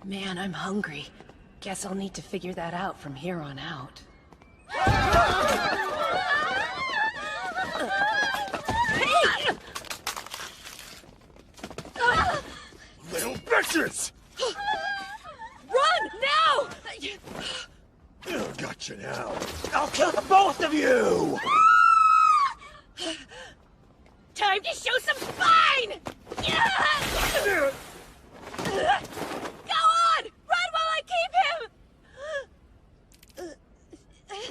Man, I'm hungry. Guess I'll need to figure that out from here on out. Hey! Little bitches! Run, now! Oh, gotcha now. I'll kill the both of you! Time to show some spine! Go on! Run while I keep him! Hey!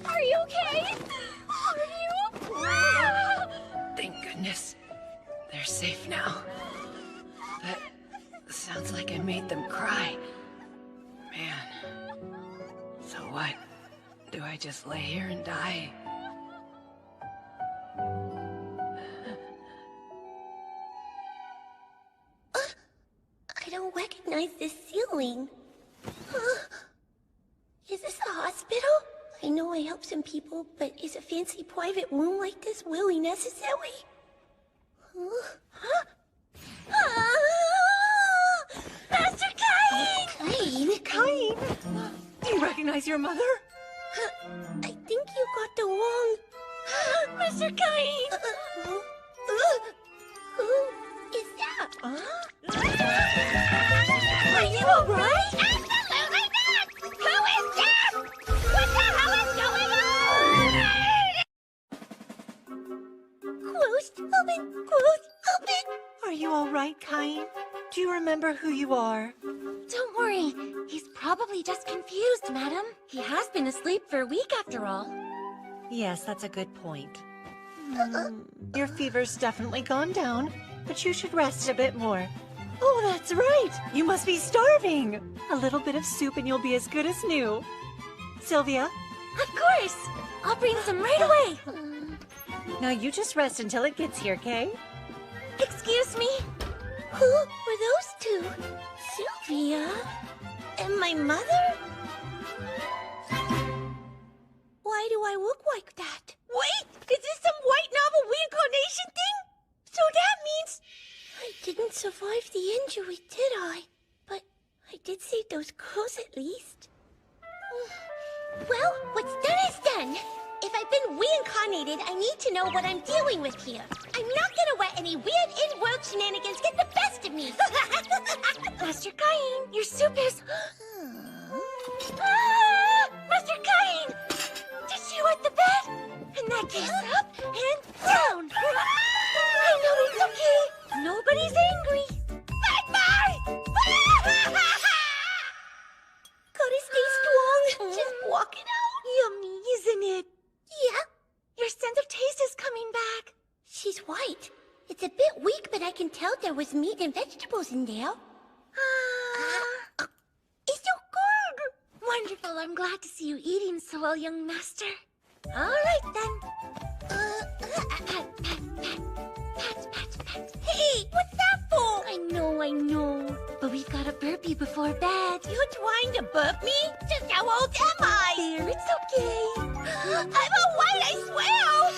Are you okay? Are you? Thank goodness. They're safe now. That sounds like I made them cry. Man. So what? Do I just lay here and die? I don't recognize this ceiling. Is this a hospital? I know I help some people, but is a fancy private room like this really necessary? Huh? Master Cain! Cain! Do you recognize your mother? I think you got the wrong... Master Cain! Who is that? Are you alright? Absolutely not! Who is that? What the hell is going on? Ghost, open! Ghost, open! Are you all right, Cain? Do you remember who you are? Don't worry. He's probably just confused, madam. He has been asleep for a week after all. Yes, that's a good point. Your fever's definitely gone down, but you should rest a bit more. Oh, that's right! You must be starving! A little bit of soup and you'll be as good as new. Sylvia? Of course! I'll bring some right away. Now you just rest until it gets here, Kay? Excuse me? Who were those two? Sylvia? And my mother? Why do I look like that? Wait! Is this some white novel reincarnation thing? So that means... I didn't survive the injury, did I? But I did save those girls at least. Well, what's done is done. If I've been reincarnated, I need to know what I'm dealing with here. I'm not gonna let any weird in-world shenanigans get the best of me. Master Cain, your soup is... Ah! Master Cain! Did you wet the bed? In that case, up and down. I know it's okay. Nobody's angry. Bye-bye! Gotta stay strong. Just walk it out. Yummy, isn't it? Yeah, Your sense of taste is coming back. she's white. It's a bit weak, but I can tell there was meat and vegetables in there. It's so good! Wonderful. I'm glad to see you eating so well, young master. All right, then. Pat, pat, pat. Pat, pat. Hey, what's that for? I know. But we've got a burpee before bed. You're trying to burp me? Just how old am I? There, it's okay. I'm a white, I swear!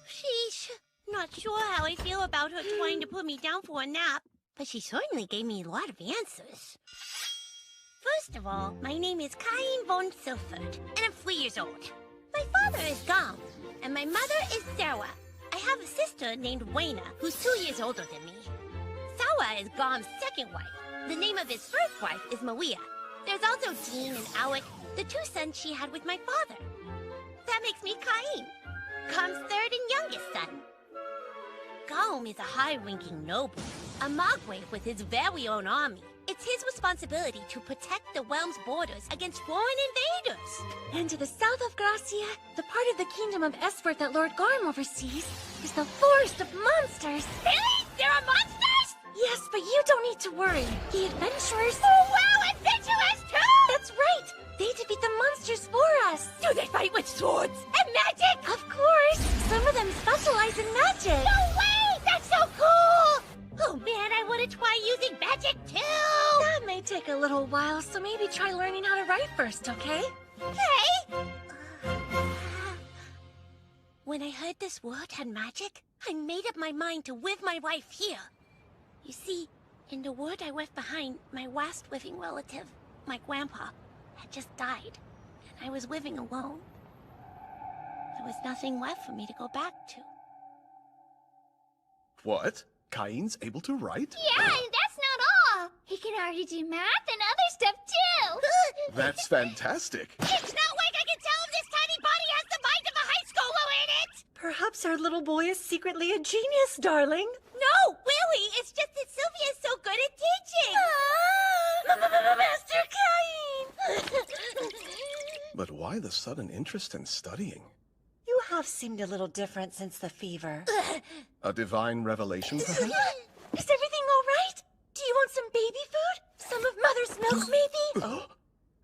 Sheesh. Not sure how I feel about her trying to put me down for a nap, but she certainly gave me a lot of answers. First of all, my name is Cain von Silford, and I'm 3 years old. My father is Gom, and my mother is Sarah. I have a sister named Wayna, who's 2 years older than me. Sarah is Gom's second wife. The name of his first wife is Maria. There's also Dean and Alec, the 2 sons she had with my father. That makes me Cain, Gom's third and youngest son. Gom is a high-ranking noble, a Mogwai with his very own army. It's his responsibility to protect the realm's borders against foreign invaders. And to the south of Gracia, the part of the kingdom of Esworth that Lord Garm oversees, is the forest of monsters. Really? There are monsters? Yes, but you don't need to worry. The adventurers... Oh, wow, adventurers too! That's right! They defeat the monsters for us. Do they fight with swords and magic? Of course! Some of them specialize in magic. No way! That's so cool! Oh man, I want to try using magic too! That may take a little while, so maybe try learning how to write first, okay? Okay. When I heard this world had magic, I made up my mind to live my life here. You see, in the world I left behind, my last living relative, my grandpa, had just died, and I was living alone. There was nothing left for me to go back to. What? Cain's able to write? Yeah, and that's not all. He can already do math and other stuff too. That's fantastic. It's not like I can tell if this tiny body has the mind of a high schooler in it! Perhaps our little boy is secretly a genius, darling. No, really, it's just that Sylvia is so good at teaching! Master Cain! But why the sudden interest in studying? You have seemed a little different since the fever. A divine revelation, perhaps? Is everything all right? Do you want some baby food? Some of Mother's milk, maybe? I'm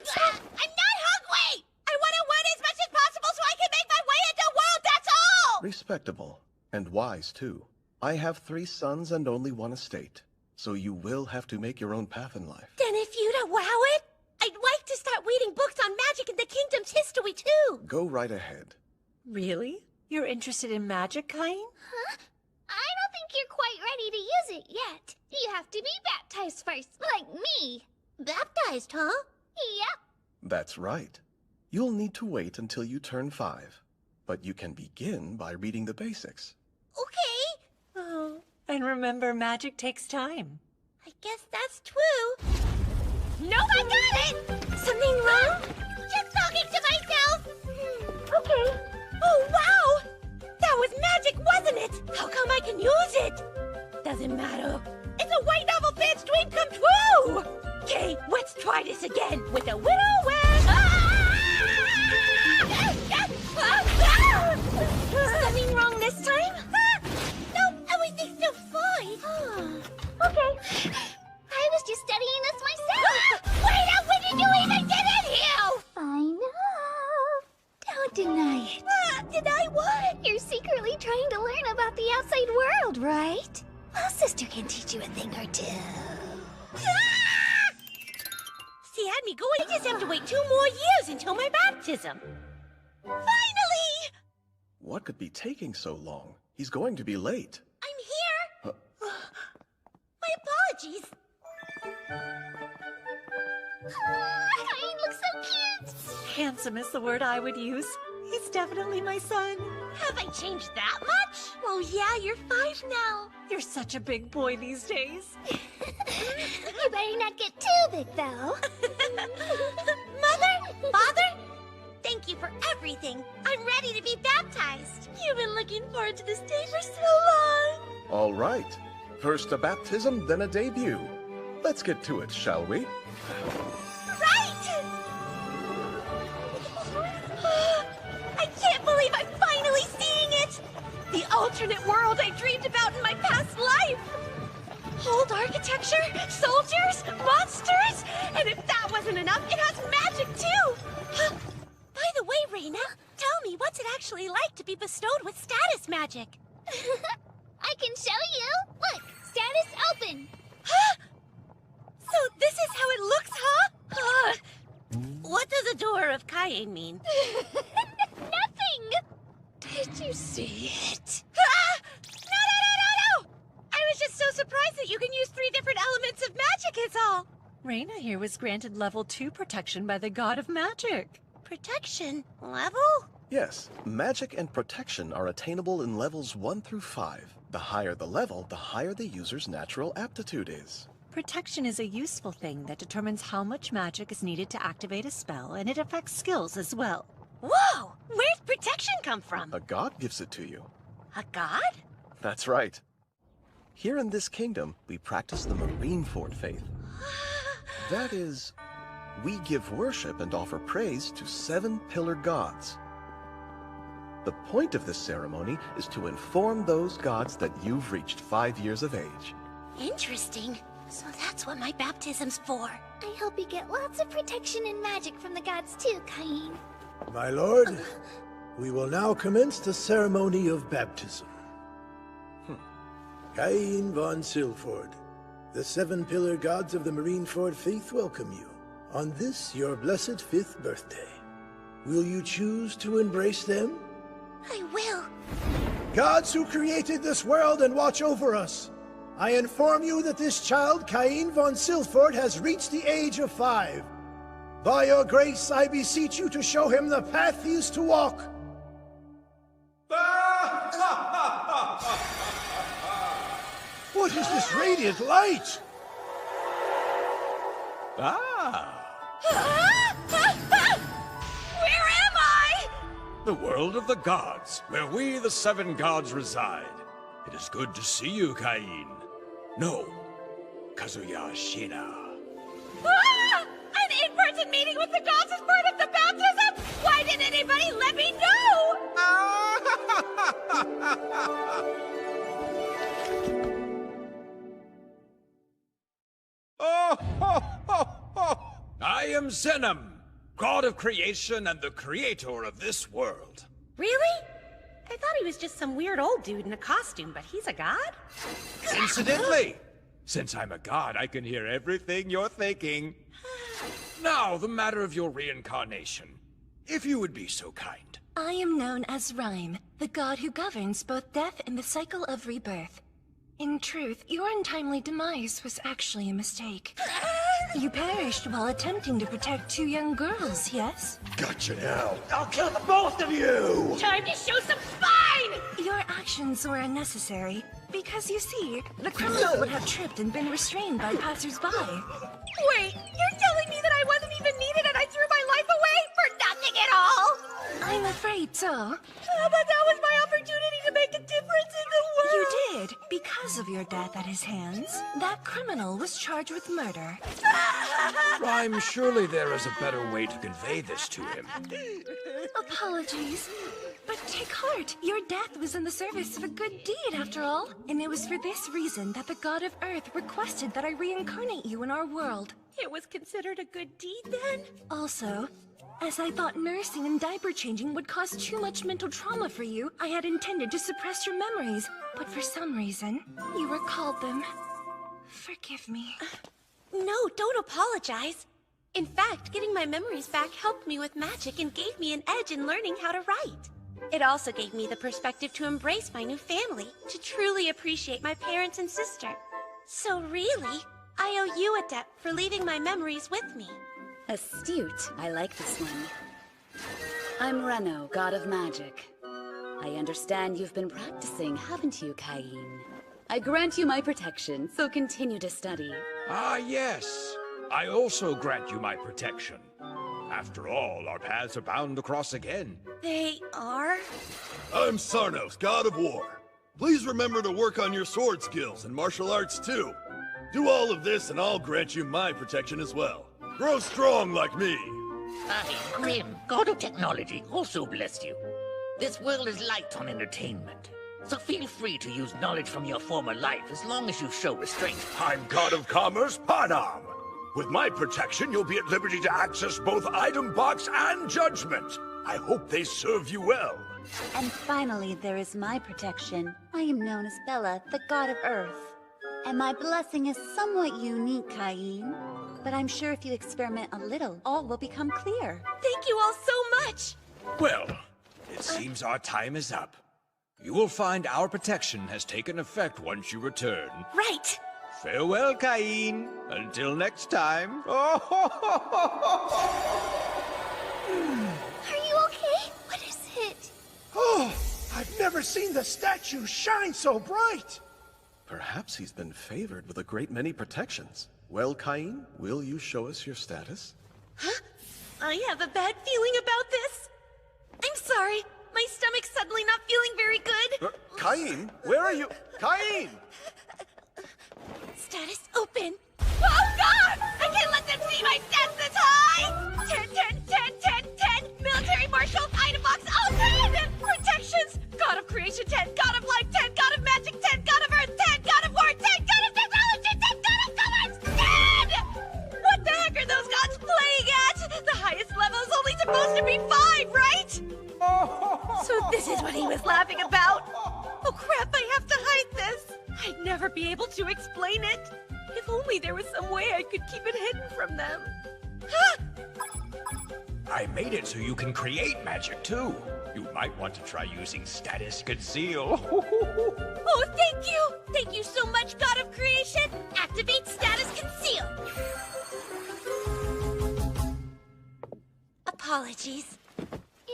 not hungry! I want to learn as much as possible so I can make my way in the world, that's all! Respectable. And wise, too. I have 3 sons and only 1 estate. So you will have to make your own path in life. Then if you'd allow it, I'd like to start reading books on magic and the kingdom's history, too! Go right ahead. Really? You're interested in magic, Cain? Huh? I don't think you're quite ready to use it yet. You have to be baptized first, like me. Baptized, huh? Yep. That's right. You'll need to wait until you turn 5. But you can begin by reading the basics. Okay. Oh, and remember, magic takes time. I guess that's true. Nope, I got it! Something wrong? Just talking to myself. Okay. Oh, wow! That was magic, wasn't it? How come I can use it? Doesn't matter. It's a white novel fan's dream come true! Okay, let's try this again with a little Something wrong this time? Nope, everything's still fine. Okay. I was just studying this myself. Wait up! When did you even get in here? I know. Don't deny it. Deny what? You're secretly trying to learn about the outside world, right? Well, sister can teach you a thing or two. See, had me going. I just have to wait 2 more years until my baptism. Finally! What could be taking so long? He's going to be late. I'm here. My apologies. Cain looks so cute. Handsome is the word I would use. He's definitely my son. Have I changed that much? Oh yeah, you're 5 now. You're such a big boy these days. You better not get too big, though. Mother? Father? Thank you for everything. I'm ready to be baptized. You've been looking forward to this day for so long. All right. First a baptism, then a debut. Let's get to it, shall we? Right! I can't believe I'm finally seeing it! The alternate world I dreamed about in my past life! Old architecture, soldiers, monsters, and if that wasn't enough, it has magic too! By the way, Reina, tell me what's it actually like to be bestowed with status magic? I can show you. Look, status open. So this is how it looks, huh? What does Adora of Cain mean? Nothing. Did you see it? No! I was just so surprised that you can use 3 different elements of magic is all. Reina here was granted level 2 protection by the god of magic. Protection? Level? Yes, magic and protection are attainable in levels 1 through 5. The higher the level, the higher the user's natural aptitude is. Protection is a useful thing that determines how much magic is needed to activate a spell, and it affects skills as well. Whoa! Where's protection come from? A god gives it to you. A god? That's right. Here in this kingdom, we practice the Marineford faith. That is, we give worship and offer praise to 7 pillar gods. The point of this ceremony is to inform those gods that you've reached 5 years of age. Interesting. So that's what my baptism's for. I hope you get lots of protection and magic from the gods too, Cain. My lord, we will now commence the ceremony of baptism. Cain von Silford, the 7 pillar gods of the Marineford faith welcome you on this your blessed 5th birthday. Will you choose to embrace them? I will. Gods who created this world and watch over us, I inform you that this child, Cain von Silford, has reached the age of 5. By your grace, I beseech you to show him the path he is to walk. What is this radiant light? Where am I? The world of the gods, where we, the 7 gods, reside. It is good to see you, Cain. No, Kazuya Shina. Ah! An in-person meeting with the gods is part of the baptism? Why didn't anybody let me know? I am Zenom, god of creation and the creator of this world. Really? I thought he was just some weird old dude in a costume, but he's a god? Incidentally, since I'm a god, I can hear everything you're thinking. Now, the matter of your reincarnation. If you would be so kind. I am known as Rhyme, the god who governs both death and the cycle of rebirth. In truth, your untimely demise was actually a mistake. You perished while attempting to protect 2 young girls, yes? Gotcha now. I'll kill the both of you! Time to show some spine! Your actions were unnecessary, because you see, the criminal would have tripped and been restrained by passers-by. Wait, you're telling me that I wasn't even needed and I threw my life away for nothing at all? I'm afraid so. But that was my opportunity to make a difference in the world! You did, because of your death at his hands. That criminal was charged with murder. Rhyme, surely there is a better way to convey this to him. Apologies. But take heart, your death was in the service of a good deed, after all. And it was for this reason that the god of Earth requested that I reincarnate you in our world. It was considered a good deed then? Also, as I thought nursing and diaper changing would cause too much mental trauma for you, I had intended to suppress your memories. But for some reason, you recalled them. Forgive me. No, don't apologize. In fact, getting my memories back helped me with magic and gave me an edge in learning how to write. It also gave me the perspective to embrace my new family, to truly appreciate my parents and sister. So really, I owe you a debt for leaving my memories with me. Astute. I like this one. I'm Reno, god of magic. I understand you've been practicing, haven't you, Cain? I grant you my protection, so continue to study. Ah, yes. I also grant you my protection. After all, our paths are bound to cross again. They are? I'm Sarnos, god of war. Please remember to work on your sword skills and martial arts too. Do all of this and I'll grant you my protection as well. Grow strong like me. I, Grim, god of technology, also bless you. This world is light on entertainment, so feel free to use knowledge from your former life as long as you show restraint. I'm god of commerce, Panam. With my protection, you'll be at liberty to access both Item Box and Judgment. I hope they serve you well. And finally, there is my protection. I am known as Bella, the god of Earth. And my blessing is somewhat unique, Cain. But I'm sure if you experiment a little, all will become clear. Thank you all so much! Well, it seems our time is up. You will find our protection has taken effect once you return. Right! Farewell, Cain. Until next time. Are you okay? What is it? Oh, I've never seen the statue shine so bright! Perhaps he's been favored with a great many protections. Well, Cain, will you show us your status? Huh? I have a bad feeling about this. I'm sorry. My stomach's suddenly not feeling very good. Cain, where are you? Cain! Status open. Oh God! I can't let them see my stats this high! 10, 10, 10, 10, 10! Military Marshal, Item Box, all 10! Protections! God of Creation, 10! God of Life, 10! God of Magic, 10! God of Earth, 10! God of War, 10! God of Technology, 10! God of Commerce, 10! What the heck are those gods playing at? The highest level is only supposed to be 5, right? So this is what he was laughing about? Oh crap, I have to hide this! I'd never be able to explain it. If only there was some way I could keep it hidden from them. I made it so you can create magic too. You might want to try using Status Conceal. Oh, thank you! Thank you so much, God of Creation! Activate Status Conceal! Apologies.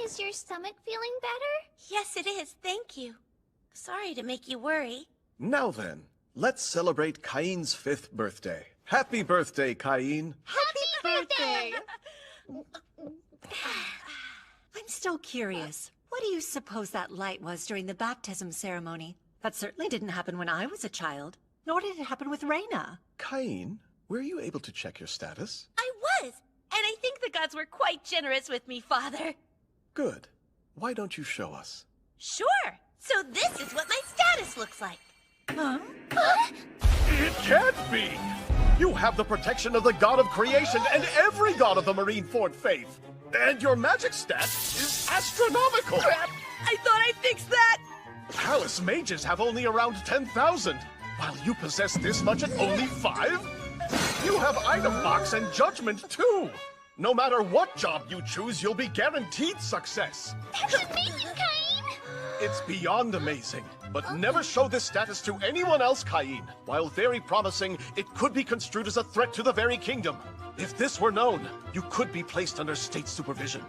Is your stomach feeling better? Yes, it is, thank you. Sorry to make you worry. Now then, let's celebrate Cain's 5th birthday. Happy birthday, Cain! Happy birthday! I'm still curious. What do you suppose that light was during the baptism ceremony? That certainly didn't happen when I was a child. Nor did it happen with Reyna. Cain, were you able to check your status? I was! And I think the gods were quite generous with me, Father. Good. Why don't you show us? Sure! So this is what my status looks like. Huh? It can't be! You have the protection of the God of Creation and every god of the Marineford faith! And your magic stat is astronomical! Crap! I thought I fixed that! Palace mages have only around 10,000, while you possess this much at only 5? You have item box and judgment too! No matter what job you choose, you'll be guaranteed success! That's amazing, Cain! It's beyond amazing, but never show this status to anyone else, Cain. While very promising, it could be construed as a threat to the very kingdom. If this were known, you could be placed under state supervision.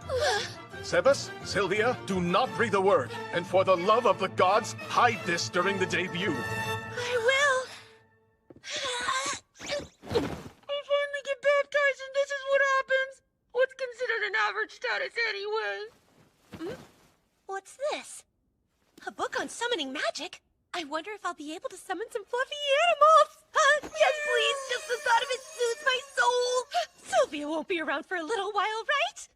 Sebas, Sylvia, do not breathe a word, and for the love of the gods, hide this during the debut. I will! I finally get baptized and this is what happens! What's considered an average status anyway? What's this? A book on summoning magic? I wonder if I'll be able to summon some fluffy animals! Yes, please! Just the thought of it soothes my soul! Sylvia won't be around for a little while, right?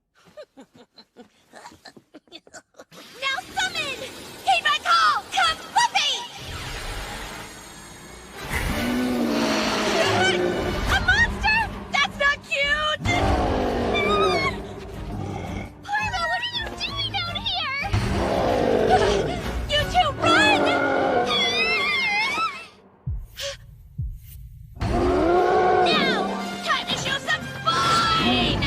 Now summon! Heed my call! Come, Fluffy! A monster! That's not cute! Parma, what are you doing out here? You two, run! Now, time to show some fun!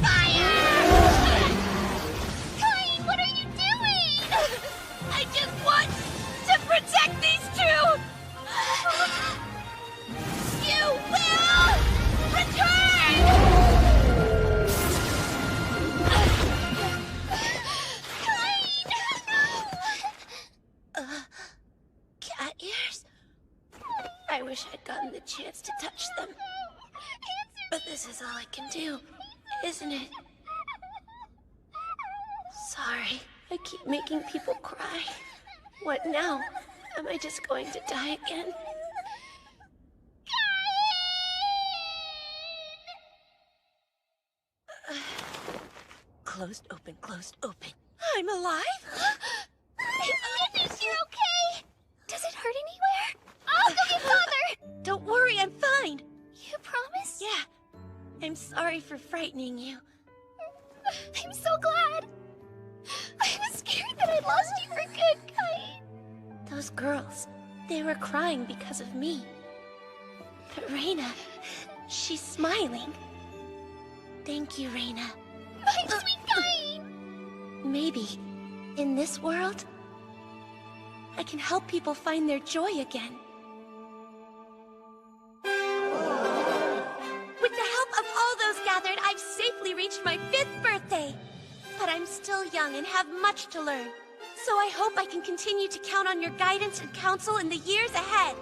Fire! Cain, what are you doing? I just want to protect these two! You will return! Cat ears? I wish I'd gotten the chance to touch them. But this is all I can do, isn't it? Sorry, I keep making people cry. What now? Am I just going to die again? Closed, open, closed, open. I'm alive? Thank goodness you're okay! Does it hurt anywhere? I'll go get Father! Don't worry, I'm fine. You promise? Yeah. I'm sorry for frightening you. I'm so glad! I was scared that I'd lost you for good, Cain. Those girls, they were crying because of me. But Reyna, she's smiling. Thank you, Reyna. My sweet Cain! Maybe, in this world, I can help people find their joy again. With the help of all those gathered, I've safely reached my 5th birthday. But I'm still young and have much to learn. So I hope I can continue to count on your guidance and counsel in the years ahead.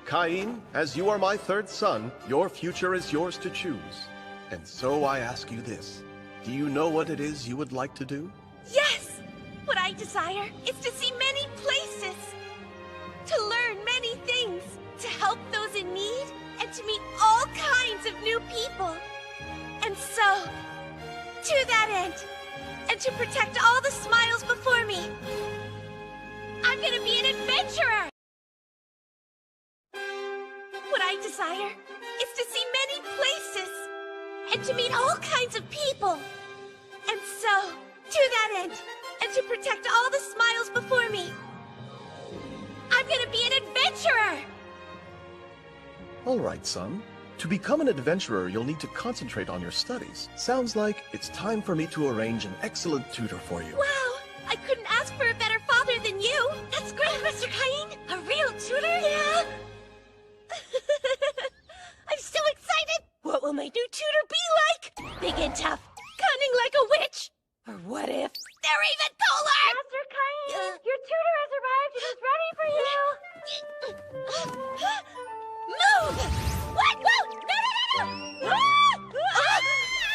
Cain, as you are my 3rd son, your future is yours to choose. And so I ask you this. Do you know what it is you would like to do? Yes! What I desire is to see many places, to learn many things, to help those in need, and to meet all kinds of new people. And so, to that end, and to protect all the smiles before me, I'm gonna be an adventurer! What I desire is to see many places, and to meet all kinds of people. And so, to that end, and to protect all the smiles before me, I'm gonna be an adventurer! All right, son. To become an adventurer, you'll need to concentrate on your studies. Sounds like it's time for me to arrange an excellent tutor for you. Wow! I couldn't ask for a better father than you! That's great, Mr. Caine! A real tutor? Yeah! I'm so excited! What will my new tutor be like? Big and tough, cunning like a witch! Or what if they're even cooler? Master Caine, your tutor has arrived and is ready for you. Move! What? Whoa! No! Ah!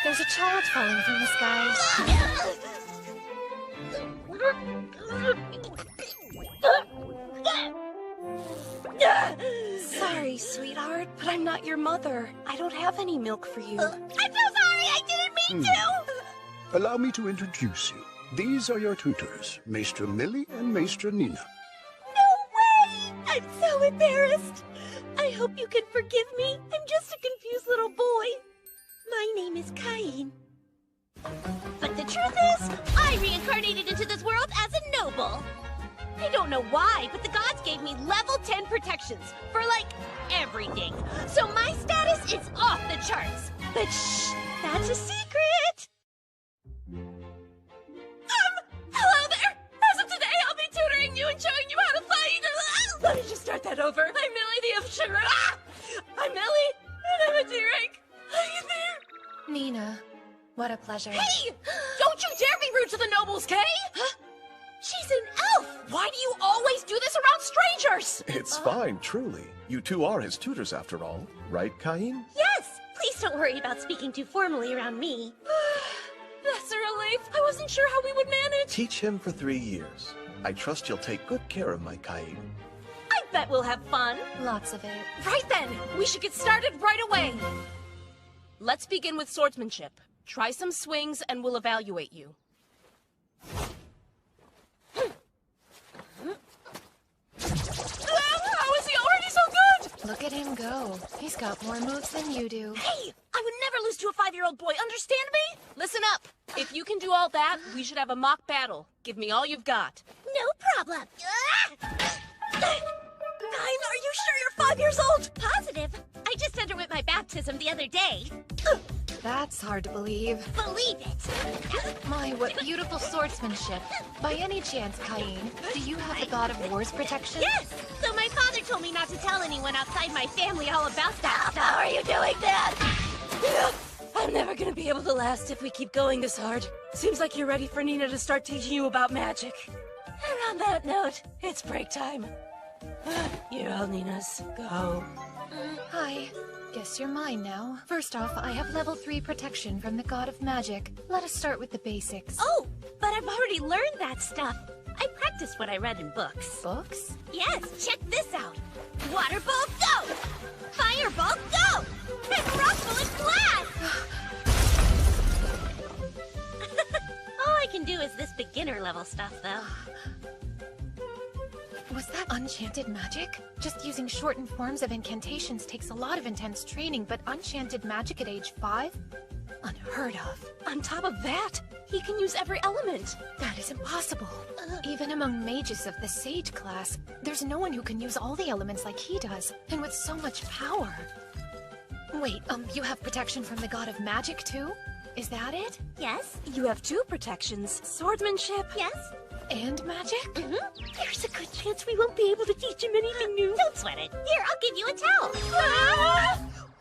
There's a child falling from the skies. Sorry, sweetheart, but I'm not your mother. I don't have any milk for you. I'm so sorry! I didn't mean to! Allow me to introduce you. These are your tutors, Maestra Millie and Maestra Nina. No way! I'm so embarrassed. I hope you can forgive me. I'm just a confused little boy. My name is Caine. But the truth is, I reincarnated into this world as a noble. I don't know why, but the gods gave me level 10 protections for, like, everything. So my status is off the charts. But shh, that's a secret. Hello there! As of today, I'll be tutoring you and showing you how to fight! Why did you start that over? I'm Millie the of Sugar. Ah! I'm Millie, and I'm a D-rank. Are you there? Nina, what a pleasure. Hey! Don't you dare be rude to the nobles, Kay! Huh? She's an elf! Why do you always do this around strangers? It's fine, truly. You two are his tutors after all, right, Caine? Yes! Please don't worry about speaking too formally around me. That's a relief. I wasn't sure how we would manage. Teach him for 3 years. I trust you'll take good care of my Caine. I bet we'll have fun. Lots of it. Right then, we should get started right away. Let's begin with swordsmanship. Try some swings and we'll evaluate you. How is he already so good? Look at him go. He's got more moves than you do. Hey, I would never lose to a 5-year-old boy, understand me? Listen up. If you can do all that, we should have a mock battle. Give me all you've got. No problem. Caine, are you sure you're 5 years old? Positive. I just underwent my baptism the other day. That's hard to believe. Believe it. My, what beautiful swordsmanship. By any chance, Caine, do you have the God of War's protection? Yes! So my father told me not to tell anyone outside my family all about that. How are you doing that? I'm never gonna be able to last if we keep going this hard. Seems like you're ready for Nina to start teaching you about magic. And on that note, it's break time. You're all Nina's. Go. Hi. Guess you're mine now. First off, I have level 3 protection from the God of Magic. Let us start with the basics. Oh, but I've already learned that stuff. I practiced what I read in books. Books? Yes, check this out. Water bolt, go! Firebolt, go! And rock bullet blast! All I can do is this beginner level stuff, though. Was that enchanted magic? Just using shortened forms of incantations takes a lot of intense training, but enchanted magic at age 5? Unheard of. On top of that, he can use every element. That is impossible. Even among mages of the Sage class, there's no one who can use all the elements like he does, and with so much power. Wait, you have protection from the God of Magic too? Is that it? Yes? You have 2 protections. Swordsmanship. Yes? And magic? There's a good chance we won't be able to teach him anything new. Don't sweat it. Here, I'll give you a towel.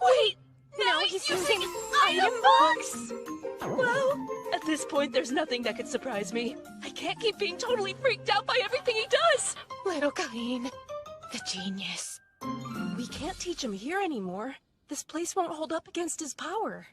Wait! Now he's using item box! Well, at this point, there's nothing that could surprise me. I can't keep being totally freaked out by everything he does! Little Caine, the genius. We can't teach him here anymore. This place won't hold up against his power.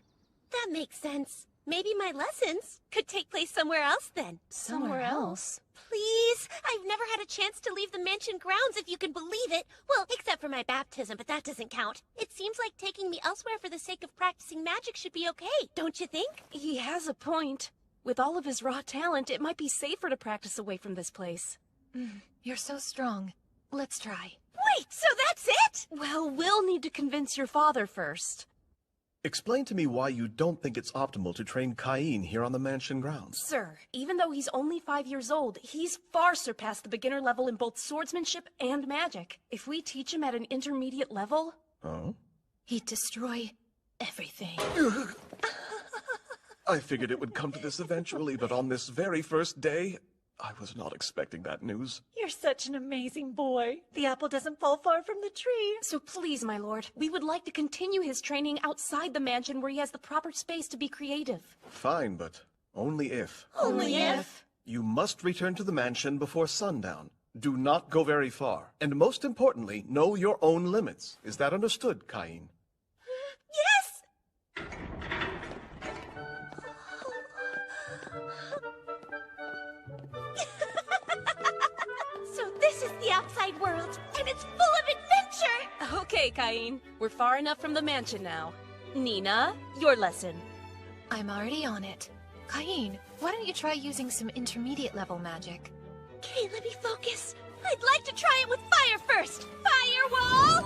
That makes sense. Maybe my lessons could take place somewhere else then. Somewhere else? Please! I've never had a chance to leave the mansion grounds, if you can believe it. Well, except for my baptism, but that doesn't count. It seems like taking me elsewhere for the sake of practicing magic should be okay, don't you think? He has a point. With all of his raw talent, it might be safer to practice away from this place. You're so strong. Let's try. Wait, so that's it? Well, we'll need to convince your father first. Explain to me why you don't think it's optimal to train Caine here on the mansion grounds. Sir, even though he's only 5 years old, he's far surpassed the beginner level in both swordsmanship and magic. If we teach him at an intermediate level... Oh? He'd destroy everything. I figured it would come to this eventually, but on this very first day, I was not expecting that news. You're such an amazing boy. The apple doesn't fall far from the tree. So please, my lord, we would like to continue his training outside the mansion where he has the proper space to be creative. Fine, but only if. Only if? You must return to the mansion before sundown. Do not go very far. And most importantly, know your own limits. Is that understood, Cain? Yes! So this is the outside world, and it's full of adventure! Okay, Cain, we're far enough from the mansion now. Nina, your lesson. I'm already on it. Cain, why don't you try using some intermediate level magic? Okay, let me focus. I'd like to try it with fire first. Firewall!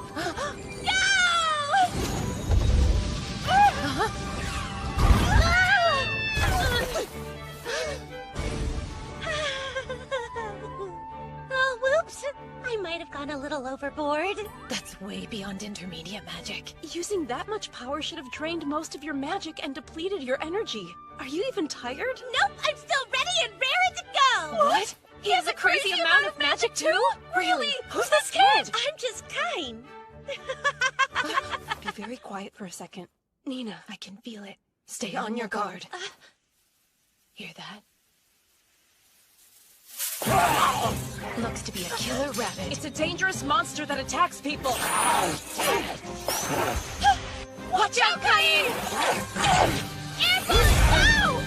Oh, whoops. I might have gone a little overboard. That's way beyond intermediate magic. Using that much power should have drained most of your magic and depleted your energy. Are you even tired? Nope, I'm still ready and raring to go! What? He has a crazy amount of magic too? Really? Who's this kid? I'm just kind. Be very quiet for a second. Nina, I can feel it. Stay on your guard. Hear that? Looks to be a killer rabbit. it's a dangerous monster that attacks people. Watch out, Cain! Ambush!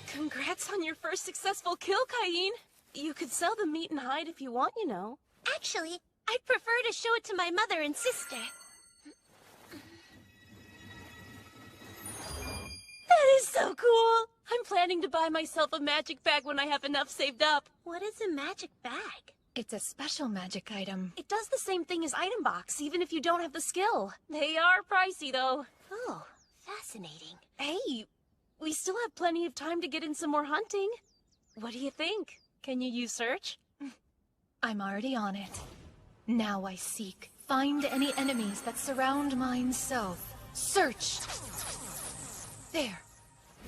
Congrats on your first successful kill, Cain. You could sell the meat and hide if you want, you know. Actually, I'd prefer to show it to my mother and sister. That is so cool! I'm planning to buy myself a magic bag when I have enough saved up. What is a magic bag? It's a special magic item. It does the same thing as Item Box, even if you don't have the skill. They are pricey, though. Oh, fascinating. Hey, we still have plenty of time to get in some more hunting. What do you think? Can you use search? I'm already on it. Now I seek. Find any enemies that surround mine south. Search! There.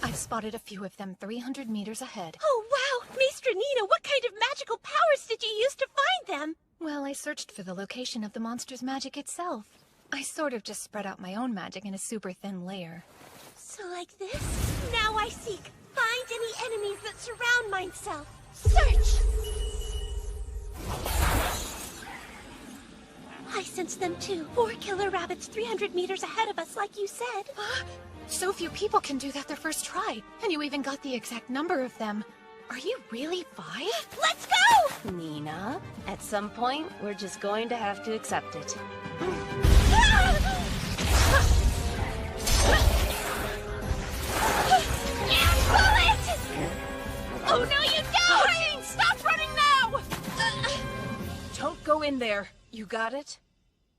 I've spotted a few of them 300 meters ahead. Oh, wow! Maestra Nina, what kind of magical powers did you use to find them? Well, I searched for the location of the monster's magic itself. I sort of just spread out my own magic in a super thin layer. So like this? Now I seek. Find any enemies that surround myself. Search! I sense them too. 4 killer rabbits 300 meters ahead of us, like you said. So few people can do that their first try, and you even got the exact number of them. Are you really 5? Let's go! Nina, at some point, we're just going to have to accept it. Oh, no, you don't! Cain, stop running now! Don't go in there. You got it?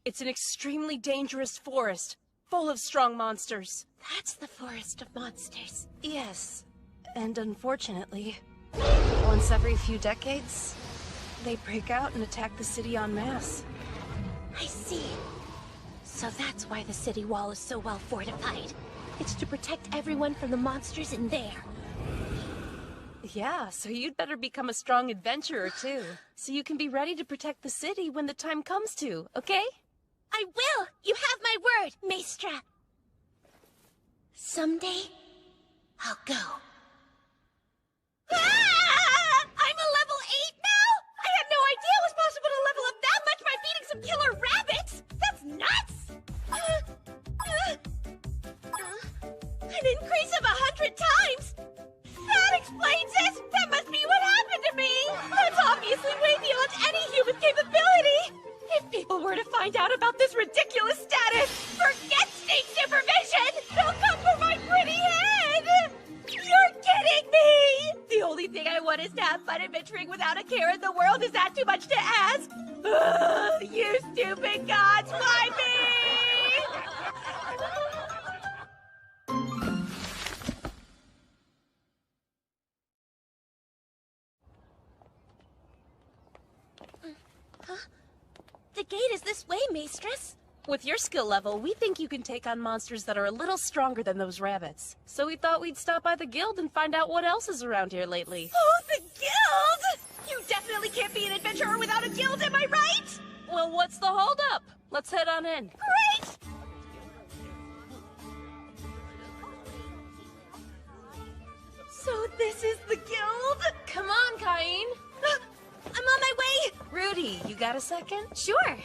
It's an extremely dangerous forest, full of strong monsters. That's the forest of monsters. Yes, and unfortunately, once every few decades, they break out and attack the city en masse. I see. So that's why the city wall is so well fortified. It's to protect everyone from the monsters in there. Yeah, so you'd better become a strong adventurer too, so you can be ready to protect the city when the time comes to, okay? I will! You have my word, Maestra! Someday, I'll go. Ah! I'm a level 8 now? I had no idea it was possible to level up that much by feeding some killer rabbits! That's nuts! An increase of 100 times! That explains it! That must be what happened to me! That's obviously way beyond any human capability! If people were to find out about this ridiculous status, forget sneak supervision! They'll come for my pretty head! You're kidding me! The only thing I want is to have fun adventuring without a care in the world. Is that too much to ask? Ugh, you stupid gods, why me? The gate is this way, Maestress. With your skill level, we think you can take on monsters that are a little stronger than those rabbits. So we thought we'd stop by the guild and find out what else is around here lately. Oh, the guild! You definitely can't be an adventurer without a guild, am I right? Well, what's the holdup? Let's head on in. Great! So this is the guild? Come on, Cain. I'm on my way! Rudy, you got a second? Sure.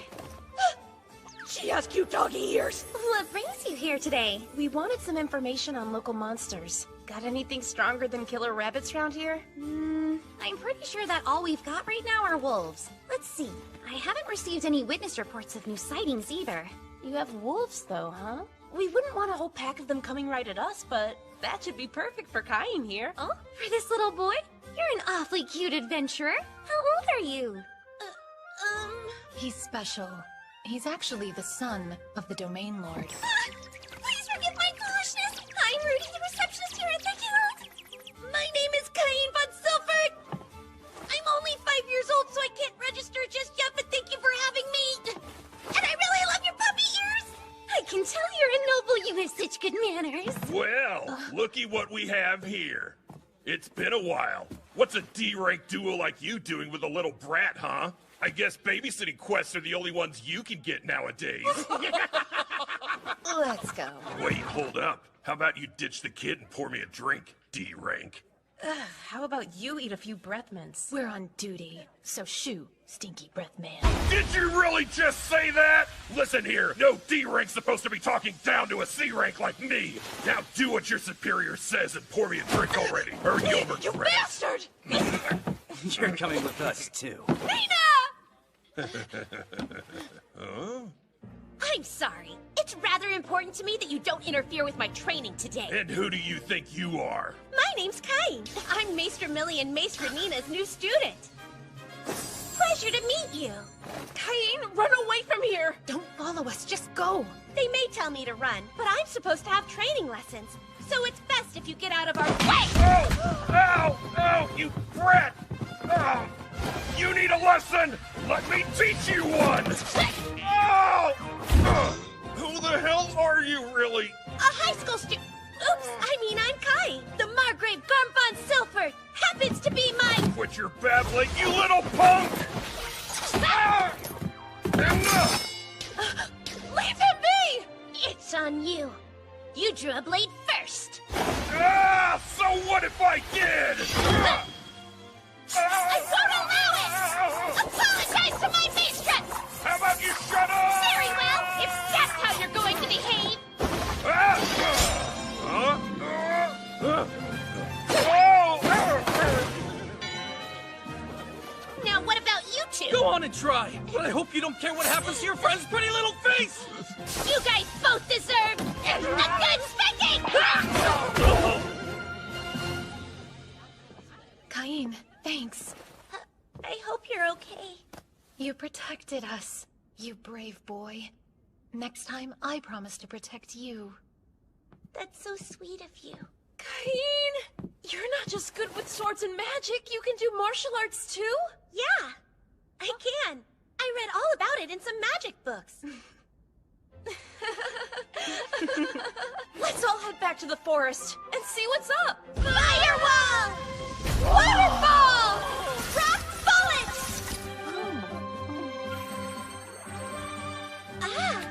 She has cute doggy ears! What brings you here today? We wanted some information on local monsters. Got anything stronger than killer rabbits around here? I'm pretty sure that all we've got right now are wolves. Let's see. I haven't received any witness reports of new sightings either. You have wolves, though, huh? We wouldn't want a whole pack of them coming right at us, but that should be perfect for Cain here. Oh, for this little boy? You're an awfully cute adventurer. How old are you? He's special. He's actually the son of the Domain Lord. Please forgive my foolishness. I'm Rudy, the receptionist here at the guild. My name is Cain von Silford! I'm only 5 years old, so I can't register just yet, but thank you for having me! And I really love your puppy ears! I can tell you're a noble. You have such good manners. Well, looky what we have here. It's been a while. What's a D-rank duo like you doing with a little brat, huh? I guess babysitting quests are the only ones you can get nowadays. Let's go. Wait, hold up. How about you ditch the kid and pour me a drink, D-rank? How about you eat a few breath mints? We're on duty, so shoo, stinky breath man. Did you really just say that? Listen here, no D-rank's supposed to be talking down to a C-rank like me. Now do what your superior says and pour me a drink already, or you'll regret it. You bastard! You're coming with us, too. Nina! Huh? I'm sorry. It's rather important to me that you don't interfere with my training today. And who do you think you are? My name's Cain. I'm Maester Millie and Maester Nina's new student. Pleasure to meet you. Cain, run away from here! Don't follow us, just go. They may tell me to run, but I'm supposed to have training lessons. So it's best if you get out of our way! Oh! Ow! Ow! You brat! Oh! You need a lesson! Let me teach you one! Oh! Who the hell are you, really? A high school student. Oops, I'm Cain. The Margrave Garm von Silford happens to be my... Quit your babbling, you little punk! Ah! Enough! Leave him be! It's on you. You drew a blade first. Ah! So what if I did? I won't allow it! Apologize to my mistress! How about you shut up? Very well, if that's how you're going to behave. Now what about you two? Go on and try, but I hope you don't care what happens to your friend's pretty little face! You guys both deserve a good spanking! Cain, thanks. I hope you're okay. You protected us, you brave boy. Next time, I promise to protect you. That's so sweet of you. Cain! You're not just good with swords and magic, you can do martial arts too? Yeah, I can. I read all about it in some magic books. Let's all head back to the forest and see what's up. Firewall! Waterfall! Rock bullets! Ah!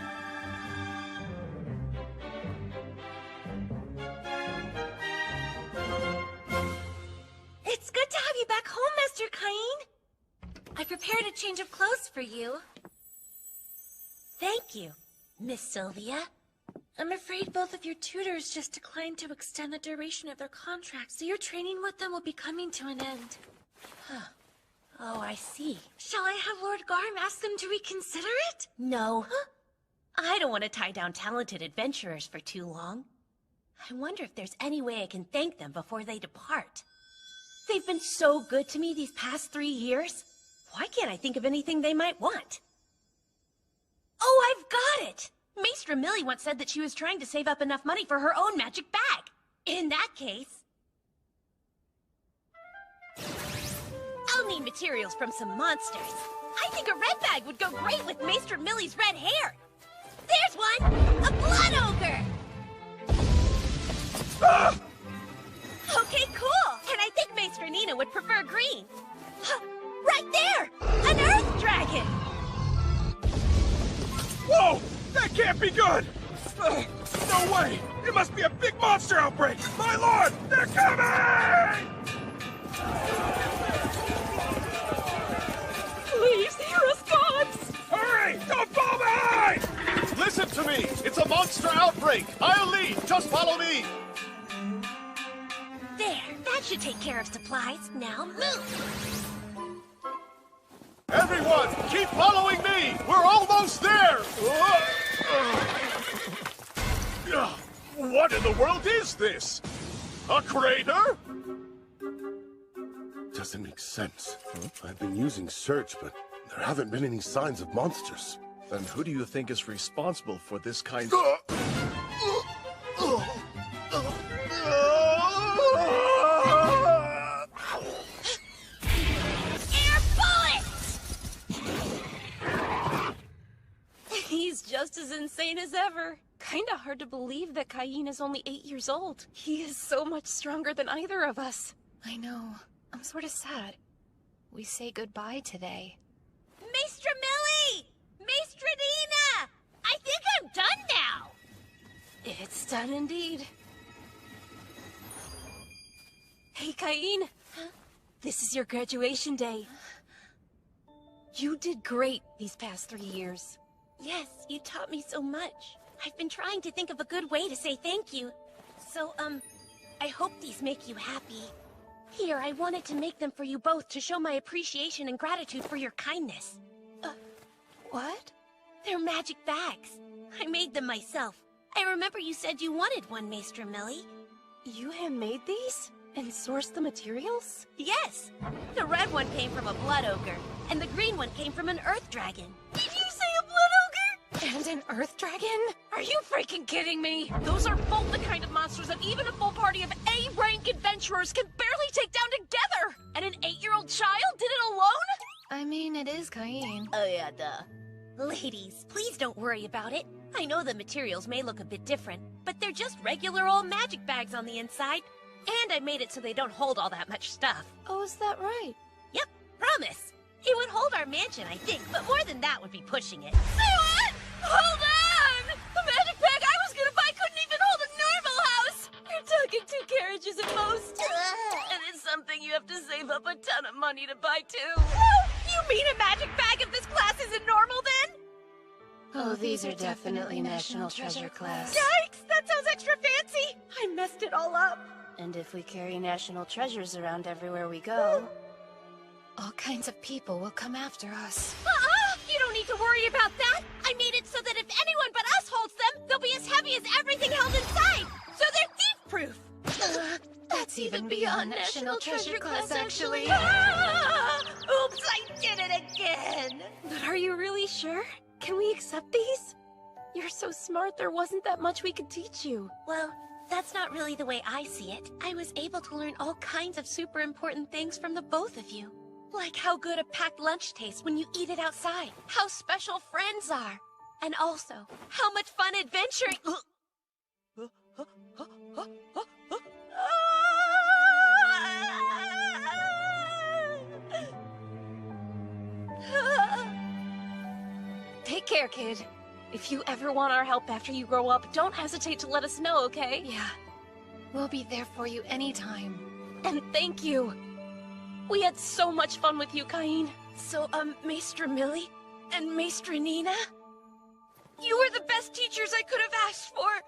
It's good to have you back home, Master Cain. I prepared a change of clothes for you. Thank you, Miss Sylvia. I'm afraid both of your tutors just declined to extend the duration of their contracts, so your training with them will be coming to an end. Huh. Oh, I see. Shall I have Lord Garm ask them to reconsider it? No. Huh? I don't want to tie down talented adventurers for too long. I wonder if there's any way I can thank them before they depart. They've been so good to me these past 3 years. Why can't I think of anything they might want? Oh, I've got it! Maester Millie once said that she was trying to save up enough money for her own magic bag. In that case, I'll need materials from some monsters. I think a red bag would go great with Maester Millie's red hair. There's one! A blood ogre! Ah! Okay, cool. And I think Maester Nina would prefer green. Right there! An earth dragon! Whoa! That can't be good! No way! It must be a big monster outbreak! My lord! They're coming! Please hear us, gods! Hurry! Don't fall behind! Listen to me! It's a monster outbreak! I'll lead! Just follow me! There, that should take care of supplies. Now move! Everyone, keep following me! We're almost there! What in the world is this? A crater? Doesn't make sense. I've been using search, but there haven't been any signs of monsters. Then who do you think is responsible for this kind Air bullets! He's just as insane as ever. Kinda hard to believe that Cain is only 8 years old. He is so much stronger than either of us. I know. I'm sort of sad. We say goodbye today. Maestra Millie! Maestra Nina! I think I'm done now! It's done indeed. Hey, Cain. Huh? This is your graduation day. You did great these past 3 years. Yes, you taught me so much. I've been trying to think of a good way to say thank you. So, I hope these make you happy. Here, I wanted to make them for you both to show my appreciation and gratitude for your kindness. What? They're magic bags. I made them myself. I remember you said you wanted one, Maestra Millie. You handmade these? And sourced the materials? Yes! The red one came from a blood ogre, and the green one came from an earth dragon. Did you say a blood ogre? And an earth dragon? Are you freaking kidding me? Those are both the kind of monsters that even a full party of A-rank adventurers can barely take down together! And an 8-year-old child did it alone? I mean, it is Cain. Oh yeah, duh. Ladies, please don't worry about it. I know the materials may look a bit different, but they're just regular old magic bags on the inside. And I made it so they don't hold all that much stuff. Oh, is that right? Yep, promise. It would hold our mansion, I think, but more than that would be pushing it. Say what? Hold on! The magic bag I was gonna buy couldn't even hold a normal house! You're talking 2 carriages at most. And it's something you have to save up a ton of money to buy, too. You mean a magic bag of this class isn't normal, then? Oh, these are definitely National Treasure class. Yikes! That sounds extra fancy! I messed it all up. And if we carry national treasures around everywhere we go, all kinds of people will come after us. You don't need to worry about that! I made it so that if anyone but us holds them, they'll be as heavy as everything held inside! So they're thief-proof! That's even beyond National Treasure class, actually. Oops, I did it again! But are you really sure? Can we accept these? You're so smart, there wasn't that much we could teach you. Well, that's not really the way I see it. I was able to learn all kinds of super important things from the both of you. Like how good a packed lunch tastes when you eat it outside. How special friends are. And also, how much fun adventuring... Take care, kid. If you ever want our help after you grow up, don't hesitate to let us know, okay? Yeah. We'll be there for you anytime. And thank you. We had so much fun with you, Cain. So, Maestra Millie and Maestra Nina? You were the best teachers I could have asked for.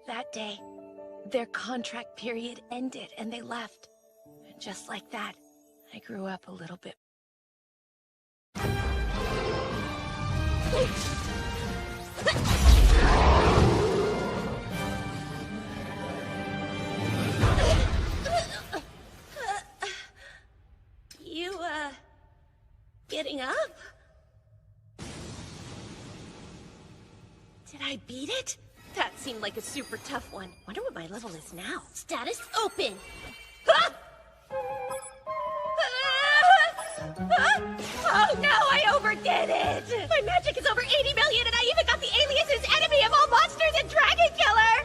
That day, their contract period ended and they left. And just like that, I grew up a little bit. You, getting up? Did I beat it? That seemed like a super tough one. Wonder what my level is now. Status open! Ah! Oh no, I overdid it! My magic is over 80 million and I even got the aliases enemy of all monsters and Dragon Killer!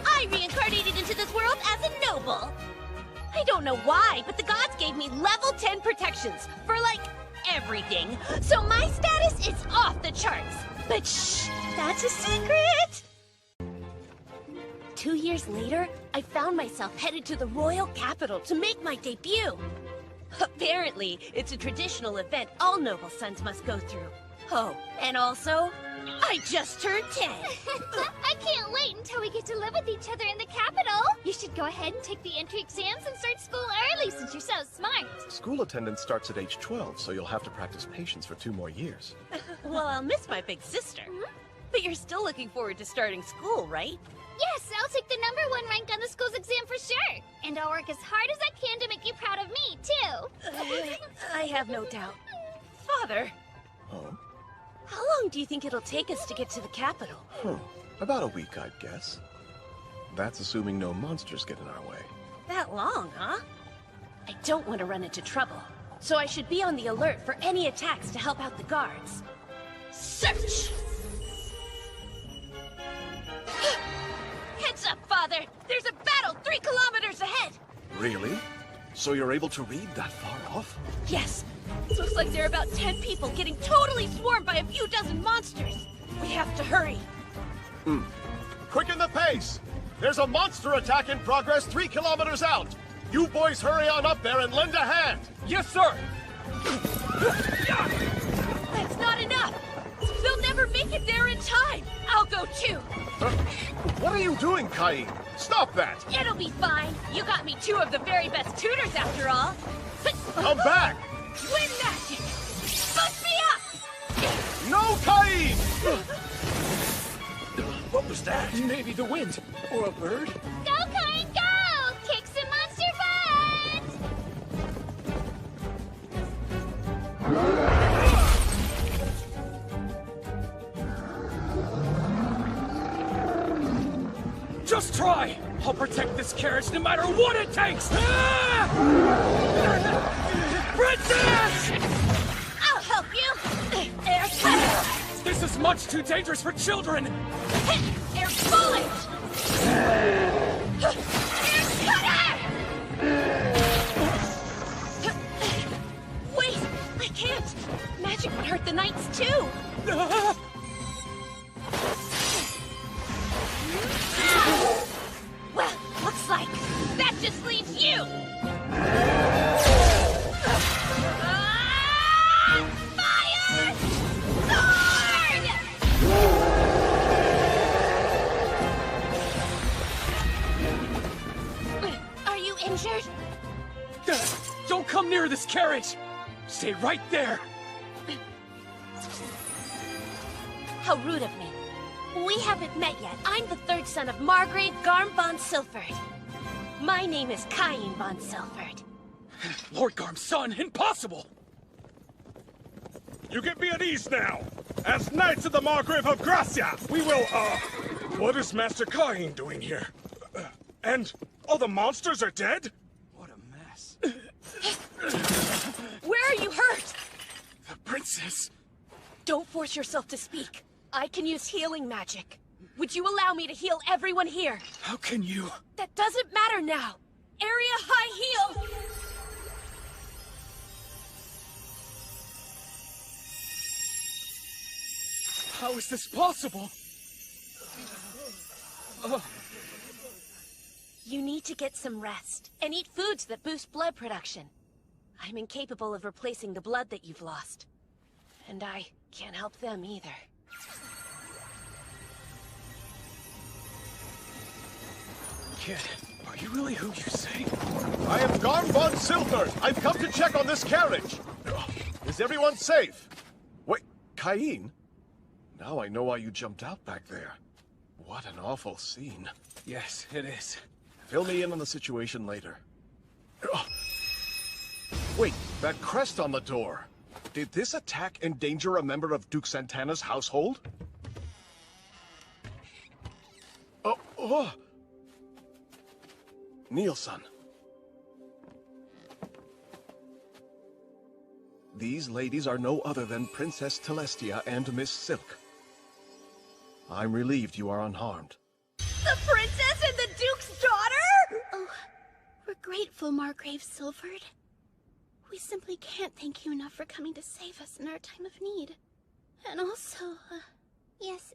I reincarnated into this world as a noble. I don't know why, but the gods gave me level 10 protections for, like, everything. So my status is off the charts. But shh, that's a secret! 2 years later, I found myself headed to the royal capital to make my debut. Apparently, it's a traditional event all noble sons must go through. Oh, and also, I just turned 10. I can't wait until we get to live with each other in the capital. You should go ahead and take the entry exams and start school early since you're so smart. School attendance starts at age 12, so you'll have to practice patience for 2 more years. Well, I'll miss my big sister. But you're still looking forward to starting school, right? Yes, I'll take the #1 rank on the school's exam for sure. And I'll work as hard as I can to make you proud of me, too. I have no doubt. Father, Oh? how long do you think it'll take us to get to the capital? About a week, I'd guess. That's assuming no monsters get in our way. That long, huh? I don't want to run into trouble, so I should be on the alert for any attacks to help out the guards. Search! Heads up, Father! There's a battle 3 kilometers ahead! Really? So you're able to read that far off? Yes! It looks like there are about 10 people getting totally swarmed by a few dozen monsters! We have to hurry! Quicken the pace! There's a monster attack in progress 3 kilometers out! You boys hurry on up there and lend a hand! Yes, sir! That's not enough! They'll never make it there in time! I'll go too! What are you doing, Cain? Stop that! It'll be fine! You got me 2 of the very best tutors after all! Come back! Wind magic! Boost me up! No, Cain! What was that? Maybe the wind. Or a bird? Go, Cain, go! Kick some monster Just try! I'll protect this carriage no matter what it takes! Ah! Princess! I'll help you! Air cutter! This is much too dangerous for children! Air bullet! Air cutter! Wait! I can't! Magic would hurt the knights too! Well, looks like that just leaves you! Fire! Sword! Are you injured? Don't come near this carriage! Stay right there! How rude of me. We haven't met yet. I'm the 3rd son of Margrave Garm von Silford. My name is Cain von Silford. Lord Garm's son, impossible! You can be at ease now. As Knights of the Margrave of Gracia, we will, what is Master Cain doing here? And all the monsters are dead? What a mess. Where are you hurt? The princess. Don't force yourself to speak. I can use healing magic. Would you allow me to heal everyone here? How can you? That doesn't matter now. Area high heal! How is this possible? You need to get some rest and eat foods that boost blood production. I'm incapable of replacing the blood that you've lost. And I can't help them either. Kid, are you really who you say? I am Garm von Silford! I've come to check on this carriage! Is everyone safe? Wait, Cain? Now I know why you jumped out back there. What an awful scene. Yes, it is. Fill me in on the situation later. Wait, that crest on the door. Did this attack endanger a member of Duke Santana's household? Oh. Nielsen. These ladies are no other than Princess Celestia and Miss Silk. I'm relieved you are unharmed. The princess and the Duke's daughter? Oh, we're grateful, Margrave Silford. We simply can't thank you enough for coming to save us in our time of need. And also, yes,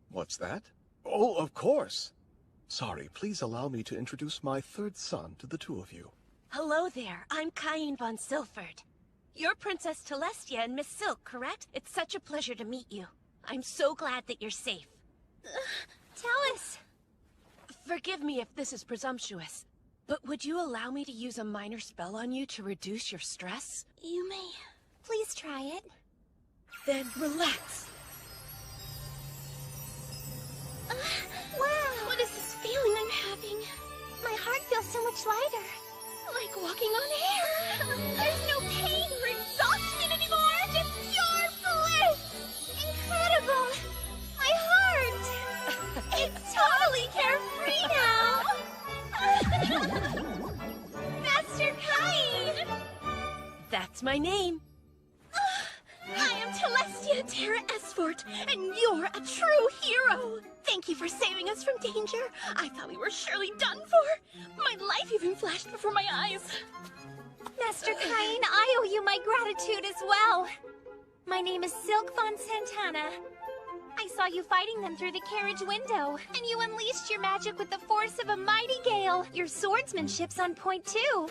What's that? Oh, of course. Sorry, please allow me to introduce my third son to the two of you. Hello there, I'm Cain von Silford. You're Princess Celestia and Miss Silk, correct? It's such a pleasure to meet you. I'm so glad that you're safe. Tell us. Forgive me if this is presumptuous, but would you allow me to use a minor spell on you to reduce your stress? You may. Please try it. Then relax. Wow! What is this feeling I'm having? My heart feels so much lighter. Like walking on air. There's no pain or exhaustion anymore. Just pure bliss. Incredible. My heart. It's totally carefree now. Master Cain. That's my name. I am Celestia Terra Esfort, and you're a true hero. Thank you for saving us from danger. I thought we were surely done for. My life even flashed before my eyes. Master Cain, I owe you my gratitude as well. My name is Silk von Santana. I saw you fighting them through the carriage window, and you unleashed your magic with the force of a mighty gale. Your swordsmanship's on point too.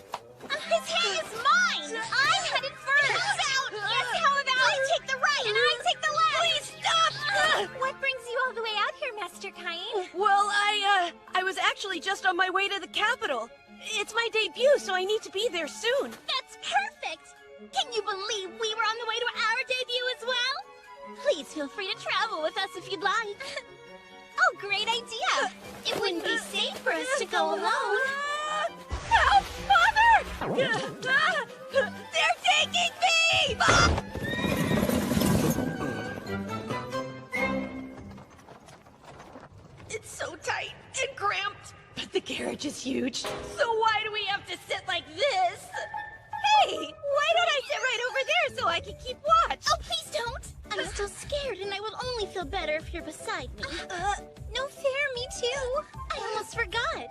His hand is mine! I'm headed first! Out! Yes, how about I take the right and I take the left? Please stop! What brings you all the way out here, Master Cain? Well, I was actually just on my way to the capital. It's my debut, so I need to be there soon. That's perfect! Can you believe we were on the way to our debut as well? Please feel free to travel with us if you'd like. Oh, great idea! It wouldn't be safe for us to go alone. Help, Father! They're taking me! It's so tight and cramped, but the carriage is huge. So why do we have to sit like this? Hey, why don't I sit right over there so I can keep watch? Oh, please don't! I'm still scared, and I will only feel better if you're beside me. No fair, me too. I almost forgot.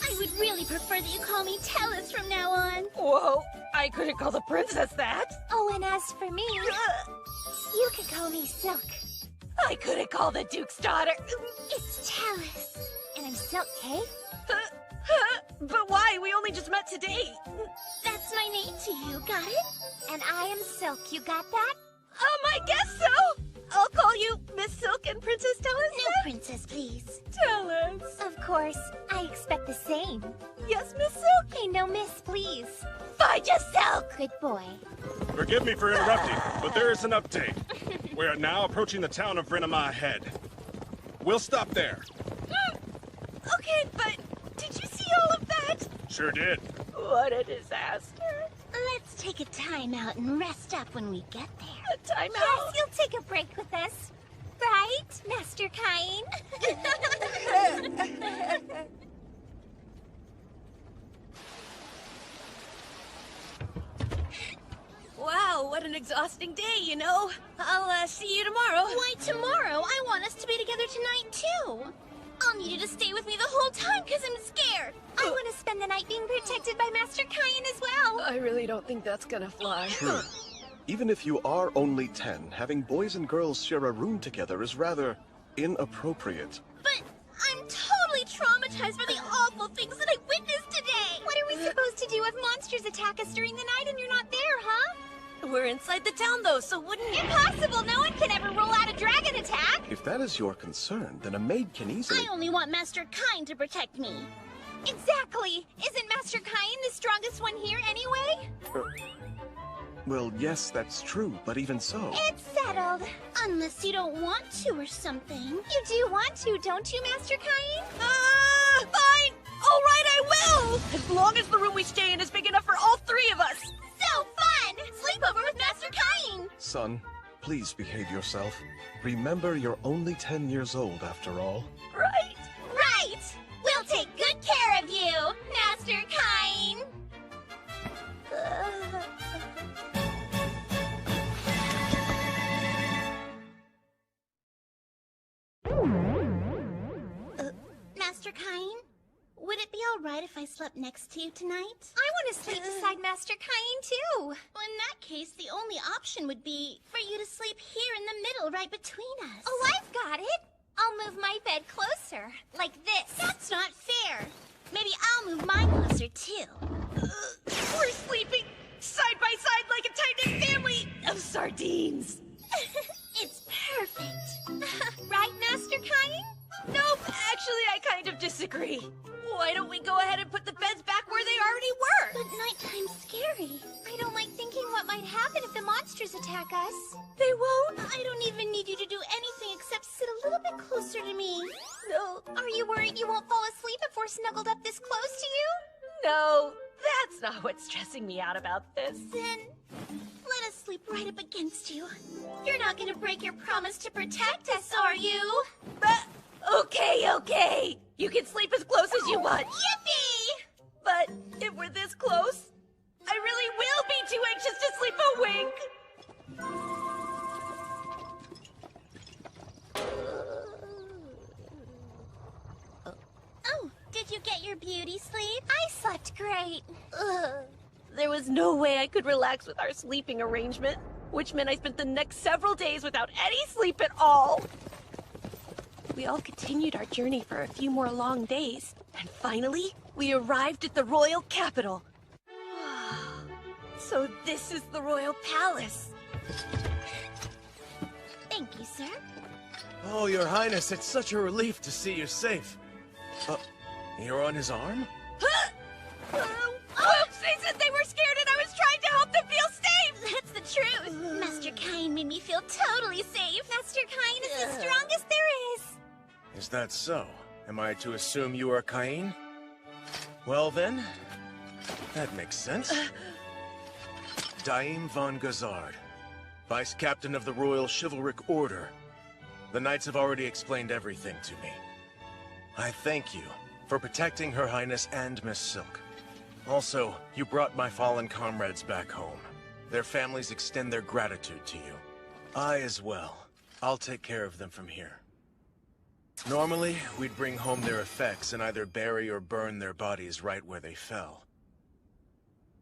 I would really prefer that you call me Tellus from now on. Whoa, I couldn't call the princess that. Oh, and as for me, you could call me Silk. I couldn't call the Duke's daughter. It's Tellus. And I'm Silk, hey? But why? We only just met today. That's my name to you, got it? And I am Silk, you got that? I guess so. I'll call you Miss Silk and Princess Tellus. No, Princess, please. Tellus. Of course, I expect the same. Yes, Miss Silk. Hey, no miss, please. Fine, just Silk. Good boy. Forgive me for interrupting, but there is an update. We are now approaching the town of Renema Head. We'll stop there. Okay, but did you see all of that? Sure did. What a disaster. Let's take a time out and rest up when we get there. A time Yes, out? you'll take a break with us. Right, Master Cain? Wow, what an exhausting day, you know. I'll see you tomorrow. Why tomorrow? I want us to be together tonight, too. I'll need you to stay with me the whole time because I'm scared. I want to spend the night being protected by Master Cain as well. I really don't think that's gonna fly. Even if you are only 10, having boys and girls share a room together is rather inappropriate. But I'm totally traumatized by the awful things that I witnessed today. What are we supposed to do if monsters attack us during the night and you're not there, huh? We're inside the town, though, so wouldn't... Impossible! No one can ever rule out a dragon attack! If that is your concern, then a maid can easily... I only want Master Cain to protect me. Exactly! Isn't Master Cain the strongest one here anyway? Well, yes, that's true, but even so... It's settled. Unless you don't want to or something. You do want to, don't you, Master Cain? Fine! All right, I will! As long as the room we stay in is big enough for all three of us! So fun! Sleepover with Master Cain! Son, please behave yourself. Remember, you're only 10 years old after all. Right? Right! We'll take good care of you, Master Cain! Master Cain. Would it be alright if I slept next to you tonight? I want to sleep beside Master Cain, too. Well, in that case, the only option would be for you to sleep here in the middle, right between us. Oh, I've got it. I'll move my bed closer, like this. That's not fair. Maybe I'll move mine closer, too. We're sleeping side by side like a tight-knit family of sardines. It's perfect. Right, Master Cain? Nope, actually, I kind of disagree. Why don't we go ahead and put the beds back where they already were? But nighttime's scary. I don't like thinking what might happen if the monsters attack us. They won't. I don't even need you to do anything except sit a little bit closer to me. No. Are you worried you won't fall asleep if we're snuggled up this close to you? No, that's not what's stressing me out about this. Then let us sleep right up against you. You're not gonna break your promise to protect us, are you? Okay. You can sleep as close as you want. Yippee! But if we're this close, I really will be too anxious to sleep a wink. Oh, did you get your beauty sleep? I slept great. There was no way I could relax with our sleeping arrangement, which meant I spent the next several days without any sleep at all. We all continued our journey for a few more long days, and finally, we arrived at the royal capital. So this is the royal palace. Thank you, sir. Oh, Your Highness, it's such a relief to see you safe. You're on his arm? Oops, they said they were scared and I was trying to help them feel safe! That's the truth. Master Cain made me feel totally safe. Master Cain is the strongest there is. Is that so? Am I to assume you are Cain? Well then, that makes sense. Daim von Gazard, Vice Captain of the Royal Chivalric Order. The Knights have already explained everything to me. I thank you for protecting Her Highness and Miss Silk. Also, you brought my fallen comrades back home. Their families extend their gratitude to you. I as well. I'll take care of them from here. Normally, we'd bring home their effects and either bury or burn their bodies right where they fell.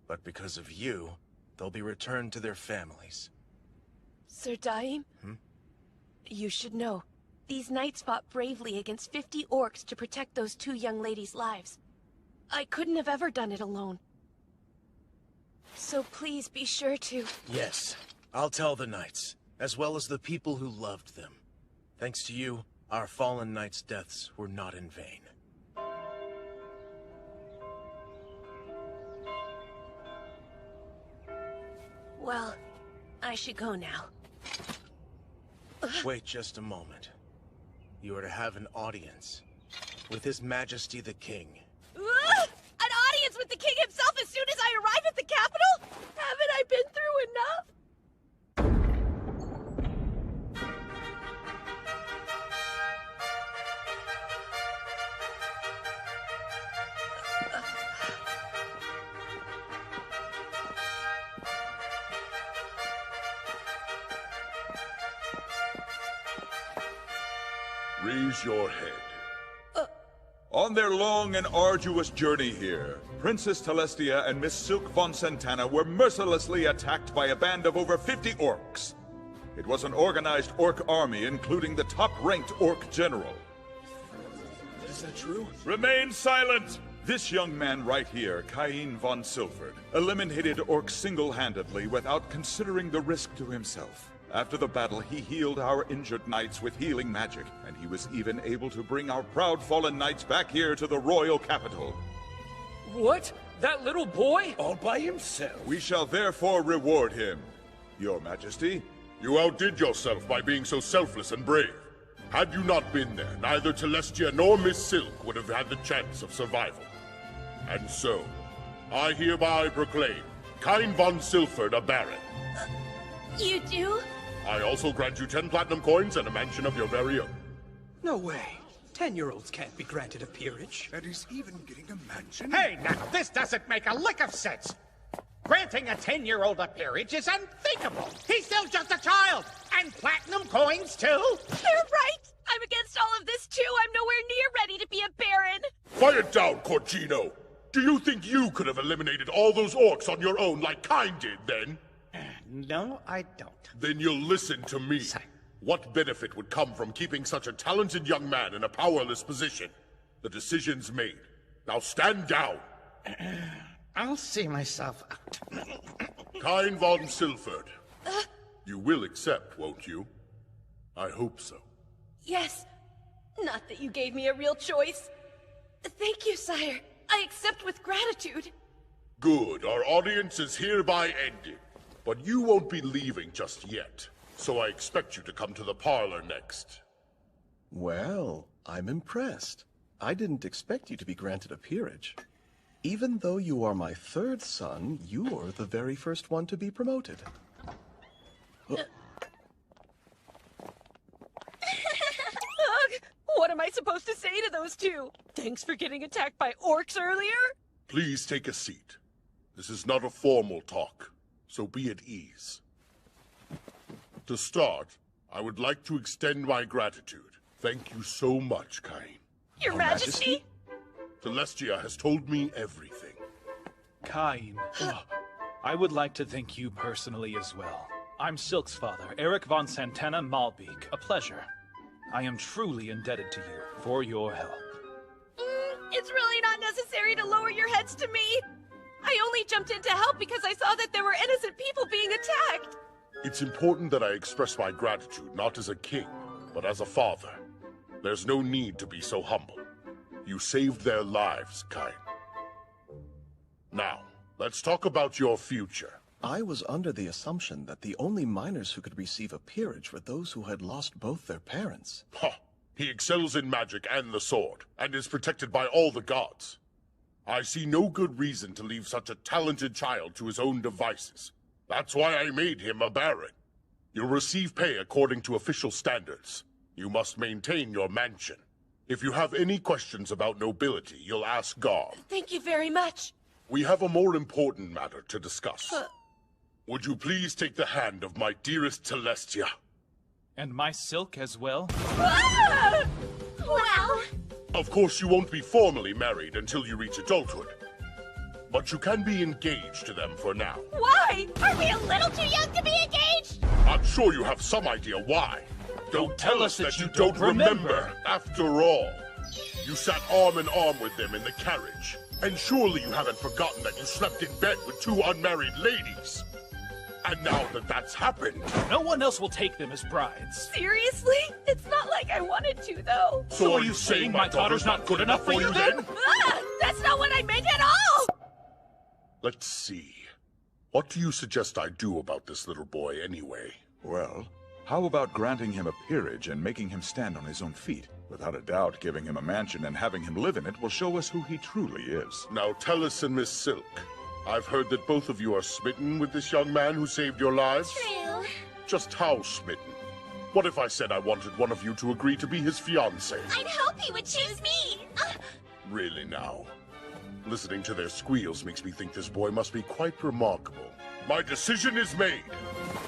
But because of you, they'll be returned to their families. Sir Daim? You should know, these knights fought bravely against 50 orcs to protect those 2 young ladies' lives. I couldn't have ever done it alone. So please be sure to... Yes, I'll tell the knights, as well as the people who loved them. Thanks to you, our fallen knights' deaths were not in vain. Well, I should go now. Wait just a moment. You are to have an audience with His Majesty the King. An audience with the king himself as soon as I arrive at the capital? Haven't I been through enough? Raise your head. On their long and arduous journey here, Princess Telestia and Miss Silk von Santana were mercilessly attacked by a band of over 50 orcs. It was an organized orc army, including the top-ranked orc general. Is that true? Remain silent! This young man right here, Cain von Silford, eliminated orcs single-handedly without considering the risk to himself. After the battle, he healed our injured knights with healing magic, and he was even able to bring our proud fallen knights back here to the royal capital. What? That little boy? All by himself. We shall therefore reward him, Your Majesty. You outdid yourself by being so selfless and brave. Had you not been there, neither Telestia nor Miss Silk would have had the chance of survival. And so, I hereby proclaim Cain von Silford a baron. You do? I also grant you 10 platinum coins and a mansion of your very own. No way. 10-year-olds can't be granted a peerage. And he's even getting a mansion? Hey, now, this doesn't make a lick of sense. Granting a 10-year-old a peerage is unthinkable. He's still just a child. And platinum coins, too? They're right. I'm against all of this, too. I'm nowhere near ready to be a baron. Quiet down, Corgino! Do you think you could have eliminated all those orcs on your own like Kain did, then? No, I don't. Then you'll listen to me. What benefit would come from keeping such a talented young man in a powerless position? The decision's made. Now stand down! I'll see myself out. Kain von Silford. You will accept, won't you? I hope so. Yes. Not that you gave me a real choice. Thank you, sire. I accept with gratitude. Good. Our audience is hereby ended. But you won't be leaving just yet. So I expect you to come to the parlor next. Well, I'm impressed. I didn't expect you to be granted a peerage. Even though you are my third son, you're the very first one to be promoted. Ugh, what am I supposed to say to those two? Thanks for getting attacked by orcs earlier? Please take a seat. This is not a formal talk, so be at ease. To start, I would like to extend my gratitude. Thank you so much, Kain. Your Majesty? Celestia has told me everything. Kain, I would like to thank you personally as well. I'm Silk's father, Eric von Santana Malbeek. A pleasure. I am truly indebted to you for your help. It's really not necessary to lower your heads to me. I only jumped in to help because I saw that there were innocent people being attacked. It's important that I express my gratitude not as a king, but as a father. There's no need to be so humble. You saved their lives, Kain. Now, let's talk about your future. I was under the assumption that the only minors who could receive a peerage were those who had lost both their parents. Ha! He excels in magic and the sword, and is protected by all the gods. I see no good reason to leave such a talented child to his own devices. That's why I made him a baron. You'll receive pay according to official standards. You must maintain your mansion. If you have any questions about nobility, you'll ask Garm. Thank you very much. We have a more important matter to discuss. Would you please take the hand of my dearest Celestia? And my Silk as well? Ah! Wow! Of course, you won't be formally married until you reach adulthood. But you can be engaged to them for now. Why? Are we a little too young to be engaged? I'm sure you have some idea why. Don't tell us that you don't remember. After all, you sat arm in arm with them in the carriage. And surely you haven't forgotten that you slept in bed with two unmarried ladies. And now that that's happened... No one else will take them as brides. Seriously? It's not like I wanted to, though. So are you saying my daughter's not good enough for you then? Ah! That's not what I meant at all! Let's see. What do you suggest I do about this little boy anyway? Well, how about granting him a peerage and making him stand on his own feet? Without a doubt, giving him a mansion and having him live in it will show us who he truly is. Now, Tellus and Miss Silk, I've heard that both of you are smitten with this young man who saved your lives. True. Just how smitten? What if I said I wanted one of you to agree to be his fiancé? I'd hope he would choose me. Really now? Listening to their squeals makes me think this boy must be quite remarkable. My decision is made.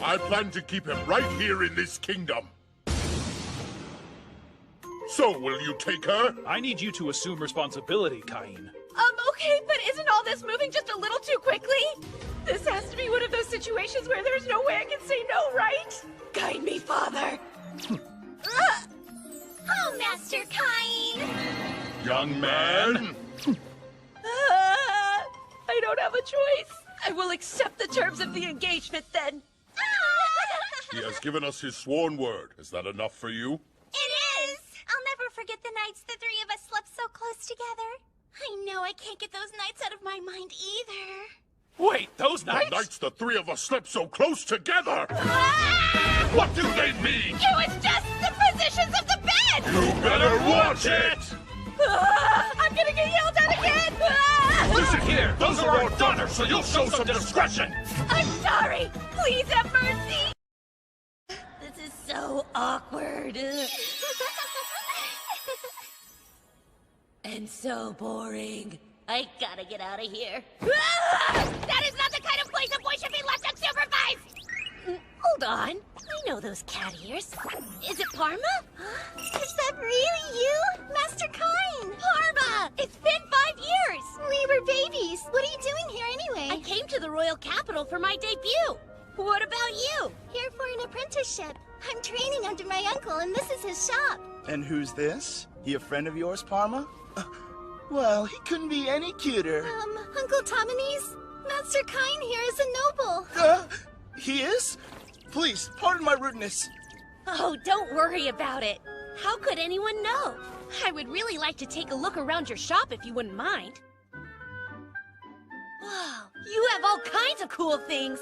I plan to keep him right here in this kingdom. So, will you take her? I need you to assume responsibility, Kain. Okay, but isn't all this moving just a little too quickly? This has to be one of those situations where there's no way I can say no, right? Guide me, Father. Oh, Master Kain! Young man! I don't have a choice. I will accept the terms of the engagement, then. He has given us his sworn word. Is that enough for you? It is! I'll never forget the nights the three of us slept so close together. I know I can't get those nights out of my mind either. Wait, those nights? The nights the three of us slept so close together! What do they mean? It was just the positions of the bed! You better watch it! I'm gonna get yelled at again! Listen here, those are our daughters, so you'll show some discretion! I'm sorry! Please have mercy! This is so awkward. And so boring. I gotta get out of here. That is not the kind of place a boy should be left unsupervised! Hold on. I know those cat ears. Is it Parma? Is that really you, Master Kain? Parma! It's been for my debut. What about you? Here for an apprenticeship. I'm training under my uncle, and this is his shop. And who's this? He a friend of yours, Parma? Well, he couldn't be any cuter. Uncle Tominese? Master Kine here is a noble. He is? Please, pardon my rudeness. Oh, don't worry about it. How could anyone know? I would really like to take a look around your shop if you wouldn't mind. Wow, you have all kinds of cool things.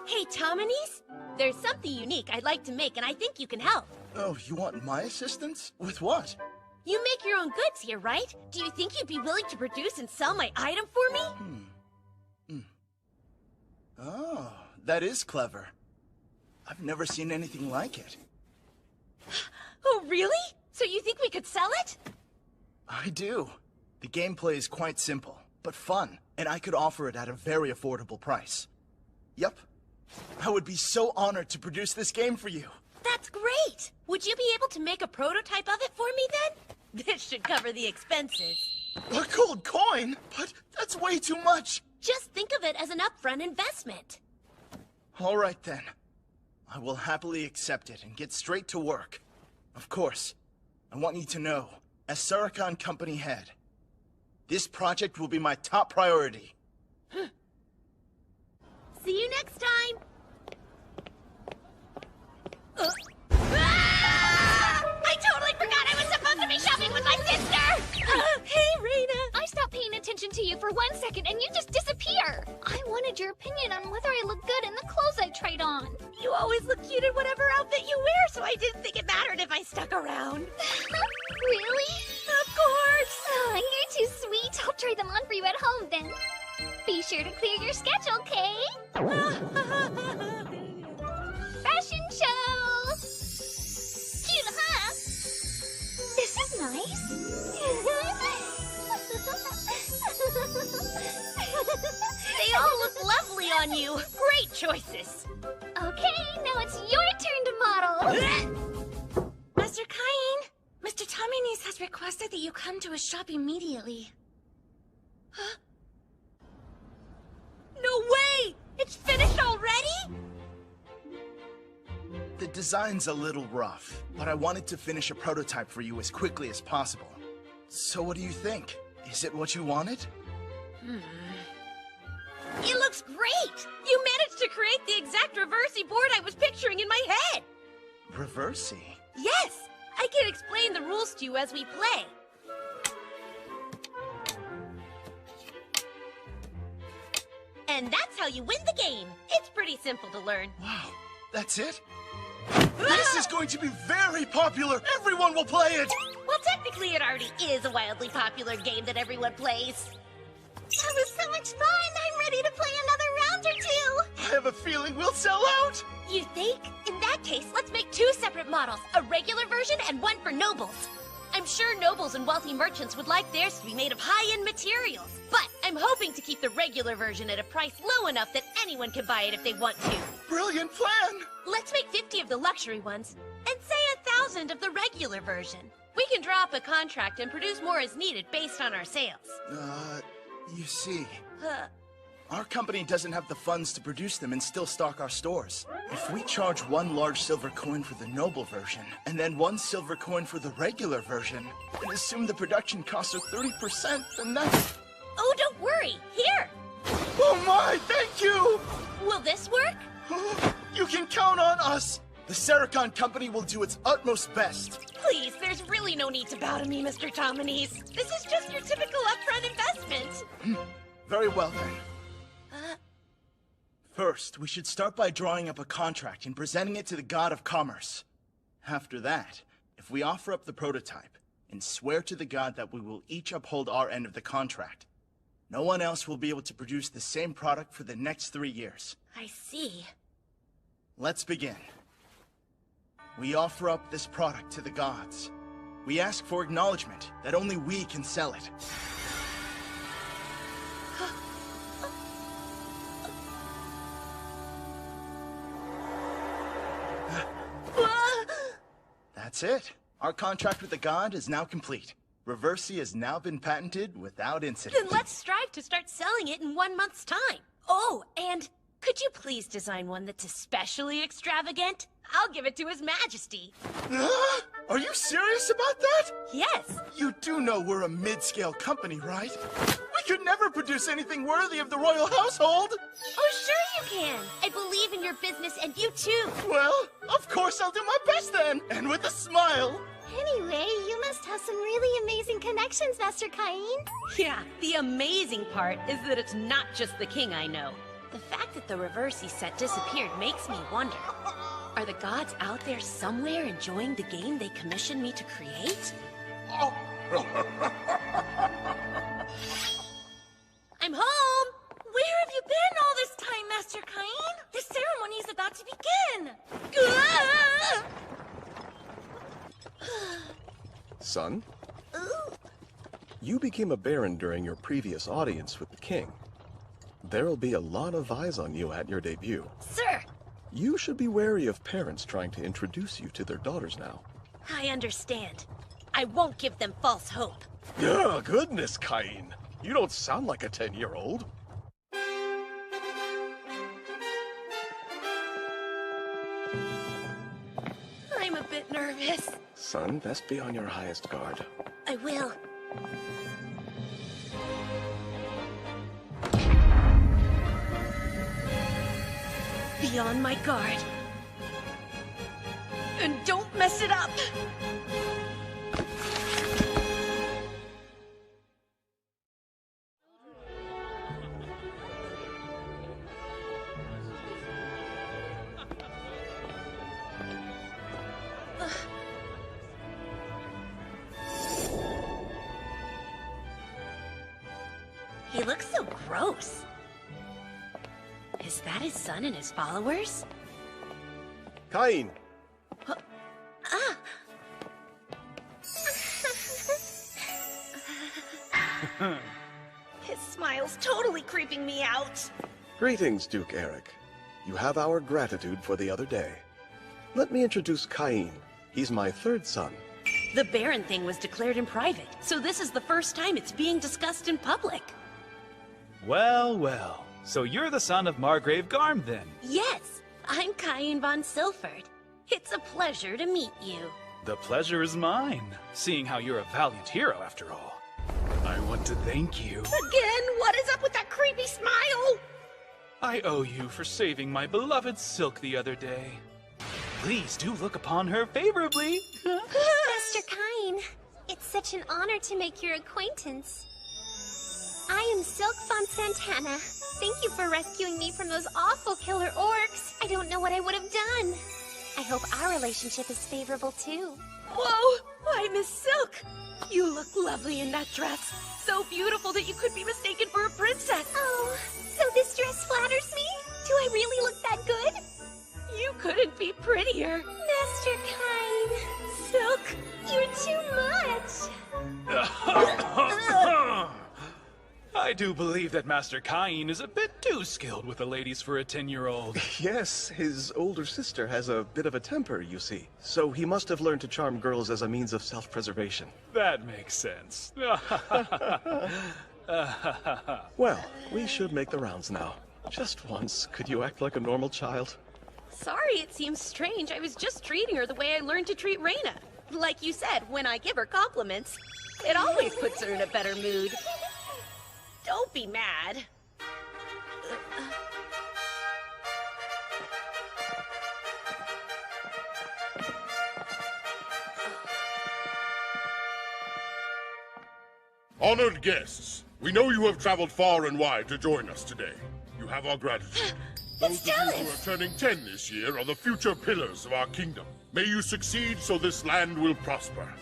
Hey, Tominese, there's something unique I'd like to make, and I think you can help. Oh, you want my assistance? With what? You make your own goods here, right? Do you think you'd be willing to produce and sell my item for me? Oh, that is clever. I've never seen anything like it. Oh, really? So you think we could sell it? I do. The gameplay is quite simple, but fun, and I could offer it at a very affordable price. Yep. I would be so honored to produce this game for you. That's great! Would you be able to make a prototype of it for me then? This should cover the expenses. A gold coin? But that's way too much! Just think of it as an upfront investment. All right then. I will happily accept it and get straight to work. Of course, I want you to know, as Sarikhan Company head, this project will be my top priority. See you next time! I totally forgot I was supposed to be shopping with my sister! Hey, Reina! I stopped paying attention to you for 1 second and you just disappear! I wanted your opinion on whether I look good in the clothes I tried on. You always look cute in whatever outfit you wear, so I didn't think it mattered if I stuck around. Really? Of course! Oh, you're too sweet. I'll try them on for you at home then. Be sure to clear your schedule, Kay. Fashion show! Cute, huh? This is nice. They all look lovely on you. Great choices. Okay, now it's your turn to model. Master Kine, Mr. Tominese has requested that you come to his shop immediately. Huh? No way! It's finished already? The design's a little rough, but I wanted to finish a prototype for you as quickly as possible. So what do you think? Is it what you wanted? It looks great! You managed to create the exact reversey board I was picturing in my head! Reversey? Yes! I can explain the rules to you as we play. And that's how you win the game. It's pretty simple to learn. Wow, that's it? This is going to be very popular! Everyone will play it! Well, technically it already is a wildly popular game that everyone plays. That was so much fun! I'm ready to play another round or two! I have a feeling we'll sell out! You think? In that case, let's make 2 separate models, a regular version and one for nobles. I'm sure nobles and wealthy merchants would like theirs to be made of high-end materials. But I'm hoping to keep the regular version at a price low enough that anyone can buy it if they want to. Brilliant plan! Let's make 50 of the luxury ones, and say 1,000 of the regular version. We can draw up a contract and produce more as needed based on our sales. You see, our company doesn't have the funds to produce them and still stock our stores. If we charge 1 large silver coin for the noble version, and then 1 silver coin for the regular version, and assume the production costs are 30%, then that's... Oh, don't worry. Here! Oh my, thank you! Will this work? You can count on us! The Sarikhan Company will do its utmost best. Please, there's really no need to bow to me, Mr. Tominese. This is just your typical upfront investment. Very well, then. First, we should start by drawing up a contract and presenting it to the God of Commerce. After that, if we offer up the prototype and swear to the God that we will each uphold our end of the contract, no one else will be able to produce the same product for the next 3 years. I see. Let's begin. We offer up this product to the gods. We ask for acknowledgement that only we can sell it. That's it. Our contract with the god is now complete. Reversi has now been patented without incident. Then let's strive to start selling it in 1 month's time. Oh, and could you please design one that's especially extravagant? I'll give it to His Majesty. Are you serious about that? Yes. You do know we're a mid-scale company, right? We could never produce anything worthy of the royal household. Oh, sure you can. I believe in your business and you too. Well, of course I'll do my best then, and with a smile. Anyway, you must have some really amazing connections, Master Cain. Yeah, the amazing part is that it's not just the king I know. The fact that the Reversi set disappeared makes me wonder. Are the gods out there somewhere enjoying the game they commissioned me to create? I'm home! Where have you been all this time, Master Cain? The ceremony's about to begin! Son? You became a Baron during your previous audience with the king. There'll be a lot of eyes on you at your debut. Sir! You should be wary of parents trying to introduce you to their daughters now. I understand. I won't give them false hope. Oh, goodness, Cain. You don't sound like a 10-year-old. I'm a bit nervous. Son, best be on your highest guard. I will. Be on my guard. And don't mess it up! He looks so gross. Is that his son and his followers? Cain! His smile's totally creeping me out. Greetings, Duke Eric. You have our gratitude for the other day. Let me introduce Cain. He's my third son. The Baron thing was declared in private, so this is the first time it's being discussed in public. Well, well. So you're the son of Margrave Garm, then? Yes, I'm Cain von Silford. It's a pleasure to meet you. The pleasure is mine, seeing how you're a valiant hero after all. I want to thank you. Again? What is up with that creepy smile? I owe you for saving my beloved Silk the other day. Please do look upon her favorably. Master Cain, it's such an honor to make your acquaintance. I am Silk von Santana. Thank you for rescuing me from those awful killer orcs. I don't know what I would have done. I hope our relationship is favorable too. Whoa! Why, Miss Silk! You look lovely in that dress. So beautiful that you could be mistaken for a princess. Oh, so this dress flatters me? Do I really look that good? You couldn't be prettier. Master Cain. Silk, you're too much. I do believe that Master Cain is a bit too skilled with the ladies for a 10-year-old. Yes, his older sister has a bit of a temper, you see. So he must have learned to charm girls as a means of self-preservation. That makes sense. Well, we should make the rounds now. Just once, could you act like a normal child? sorry it seems strange. I was just treating her the way I learned to treat Reina. Like you said, when I give her compliments, it always puts her in a better mood. Don't be mad. Honored guests, we know you have traveled far and wide to join us today. You have our gratitude. Those of you who are turning 10 this year are the future pillars of our kingdom. May you succeed so this land will prosper.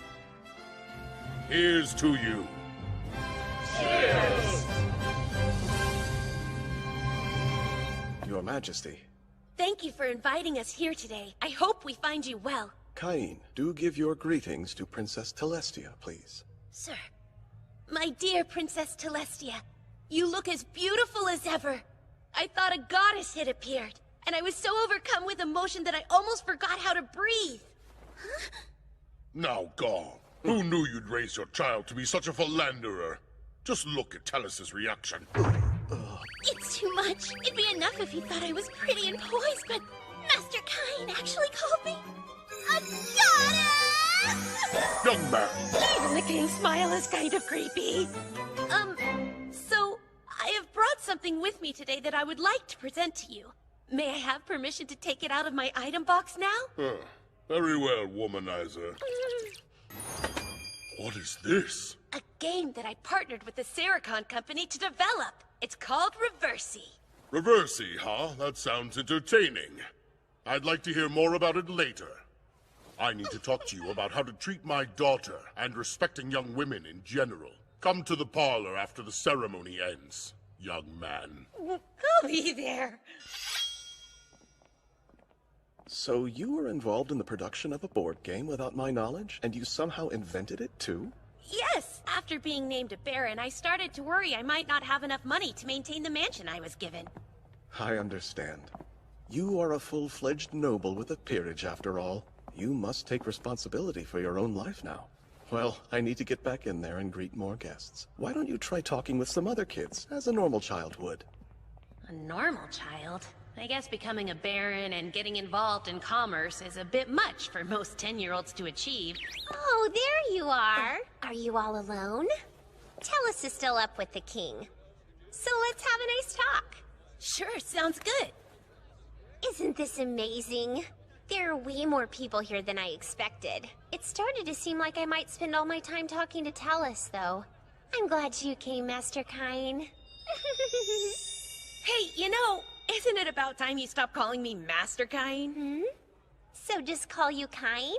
Here's to you. Cheers! Your Majesty. Thank you for inviting us here today. I hope we find you well. Cain, do give your greetings to Princess Telestia, please. Sir, my dear Princess Telestia, you look as beautiful as ever. I thought a goddess had appeared, and I was so overcome with emotion that I almost forgot how to breathe. Now, Garm, Who knew you'd raise your child to be such a philanderer? Just look at Talus's reaction. It's too much. It'd be enough if he thought I was pretty and poised, but Master Cain actually called me a goddess! Young man! Even the king's smile is kind of creepy. So I have brought something with me today that I would like to present to you. May I have permission to take it out of my item box now? Very well, womanizer. What is this? A game that I partnered with the Sericon company to develop. It's called Reversi. Reversi, huh? That sounds entertaining. I'd like to hear more about it later. I need to talk to you about how to treat my daughter and respecting young women in general. Come to the parlor after the ceremony ends, young man. I'll be there. So you were involved in the production of a board game without my knowledge, and you somehow invented it too? Yes, after being named a baron, I started to worry I might not have enough money to maintain the mansion I was given. I understand. You are a full-fledged noble with a peerage, after all. You must take responsibility for your own life now. Well, I need to get back in there and greet more guests. Why don't you try talking with some other kids, as a normal child would? A normal child? I guess becoming a baron and getting involved in commerce is a bit much for most 10-year-olds to achieve. Oh, there you are. Are you all alone? Talus is still up with the king. So let's have a nice talk. Sure, sounds good. Isn't this amazing? There are way more people here than I expected. It started to seem like I might spend all my time talking to Talus, though. I'm glad you came, Master Cain. Hey, you know, isn't it about time you stop calling me Master Cain? So just call you Cain?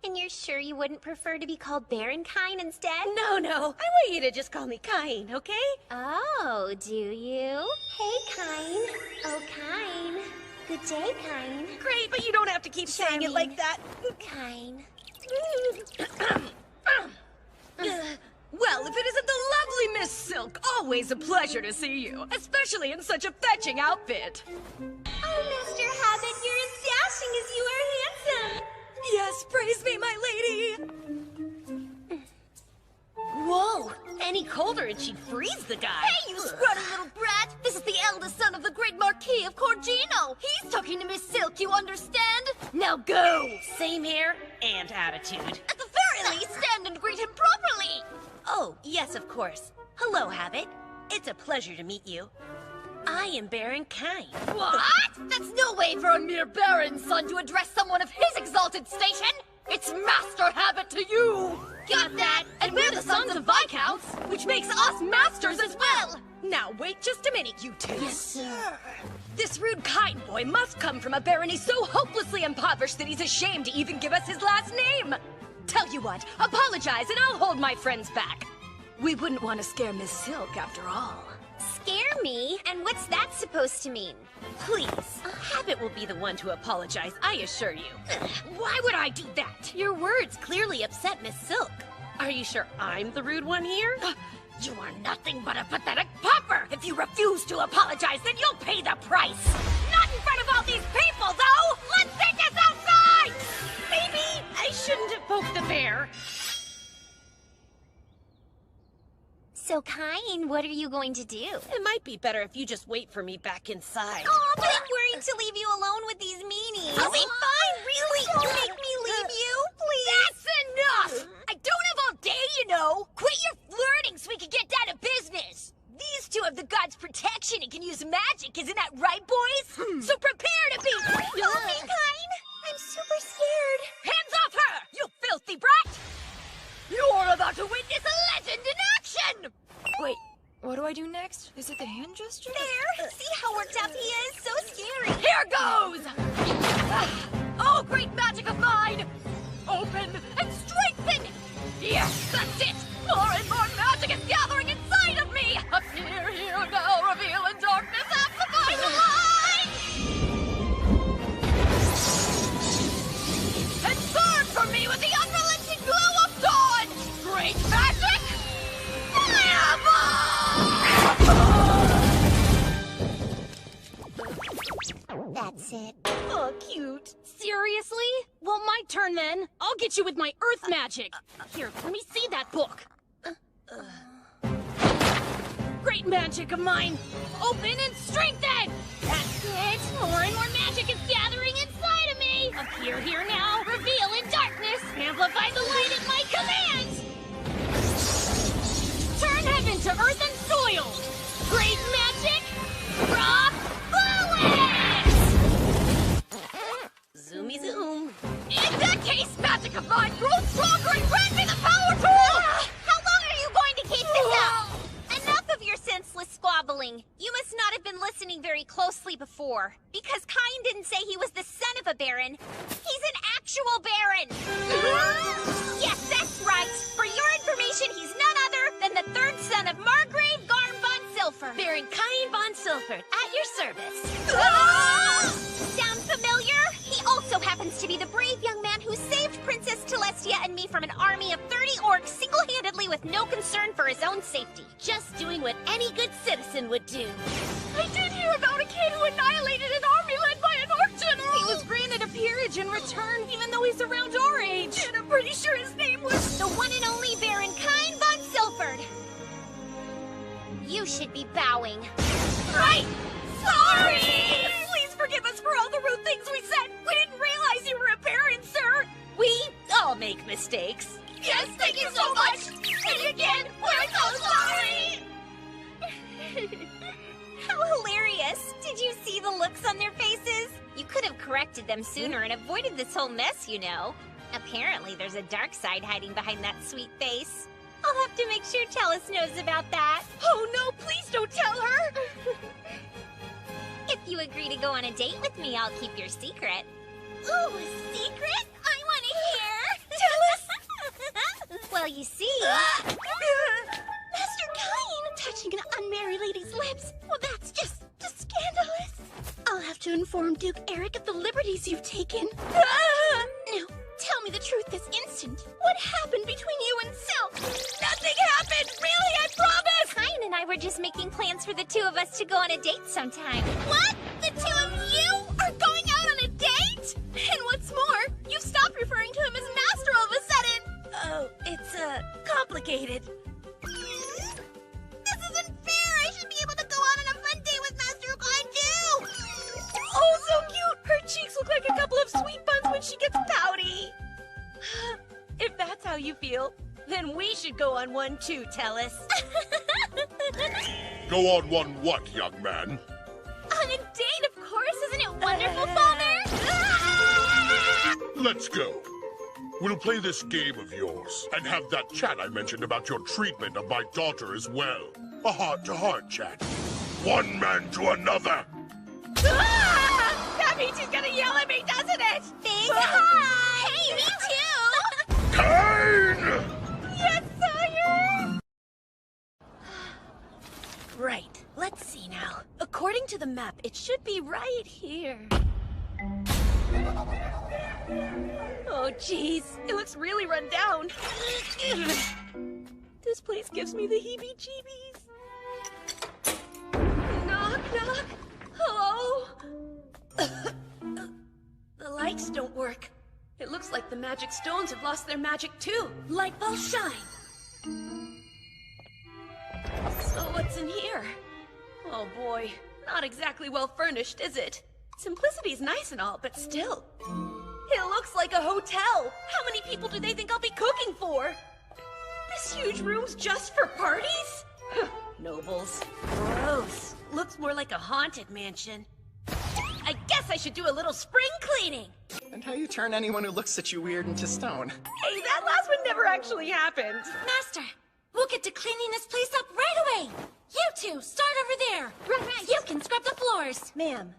And you're sure you wouldn't prefer to be called Baron Cain instead? No, I want you to just call me Cain, okay? Oh, do you? Hey, Cain. Oh, Cain. Good day, Cain. Great, but you don't have to keep saying it like that. Cain. Well, if it isn't the lovely Miss Silk, always a pleasure to see you, especially in such a fetching outfit. Oh, Mr. Habit, you're as dashing as you are handsome. Yes, praise me, my lady. Whoa, any colder and she'd freeze the guy. Hey, you scrutty little brat! This is the eldest son of the great Marquis of Corgino. He's talking to Miss Silk, you understand? Now go! Same hair and attitude. At the very least, stand and greet him properly! Oh, yes, of course. Hello, Habit. It's a pleasure to meet you. I am Baron Cain. What? That's no way for a mere baron's son to address someone of his exalted station! It's Master Habit to you! Got that? And we're the sons of Viscounts, which makes us masters as well! Now, wait just a minute, you two. Yes, sir. This rude Cain boy must come from a barony so hopelessly impoverished that he's ashamed to even give us his last name. Tell you what, apologize and I'll hold my friends back. We wouldn't want to scare Miss Silk after all. Scare me? And what's that supposed to mean? Please, Habit will be the one to apologize, I assure you. Why would I do that? Your words clearly upset Miss Silk. Are you sure I'm the rude one here? You are nothing but a pathetic pauper! If you refuse to apologize, then you'll pay the price! Not in front of all these people, though! Let's take this outside! Maybe I shouldn't have poked the bear. So, Cain, what are you going to do? It might be better if you just wait for me back inside. Oh, but I'm worried to leave you alone with these meanies. I'll be fine, really! Don't make me leave you, please! That's enough! I don't have all day, you know! Quit your flirting so we can get down to business! These two have the god's protection and can use magic, isn't that right, boys? So prepare to be... Help me, Cain! I'm super scared. Hands off her, you filthy brat! You're about to witness a legend in action! Wait, what do I do next? Is it the hand gesture? There! See how worked up he is? So scary! Here goes! Oh, great magic of mine! Open and strengthen! Yes, that's it! More and more magic is gathering inside of me! Appear here now, reveal in darkness, amplify the light! And burn for me with the unrelenting glow of dawn! Great magic! That's it. Oh, cute. Seriously? Well, my turn then. I'll get you with my earth magic. Here, let me see that book. Great magic of mine. Open and strengthen! That's it. More and more magic is gathering inside of me. Appear here now. Reveal in darkness. Amplify the light at my command. Turn heaven to earth and soil. Great magic. Raw fluid! Zoomy zoom. In that case, Magicify, grow stronger and grant me the power to... How long are you going to keep this up? Enough of your senseless squabbling. You must not have been listening very closely before. Because Cain didn't say he was the son of a baron. He's an actual baron. Yes, that's right. For your information, he's none other than the third son of Margrave Garm von Silford. Baron Cain von Silford, at your service. Sound familiar? He also happens to be the brave young man who saved Princess Celestia and me from an army of 30 orcs single-handedly with no concern for his own safety. Just doing what any good citizen would do. I did hear about a kid who annihilated an army led by an orc general! He was granted a peerage in return, even though he's around our age. And I'm pretty sure his name was... the one and only Baron Cain von Silford. You should be bowing. Right! Sorry! Please forgive us for all the rude things we said. We didn't realize you were a baron, sir. We all make mistakes. Yes, thank you so much! And again, we're so sorry! How hilarious! Did you see the looks on their faces? You could have corrected them sooner and avoided this whole mess, you know. Apparently there's a dark side hiding behind that sweet face. I'll have to make sure Tellus knows about that. Oh no, please don't tell her! If you agree to go on a date with me, I'll keep your secret. Ooh, a secret? I want to hear! Tellus! Well, you see... Master Cain! Touching an unmarried lady's lips? Well, that's just scandalous. I'll have to inform Duke Eric of the liberties you've taken. Now, tell me the truth this instant. What happened between you and Silk? Nothing happened! Really, I promise! Cain and I were just making plans for the two of us to go on a date sometime. What? The two of you are going out on a date? And what's more, you stopped referring to him as Master all of a sudden. Oh, it's, complicated. This isn't fair! I should be able to go out on a fun date with Master Cain too! Oh, so cute! Her cheeks look like a couple of sweet buns when she gets pouty. If that's how you feel, then we should go on one too, Tellus. Go on one what, young man? On a date, of course! Isn't it wonderful, Father? Let's go. We'll play this game of yours, and have that chat I mentioned about your treatment of my daughter as well. A heart-to-heart chat. One man to another. That means he's gonna yell at me, doesn't it? Big hi! Hey, me too! Cain! Yes, sire! Right, let's see now. According to the map, it should be right here. Oh, jeez. It looks really run down. This place gives me the heebie-jeebies. Knock, knock. Hello? The lights don't work. It looks like the magic stones have lost their magic too. Light ball shine. So what's in here? Oh boy, not exactly well furnished, is it? Simplicity's nice and all, but still. It looks like a hotel! How many people do they think I'll be cooking for? This huge room's just for parties? Nobles. Gross. Looks more like a haunted mansion. I guess I should do a little spring cleaning! And how you turn anyone who looks at you weird into stone. Hey, that last one never actually happened! Master, we'll get to cleaning this place up right away! You two, start over there! Right. You can scrub the floors! Ma'am.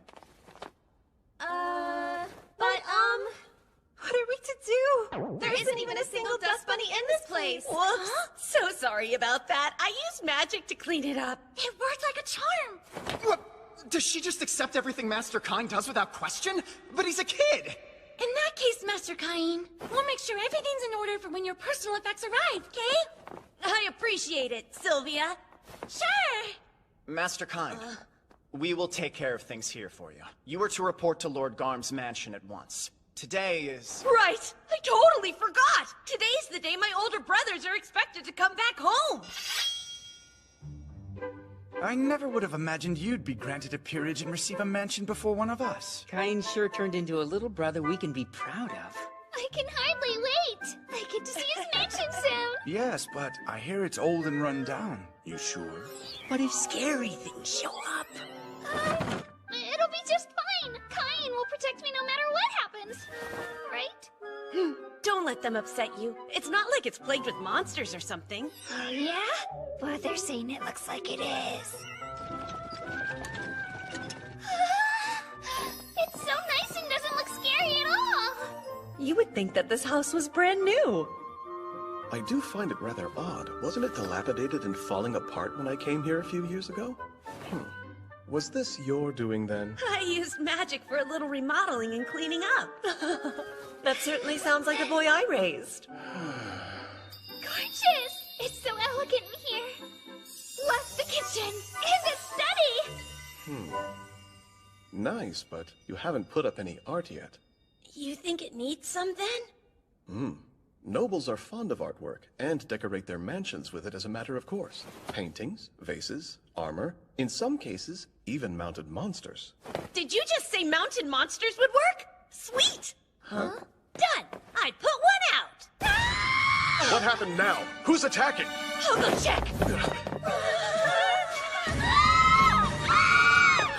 But, what are we to do? There isn't even a single dust bunny in this place! Whoops! So sorry about that. I used magic to clean it up. It worked like a charm! What? Does she just accept everything Master Cain does without question? But he's a kid! In that case, Master Cain, we'll make sure everything's in order for when your personal effects arrive, okay? I appreciate it, Sylvia. Sure! Master Cain, we will take care of things here for you. You are to report to Lord Garm's mansion at once. today is... Right! I totally forgot! Today's the day my older brothers are expected to come back home! I never would have imagined you'd be granted a peerage and receive a mansion before one of us. Cain sure turned into a little brother we can be proud of. I can hardly wait. I get to see his mansion soon. Yes, but I hear it's old and run down. You sure? What if scary things show up? It'll be just fine. Cain will protect me no matter what happens. Right? Don't let them upset you. It's not like it's plagued with monsters or something. Oh, yeah? But they're saying it looks like it is. It's so nice and doesn't look scary at all. You would think that this house was brand new. I do find it rather odd. Wasn't it dilapidated and falling apart when I came here a few years ago? Was this your doing then? I used magic for a little remodeling and cleaning up. That certainly sounds like the boy I raised. Gorgeous! It's so elegant in here. Love the kitchen and the study. Nice, but you haven't put up any art yet. You think it needs some then? Nobles are fond of artwork and decorate their mansions with it as a matter of course. Paintings, vases, armor, in some cases, even mounted monsters. Did you just say mounted monsters would work? Sweet! Huh? Done! I put one out! What happened now? Who's attacking? I'll go check!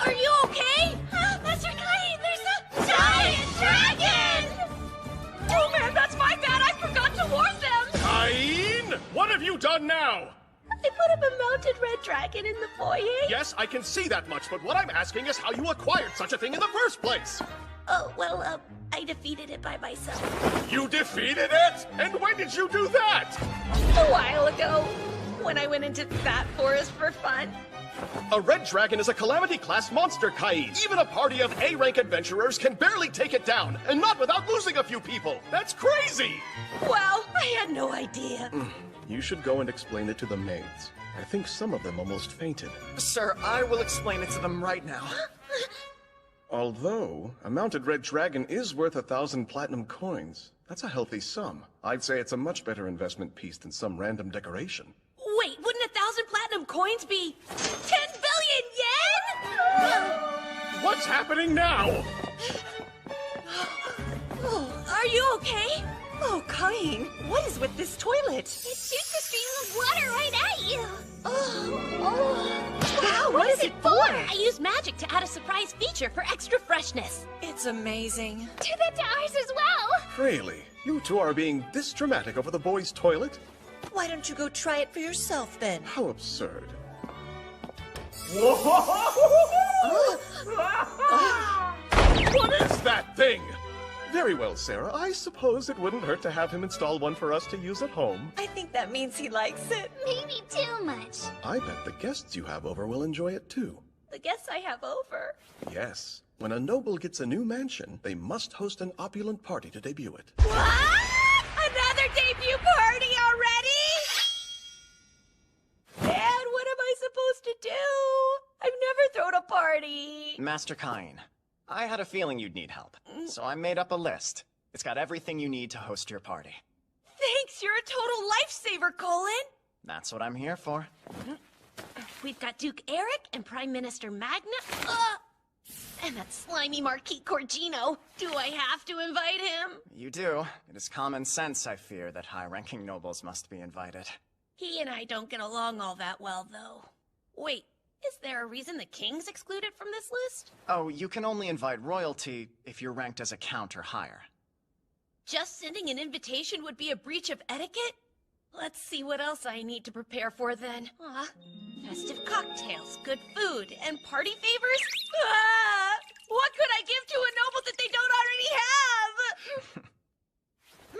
Are you okay? Master Cain, there's a giant dragon! Oh man, that's my bad! I forgot to warn them! Cain! What have you done now? I put up a mounted red dragon in the foyer. Yes, I can see that much, but what I'm asking is how you acquired such a thing in the first place. Oh, well, I defeated it by myself. You defeated it? And when did you do that? A while ago, when I went into that forest for fun. A red dragon is a Calamity-class monster, Cain. Even a party of A-rank adventurers can barely take it down, and not without losing a few people. That's crazy! Well, I had no idea. You should go and explain it to the maids. I think some of them almost fainted. Sir, I will explain it to them right now. Although, a mounted red dragon is worth 1,000 platinum coins. That's a healthy sum. I'd say it's a much better investment piece than some random decoration. Wait, wouldn't 1,000 platinum coins be 10 billion yen? What's happening now? Oh, are you okay? Oh, Cain, what is with this toilet? It shoots a stream of water right at you. Wow, what is it for? I use magic to add a surprise feature for extra freshness. It's amazing. Do that to ours as well. Really? You two are being this dramatic over the boys' toilet? Why don't you go try it for yourself then? How absurd. What is that thing? Very well, Sarah. I suppose it wouldn't hurt to have him install one for us to use at home. I think that means he likes it. Maybe too much. I bet the guests you have over will enjoy it too. The guests I have over. Yes. When a noble gets a new mansion, they must host an opulent party to debut it. What? Another debut party already? Dad, what am I supposed to do? I've never thrown a party. Master Cain, I had a feeling you'd need help, so I made up a list. It's got everything you need to host your party. Thanks, you're a total lifesaver, Colin. That's what I'm here for. We've got Duke Eric and Prime Minister Magna. And that slimy Marquis Corgino. Do I have to invite him? You do. It is common sense, I fear, that high-ranking nobles must be invited. He and I don't get along all that well, though. Wait, is there a reason the king's excluded from this list? Oh, you can only invite royalty if you're ranked as a count or higher. Just sending an invitation would be a breach of etiquette? Let's see what else I need to prepare for then. Festive cocktails, good food, and party favors? What could I give to a noble that they don't already have?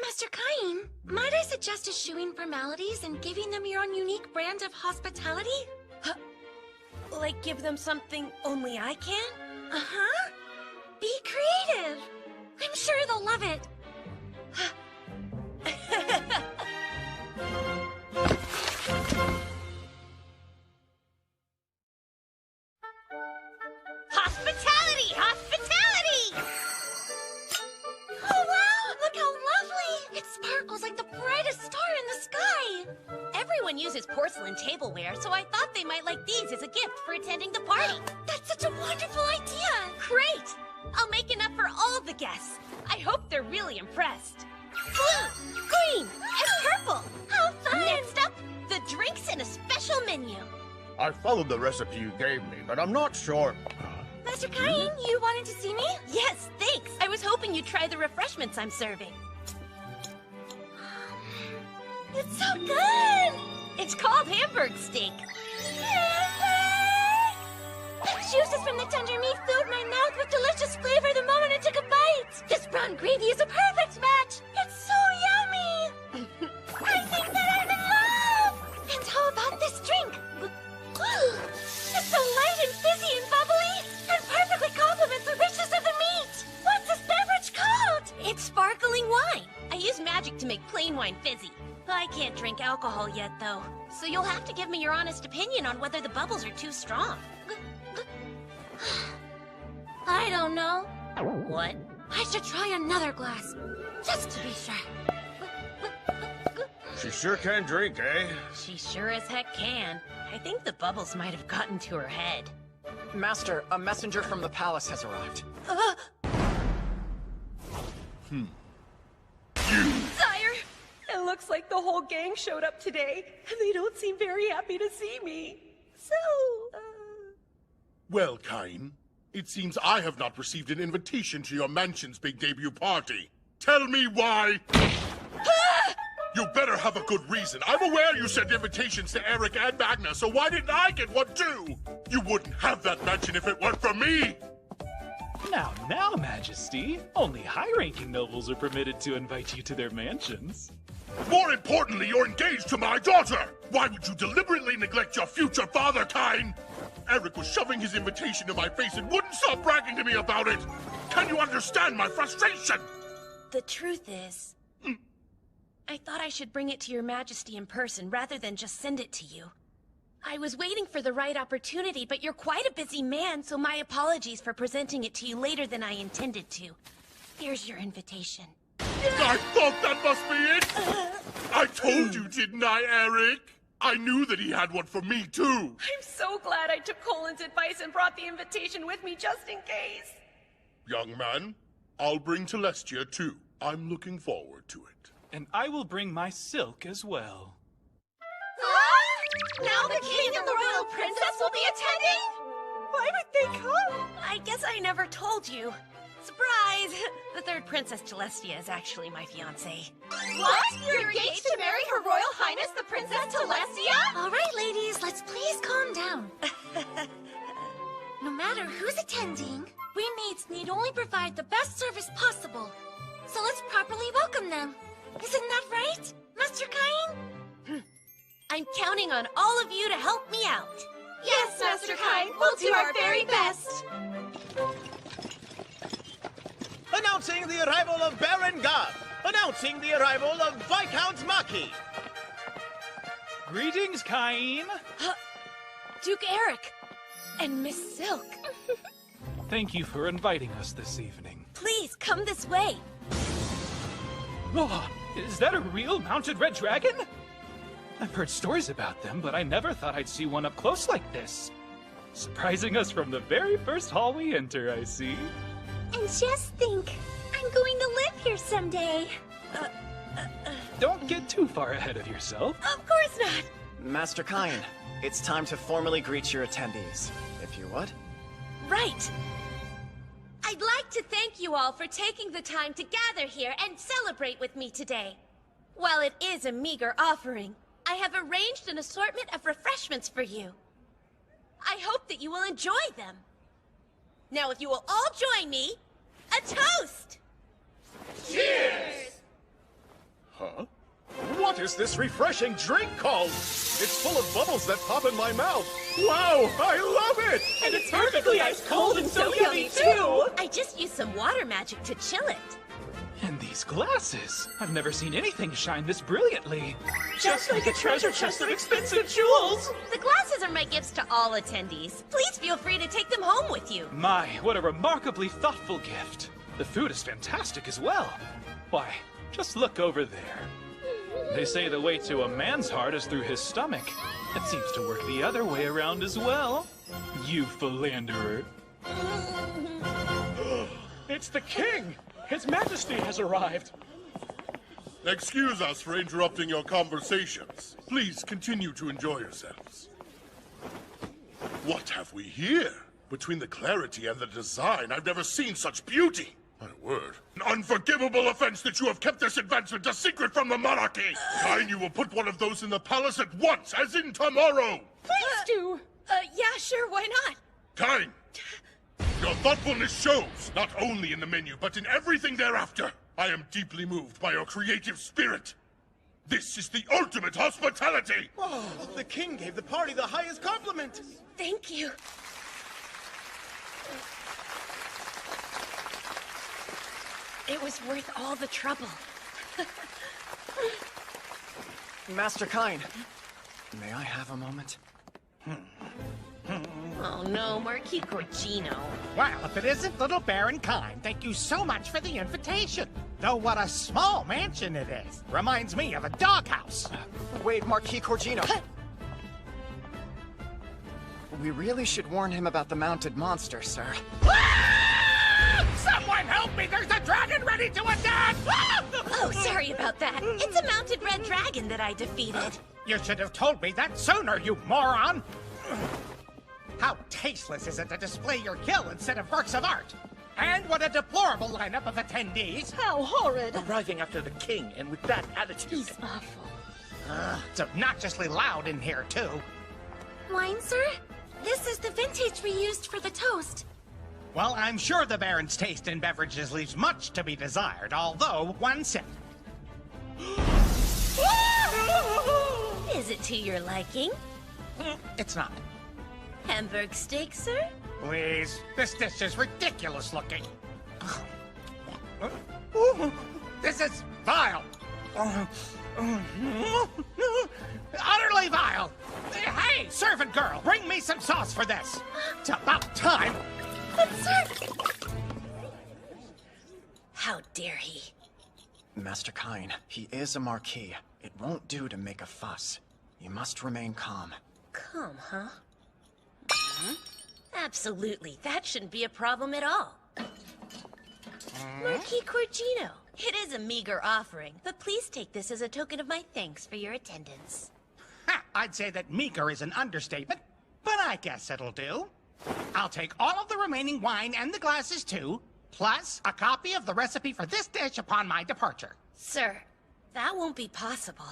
Master Cain, might I suggest eschewing formalities and giving them your own unique brand of hospitality? Like give them something only I can? Uh-huh. Be creative. I'm sure they'll love it. Hospitality! Hospitality! everyone uses porcelain tableware, so I thought they might like these as a gift for attending the party. That's such a wonderful idea! Great! I'll make enough for all the guests. I hope they're really impressed. Blue, green, and purple. How fun! Next up, the drinks in a special menu. I followed the recipe you gave me, but I'm not sure. Master Caine, you wanted to see me? Yes, thanks. I was hoping you'd try the refreshments I'm serving. It's so good! It's called Hamburg steak. Juices from the tender meat filled my mouth with delicious flavor the moment I took a bite. This brown gravy is a perfect match. It's so yummy. I think that I'm in love. And how about this drink? It's so light and fizzy and bubbly, and perfectly complements the richness of the meat. What's this beverage called? It's sparkling wine. I use magic to make plain wine fizzy. I can't drink alcohol yet, though. So you'll have to give me your honest opinion on whether the bubbles are too strong. I don't know. What? I should try another glass, just to be sure. She sure can drink, eh? She sure as heck can. I think the bubbles might have gotten to her head. Master, a messenger from the palace has arrived. Sire! It looks like the whole gang showed up today, and they don't seem very happy to see me. So, Well, Caine, it seems I have not received an invitation to your mansion's big debut party. Tell me why! You better have a good reason. I'm aware you sent invitations to Eric and Magna, so why didn't I get one too? You wouldn't have that mansion if it weren't for me! Now, Majesty. Only high-ranking nobles are permitted to invite you to their mansions. More importantly, you're engaged to my daughter! Why would you deliberately neglect your future father, Caine? Eric was shoving his invitation in my face and wouldn't stop bragging to me about it! Can you understand my frustration? the truth is, I thought I should bring it to your majesty in person rather than just send it to you. I was waiting for the right opportunity, but you're quite a busy man, so my apologies for presenting it to you later than I intended to. Here's your invitation. I thought that must be it! I told you, didn't I, Eric? I knew that he had one for me, too! I'm so glad I took Colin's advice and brought the invitation with me just in case. Young man, I'll bring Celestia, too. I'm looking forward to it. And I will bring my silk as well. Now the king and the royal princess will be attending? Why would they come? I guess I never told you. Surprise! The third Princess Celestia is actually my fiancée. What? You're engaged to marry Her Royal Highness the Princess Celestia? All right, ladies, let's please calm down. No matter who's attending, we maids need only provide the best service possible. So let's properly welcome them. Isn't that right, Master Caine? I'm counting on all of you to help me out. Yes, Master Caine, we'll do our very best. Announcing the arrival of Baron Gard! Announcing the arrival of Viscount Maki! Greetings, Caine! Duke Eric! And Miss Silk. Thank you for inviting us this evening. Please, come this way. Oh, is that a real mounted red dragon? I've heard stories about them, but I never thought I'd see one up close like this. Surprising us from the very first hall we enter, I see. And just think, I'm going to live here someday. Don't get too far ahead of yourself. Of course not. Master Caine, it's time to formally greet your attendees, if you would. Right. I'd like to thank you all for taking the time to gather here and celebrate with me today. While it is a meager offering, I have arranged an assortment of refreshments for you. I hope that you will enjoy them. Now, if you will all join me, a toast! Cheers! Huh? What is this refreshing drink called? It's full of bubbles that pop in my mouth. Wow, I love it! And it's perfectly ice cold and so yummy, too! I just used some water magic to chill it. And these glasses! I've never seen anything shine this brilliantly. Just like a treasure chest of expensive jewels! The glasses are my gifts to all attendees. Please feel free to take them home with you. My, what a remarkably thoughtful gift. The food is fantastic as well. Why, just look over there. They say the way to a man's heart is through his stomach. It seems to work the other way around as well. You philanderer. It's the king! His Majesty has arrived! Excuse us for interrupting your conversations. Please continue to enjoy yourselves. What have we here? Between the clarity and the design, I've never seen such beauty. My word. An unforgivable offense that you have kept this advancement a secret from the monarchy! Kyne, you will put one of those in the palace at once, as in tomorrow! Please do! Yeah, sure, why not? Kyne! Your thoughtfulness shows, not only in the menu, but in everything thereafter. I am deeply moved by your creative spirit. This is the ultimate hospitality! Oh, the king gave the party the highest compliment! Thank you. It was worth all the trouble. Master Kyne, may I have a moment? Oh no, Marquis Gorgino. Well, if it isn't little Baron Kyne, thank you so much for the invitation. Though what a small mansion it is. Reminds me of a doghouse. Wait, Marquis Gorgino. We really should warn him about the mounted monster, sir. Someone help me! There's a dragon ready to attack! Oh, sorry about that. It's a mounted red dragon that I defeated. You should have told me that sooner, you moron! How tasteless is it to display your kill instead of works of art? And what a deplorable lineup of attendees! How horrid! Arriving after the king, and with that attitude. He's awful. It's obnoxiously loud in here, too. Wine, sir? This is the vintage we used for the toast. Well, I'm sure the Baron's taste in beverages leaves much to be desired, although one sip. Is it to your liking? It's not. Hamburg steak, sir? Please, this dish is ridiculous looking. This is vile. Utterly vile. Hey, servant girl, bring me some sauce for this. It's about time. But, sir... How dare he? Master Kyne, he is a marquis. It won't do to make a fuss. You must remain calm. Calm, huh? Absolutely. That shouldn't be a problem at all. Marquis Gorgino, it is a meager offering, but please take this as a token of my thanks for your attendance. Ha, I'd say that meager is an understatement, but I guess it'll do. I'll take all of the remaining wine and the glasses too, plus a copy of the recipe for this dish upon my departure. Sir, that won't be possible.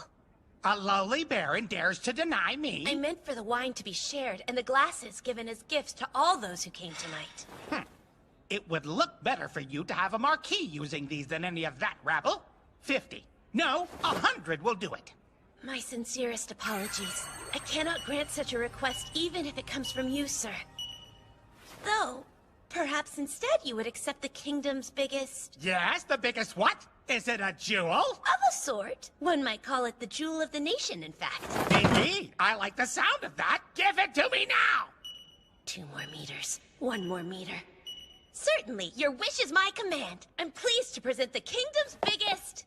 A lowly baron dares to deny me? I meant for the wine to be shared and the glasses given as gifts to all those who came tonight. It would look better for you to have a marquis using these than any of that rabble. 50. No, 100 will do it. My sincerest apologies. I cannot grant such a request even if it comes from you, sir. Though, perhaps instead you would accept the kingdom's biggest... Yes, the biggest what? Is it a jewel? Of a sort. One might call it the jewel of the nation, in fact. Indeed. I like the sound of that. Give it to me now! 2 more meters. 1 more meter. Certainly, your wish is my command. I'm pleased to present the kingdom's biggest...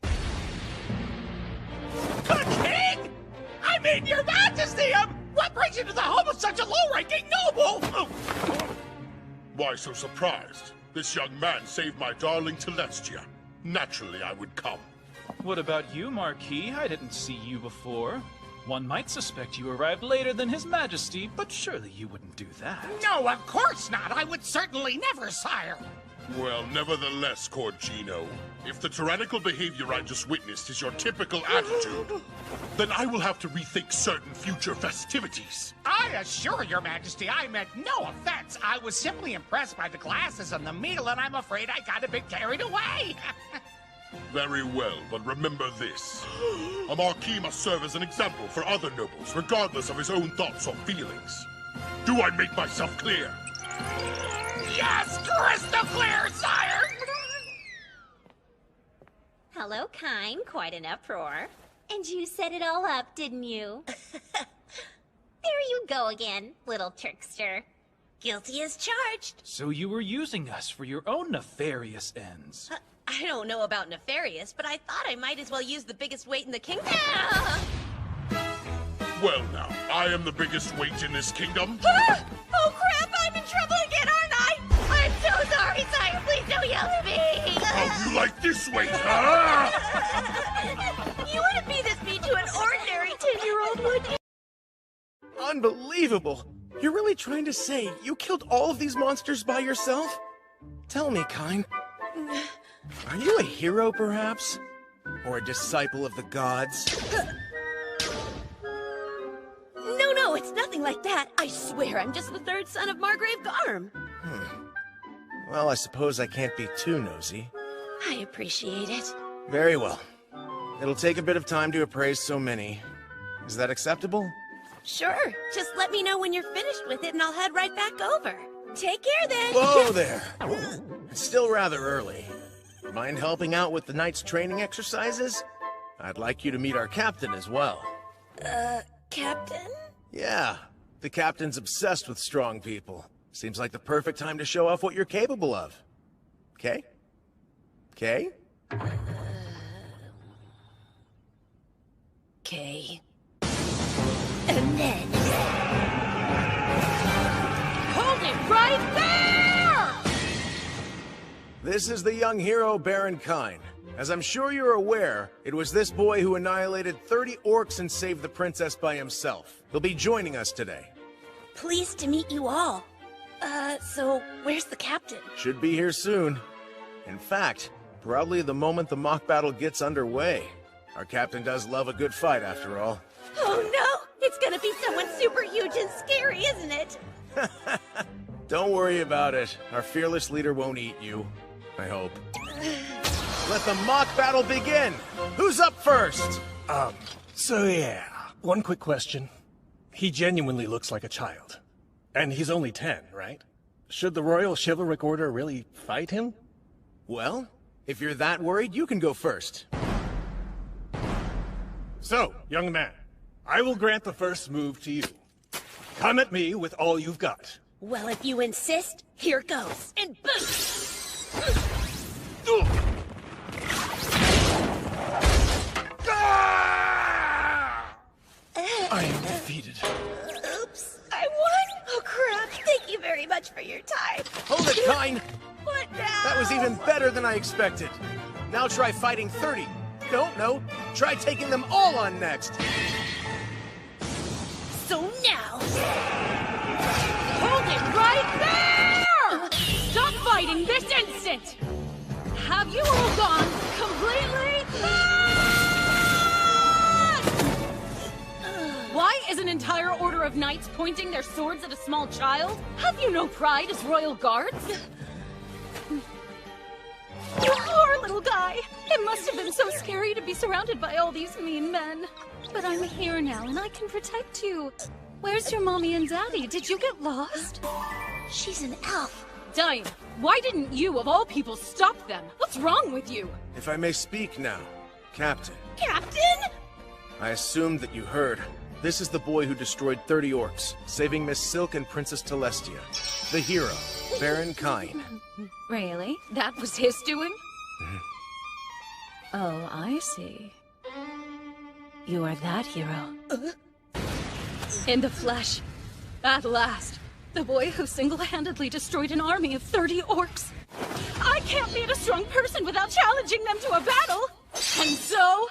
The king? I mean, your majesty! What brings you to the home of such a low-ranking noble? Why so surprised? This young man saved my darling Celestia. Naturally, I would come. What about you, Marquis? I didn't see you before. One might suspect you arrived later than His Majesty, but surely you wouldn't do that. No, of course not. I would certainly never, sire. Well, nevertheless, Gorgino, if the tyrannical behavior I just witnessed is your typical attitude, then I will have to rethink certain future festivities. I assure your majesty I meant no offense. I was simply impressed by the glasses and the meal, and I'm afraid I got a bit carried away. Very well, but remember this. A marquis must serve as an example for other nobles, regardless of his own thoughts or feelings. Do I make myself clear? Yes, crystal clear, sire! Hello, Kyne. Quite an uproar. And you set it all up, didn't you? There you go again, little trickster. Guilty as charged. So you were using us for your own nefarious ends. I don't know about nefarious, but I thought I might as well use the biggest weight in the kingdom. Well now, I am the biggest weight in this kingdom. Ah! Oh crap, I'm in trouble again, aren't I? I'm so sorry, sire. Please don't yell at me. How you like this weight, huh? You wouldn't be this mean to an ordinary 10-year-old, would you? Unbelievable! You're really trying to say you killed all of these monsters by yourself? Tell me, Kyne. Are you a hero, perhaps? Or a disciple of the gods? No, it's nothing like that. I swear I'm just the third son of Margrave Garm. Well, I suppose I can't be too nosy. I appreciate it. Very well. It'll take a bit of time to appraise so many. Is that acceptable? Sure. Just let me know when you're finished with it and I'll head right back over. Take care then. Whoa there! It's still rather early. Mind helping out with the night's training exercises? I'd like you to meet our captain as well. Captain? Yeah, the captain's obsessed with strong people. Seems like the perfect time to show off what you're capable of. Okay? Okay? Okay. And then... Hold it right there! This is the young hero Baron Kyne. As I'm sure you're aware, it was this boy who annihilated 30 orcs and saved the princess by himself. He'll be joining us today. Pleased to meet you all. So where's the captain? Should be here soon. In fact, probably the moment the mock battle gets underway. Our captain does love a good fight, after all. Oh no! It's gonna be someone super huge and scary, isn't it? Don't worry about it. Our fearless leader won't eat you. I hope. Let the mock battle begin! Who's up first? So yeah, one quick question. He genuinely looks like a child. And he's only 10, right? Should the Royal Chivalric Order really fight him? Well, if you're that worried, you can go first. So, young man, I will grant the first move to you. Come at me with all you've got. Well, if you insist, here goes. And boom! I am defeated. Oops, I won? Oh crap, thank you very much for your time. Hold it, Kyne! What now? That was even better than I expected. Now try fighting 30. No, try taking them all on next. So now... Hold it right there! Stop fighting this instant! Have you all gone completely mad? Why is an entire order of knights pointing their swords at a small child? Have you no pride as royal guards? You poor little guy! It must have been so scary to be surrounded by all these mean men. But I'm here now and I can protect you. Where's your mommy and daddy? Did you get lost? She's an elf. Dime, why didn't you, of all people, stop them? What's wrong with you? If I may speak now, Captain. Captain? I assumed that you heard. This is the boy who destroyed 30 orcs, saving Miss Silk and Princess Telestia. The hero, Baron Kyne. Really? That was his doing? Oh, I see. You are that hero. In the flesh. At last. The boy who single-handedly destroyed an army of 30 orcs. I can't beat a strong person without challenging them to a battle. And so,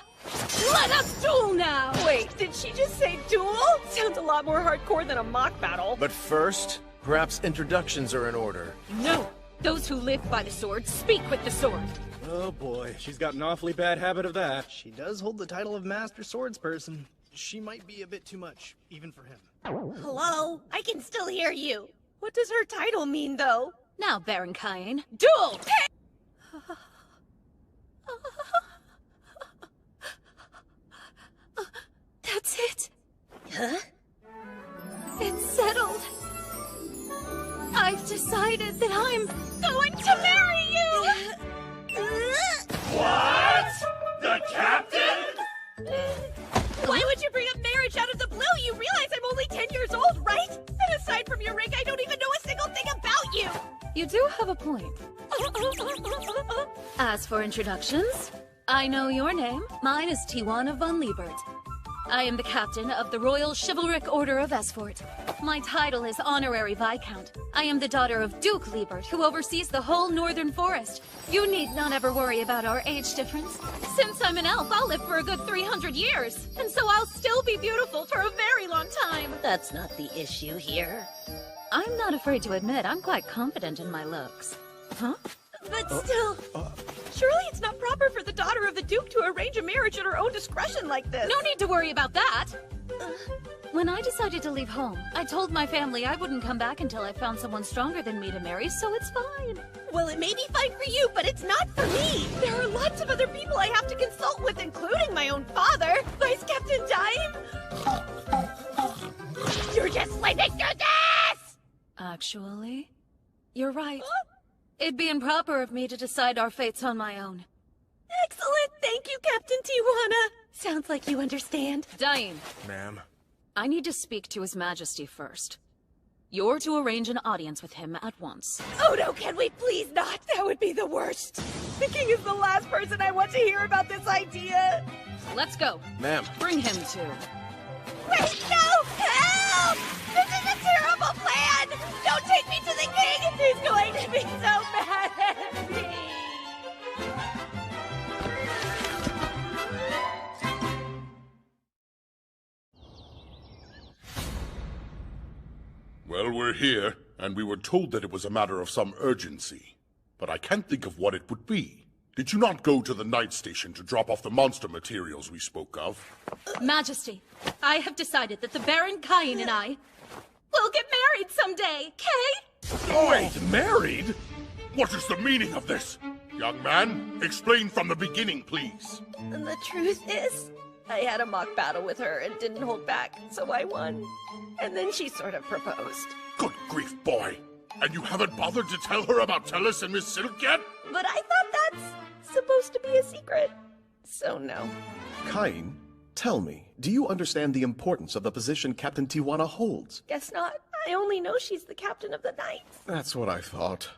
let us duel now! Wait, did she just say duel? Sounds a lot more hardcore than a mock battle. But first, perhaps introductions are in order. No! Those who live by the sword speak with the sword. Oh boy, she's got an awfully bad habit of that. She does hold the title of Master Swordsperson. She might be a bit too much, even for him. Hello? I can still hear you. What does her title mean, though? Now, Baron Kyne, duel! That's it. Huh? It's settled. I've decided that I'm going to marry you! What? The captain? Why would you bring up marriage out of the blue? You realize I'm only 10 years old, right? And aside from your ring, I don't even know a single thing about you! You do have a point. As for introductions, I know your name. Mine is Tijuana von Liebert. I am the captain of the Royal Chivalric Order of Esfort. My title is Honorary Viscount. I am the daughter of Duke Liebert, who oversees the whole Northern Forest. You need not ever worry about our age difference. Since I'm an elf, I'll live for a good 300 years. And so I'll still be beautiful for a very long time. That's not the issue here. I'm not afraid to admit I'm quite confident in my looks. Huh? But still, surely it's not proper for the daughter of the Duke to arrange a marriage at her own discretion like this. No need to worry about that! When I decided to leave home, I told my family I wouldn't come back until I found someone stronger than me to marry, so it's fine. Well, it may be fine for you, but it's not for me. There are lots of other people I have to consult with, including my own father, Vice Captain Dime. You're just living through this! Actually, you're right. It'd be improper of me to decide our fates on my own. Excellent! Thank you, Captain Tijuana! Sounds like you understand. Dime. Ma'am? I need to speak to His Majesty first. You're to arrange an audience with him at once. Oh no, can we please not? That would be the worst. The king is the last person I want to hear about this idea. Let's go. Ma'am. Bring him to... Wait, no! Help! This is a terrible plan! Don't take me to the king! He's going to be so mad at me! Well, we're here, and we were told that it was a matter of some urgency. But I can't think of what it would be. Did you not go to the night station to drop off the monster materials we spoke of? Majesty, I have decided that the Baron Cain and I will get married someday, Kay? Wait, married? What is the meaning of this? Young man, explain from the beginning, please. And the truth is, I had a mock battle with her and didn't hold back, so I won. And then she sort of proposed. Good grief, boy. And you haven't bothered to tell her about Tellus and Miss Silk yet? But I thought that's supposed to be a secret. So no. Cain, tell me, do you understand the importance of the position Captain Tijuana holds? Guess not. I only know she's the captain of the Knights. That's what I thought.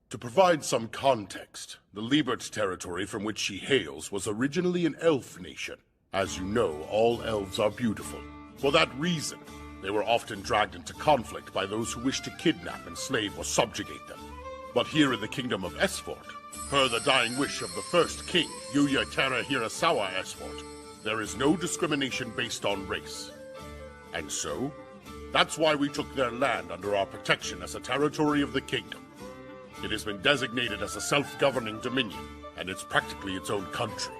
To provide some context, the Liebert territory from which she hails was originally an elf nation. As you know, all elves are beautiful. For that reason, they were often dragged into conflict by those who wished to kidnap, enslave, or subjugate them. But here in the kingdom of Esfort, per the dying wish of the first king, Yuya Terra Hirasawa Esfort, there is no discrimination based on race. And so, that's why we took their land under our protection as a territory of the kingdom. It has been designated as a self-governing dominion, and it's practically its own country.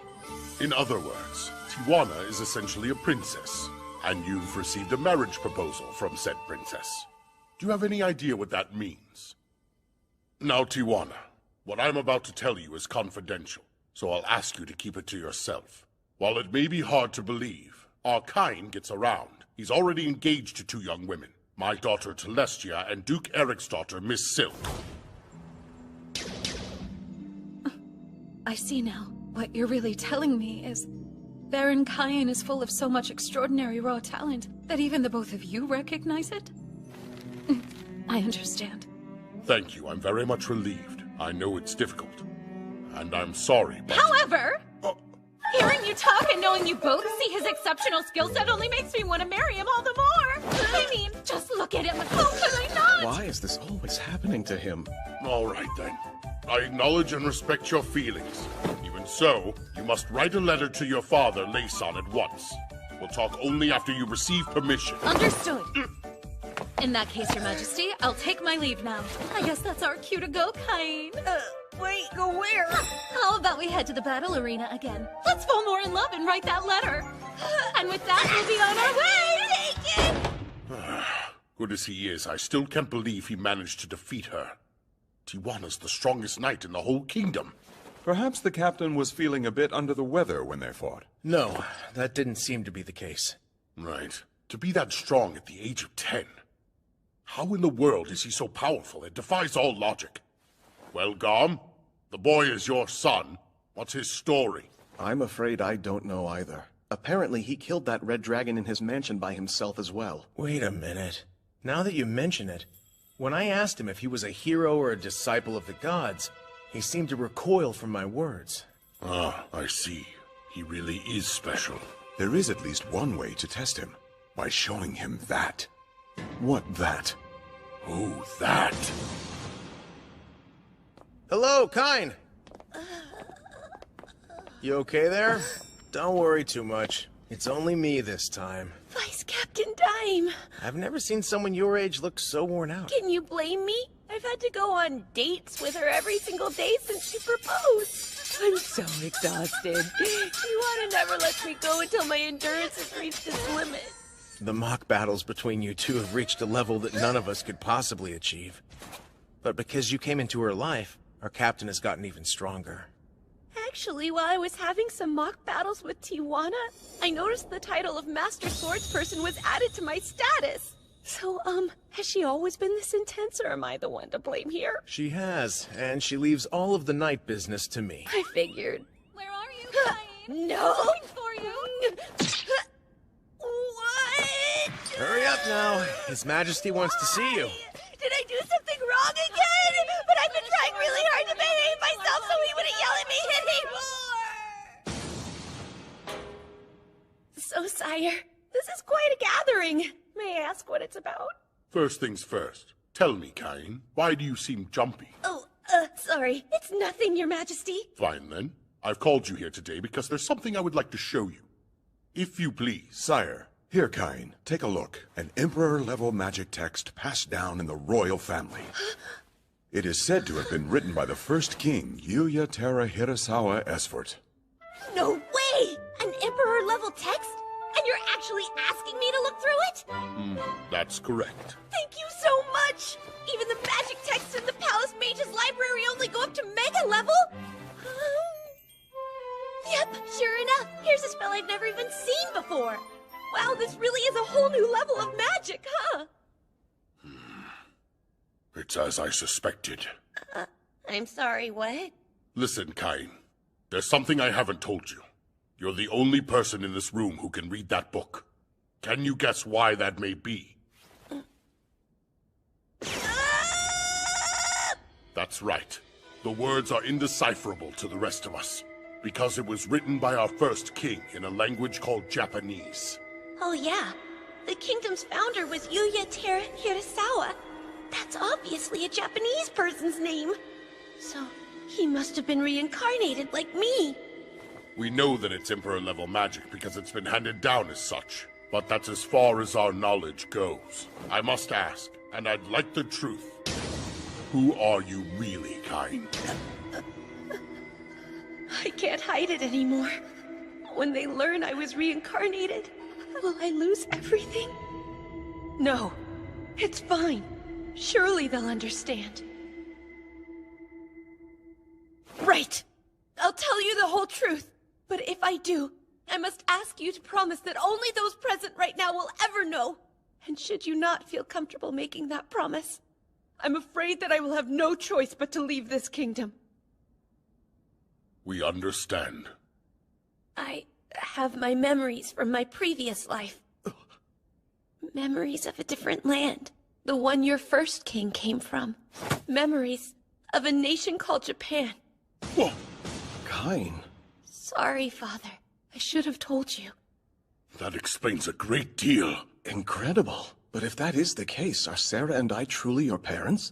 In other words, Tijuana is essentially a princess, and you've received a marriage proposal from said princess. Do you have any idea what that means? Now, Tijuana, what I'm about to tell you is confidential, so I'll ask you to keep it to yourself. While it may be hard to believe, our Cain gets around. He's already engaged to 2 young women, my daughter Telestia and Duke Eric's daughter, Miss Silk. I see now. What you're really telling me is Baron Cain is full of so much extraordinary raw talent that even the both of you recognize it? I understand. Thank you. I'm very much relieved. I know it's difficult. And I'm sorry, but... However, hearing you talk and knowing you both see his exceptional skill set only makes me want to marry him all the more. I mean, just look at him. How could I not? Why is this always happening to him? All right, then. I acknowledge and respect your feelings. Even so, you must write a letter to your father, Layson, at once. We'll talk only after you receive permission. Understood. In that case, Your Majesty, I'll take my leave now. I guess that's our cue to go, Cain. Wait, go where? How about we head to the battle arena again? Let's fall more in love and write that letter. And with that, we'll be on our way. Take it! Good as he is, I still can't believe he managed to defeat her. Tijuana's the strongest knight in the whole kingdom. Perhaps the captain was feeling a bit under the weather when they fought. No, that didn't seem to be the case. Right. To be that strong at the age of 10. How in the world is he so powerful? It defies all logic. Well, Garm, the boy is your son. What's his story? I'm afraid I don't know either. Apparently he killed that red dragon in his mansion by himself as well. Wait a minute. Now that you mention it, When I asked him if he was a hero or a disciple of the gods, he seemed to recoil from my words. Ah, I see. He really is special. There is at least one way to test him. By showing him that. What that? Oh, that? Hello, Kyne! You okay there? Don't worry too much. It's only me this time. Vice Captain Dime! I've never seen someone your age look so worn out. Can you blame me? I've had to go on dates with her every single day since she proposed. I'm so exhausted. Tijuana never lets me go until my endurance has reached its limit. The mock battles between you two have reached a level that none of us could possibly achieve. But because you came into her life, our captain has gotten even stronger. Actually, while I was having some mock battles with Tijuana, I noticed the title of Master Swordsperson was added to my status. So, has she always been this intense, or am I the one to blame here? She has, and she leaves all of the night business to me. I figured. Where are you, Kyne? No! Coming for you! What? Hurry up now. His Majesty wants to see you. Did I do something wrong again? But I've been trying really hard to behave myself so he wouldn't yell at me anymore. So, sire, this is quite a gathering. May I ask what it's about? First things first. Tell me, Kyne, why do you seem jumpy? Oh, sorry. It's nothing, Your Majesty. Fine then. I've called you here today because there's something I would like to show you. If you please. Sire, here, Kyne, take a look. An Emperor-level magic text passed down in the royal family. It is said to have been written by the first king, Yuya Terra Hirasawa Esfort. No way! An Emperor-level text? And you're actually asking me to look through it? That's correct. Thank you so much! Even the magic texts in the Palace Mage's library only go up to Mega level? Yep, sure enough. Here's a spell I've never even seen before. Wow, this really is a whole new level of magic, huh? It's as I suspected. I'm sorry, what? Listen, Kyne. There's something I haven't told you. You're the only person in this room who can read that book. Can you guess why that may be? That's right. The words are indecipherable to the rest of us, because it was written by our first king in a language called Japanese. Oh yeah, the kingdom's founder was Yuya Terra Hirasawa. That's obviously a Japanese person's name. So, he must have been reincarnated like me. We know that it's Emperor-level magic because it's been handed down as such. But that's as far as our knowledge goes. I must ask, and I'd like the truth. Who are you really, Kyne? I can't hide it anymore. When they learn I was reincarnated, will I lose everything? No, it's fine. Surely they'll understand. Right! I'll tell you the whole truth. But if I do, I must ask you to promise that only those present right now will ever know. And should you not feel comfortable making that promise, I'm afraid that I will have no choice but to leave this kingdom. We understand. I have my memories from my previous life. Memories of a different land. The one your first king came from. Memories of a nation called Japan. Whoa! Kyne. Sorry, Father. I should have told you. That explains a great deal. Incredible. But if that is the case, are Sarah and I truly your parents?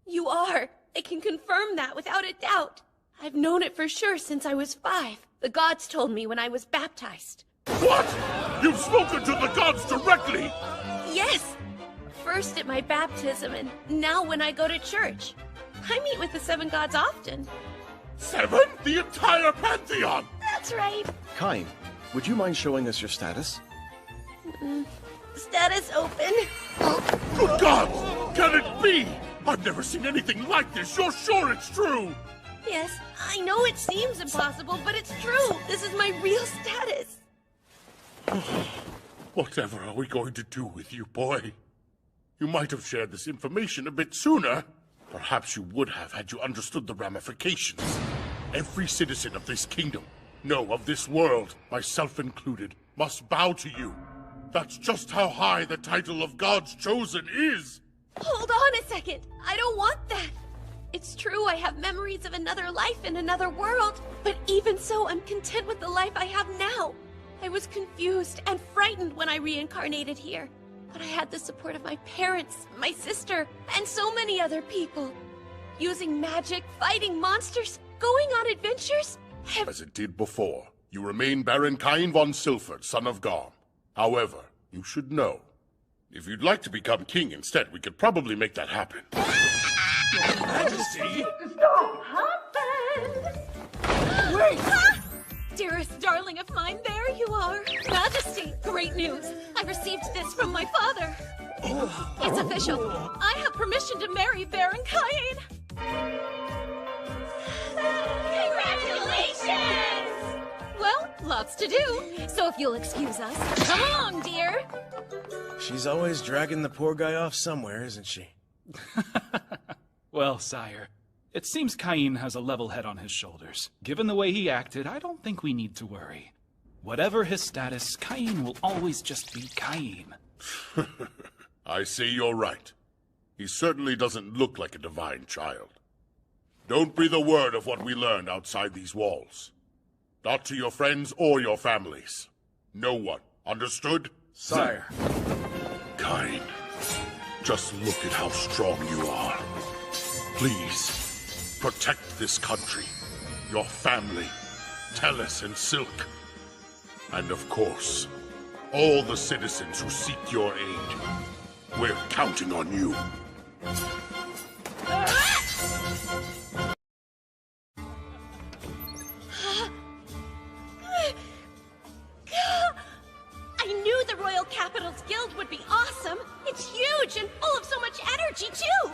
You are. I can confirm that without a doubt. I've known it for sure since I was 5. The gods told me when I was baptized. What? You've spoken to the gods directly! Yes! First at my baptism, and now when I go to church. I meet with the 7 gods often. 7? The entire pantheon! That's right. Kyne, would you mind showing us your status? Status open. Good God! Can it be? I've never seen anything like this. You're sure it's true? Yes, I know it seems impossible, but it's true. This is my real status. Whatever are we going to do with you, boy? You might have shared this information a bit sooner. Perhaps you would have had you understood the ramifications. Every citizen of this kingdom, no, of this world, myself included, must bow to you. That's just how high the title of God's Chosen is. Hold on a second. I don't want that. It's true I have memories of another life in another world, but even so, I'm content with the life I have now. I was confused and frightened when I reincarnated here, but I had the support of my parents, my sister, and so many other people. Using magic, fighting monsters, going on adventures. As it did before, you remain Baron Cain von Silford, son of Garm. However, you should know, if you'd like to become king instead, we could probably make that happen. Your Majesty! Wait! Dearest darling of mine, there you are. Majesty, great news. I received this from my father. It's official. I have permission to marry Baron Cain. Congratulations! Well, lots to do. So if you'll excuse us, come along, dear. She's always dragging the poor guy off somewhere, isn't she? Well, sire, it seems Cain has a level head on his shoulders. Given the way he acted, I don't think we need to worry. Whatever his status, Cain will always just be Cain. I see you're right. He certainly doesn't look like a divine child. Don't breathe a word of what we learned outside these walls. Not to your friends or your families. No one. Understood? Sire. Cain, just look at how strong you are. Please, protect this country, your family, Tellus and Silk, and of course, all the citizens who seek your aid. We're counting on you. I knew the Royal Capital's Guild would be awesome. It's huge and full of so much energy, too.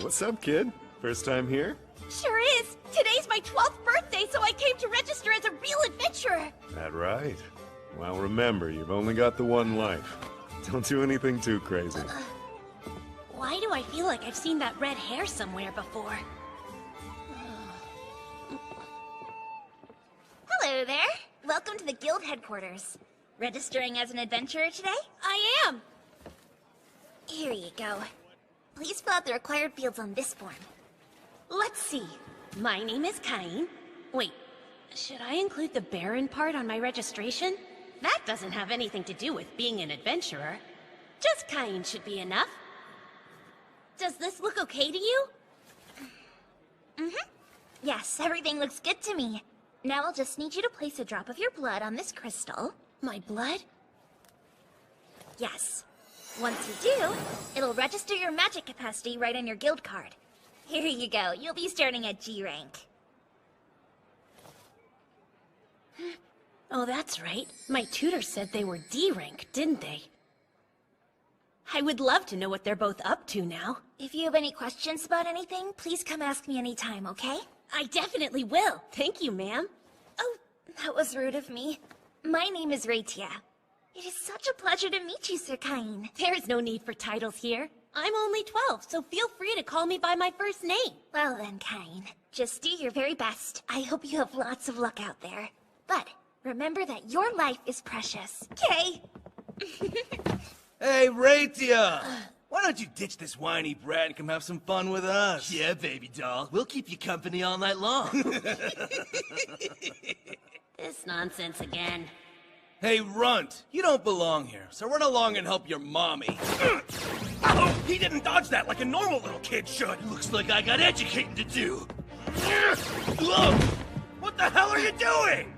What's up, kid? First time here? Sure is. Today's my 12th birthday, so I came to register as a real adventurer. That right. Well, remember, you've only got the one life. Don't do anything too crazy. Why do I feel like I've seen that red hair somewhere before? Hello there. Welcome to the guild headquarters. Registering as an adventurer today? I am. Here you go. Please fill out the required fields on this form. Let's see. My name is Cain. Wait, should I include the Baron part on my registration? That doesn't have anything to do with being an adventurer. Just Cain should be enough. Does this look okay to you? Mm-hmm. Yes, everything looks good to me. Now I'll just need you to place a drop of your blood on this crystal. My blood? Yes. Once you do, it'll register your magic capacity right on your guild card. Here you go. You'll be starting at G rank. Oh, that's right. My tutor said they were D rank, didn't they? I would love to know what they're both up to now. If you have any questions about anything, please come ask me anytime, okay? I definitely will. Thank you, ma'am. Oh, that was rude of me. My name is Raitia. It is such a pleasure to meet you, Sir Cain. There's no need for titles here. I'm only 12, so feel free to call me by my first name. Well then, Cain. Just do your very best. I hope you have lots of luck out there. But remember that your life is precious, okay? Hey, Raitia! Why don't you ditch this whiny brat and come have some fun with us? Yeah, baby doll. We'll keep you company all night long. This nonsense again. Hey, Runt, you don't belong here, so run along and help your mommy. Oh, he didn't dodge that like a normal little kid should. Looks like I got educating to do. What the hell are you doing?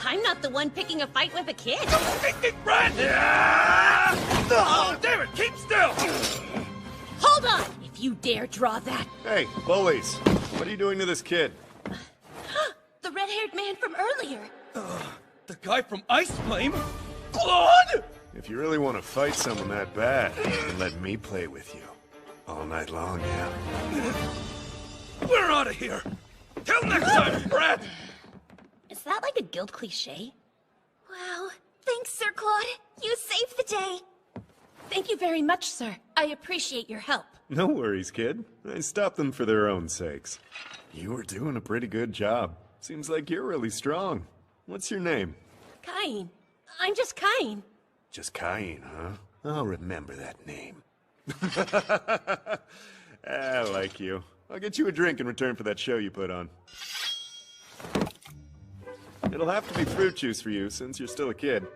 I'm not the one picking a fight with a kid. Run! Oh, damn it, keep still! Hold on, if you dare draw that. Hey, bullies! What are you doing to this kid? The red-haired man from earlier. The guy from Ice Flame? Claude! If you really want to fight someone that bad, then let me play with you. All night long, yeah? We're out of here! Till next time, brat! Is that like a guild cliche? Wow. Thanks, Sir Claude. You saved the day. Thank you very much, sir. I appreciate your help. No worries, kid. I stopped them for their own sakes. You were doing a pretty good job. Seems like you're really strong. What's your name? Cain. I'm just Cain. Just Cain, huh? I'll remember that name. I like you. I'll get you a drink in return for that show you put on. It'll have to be fruit juice for you, since you're still a kid.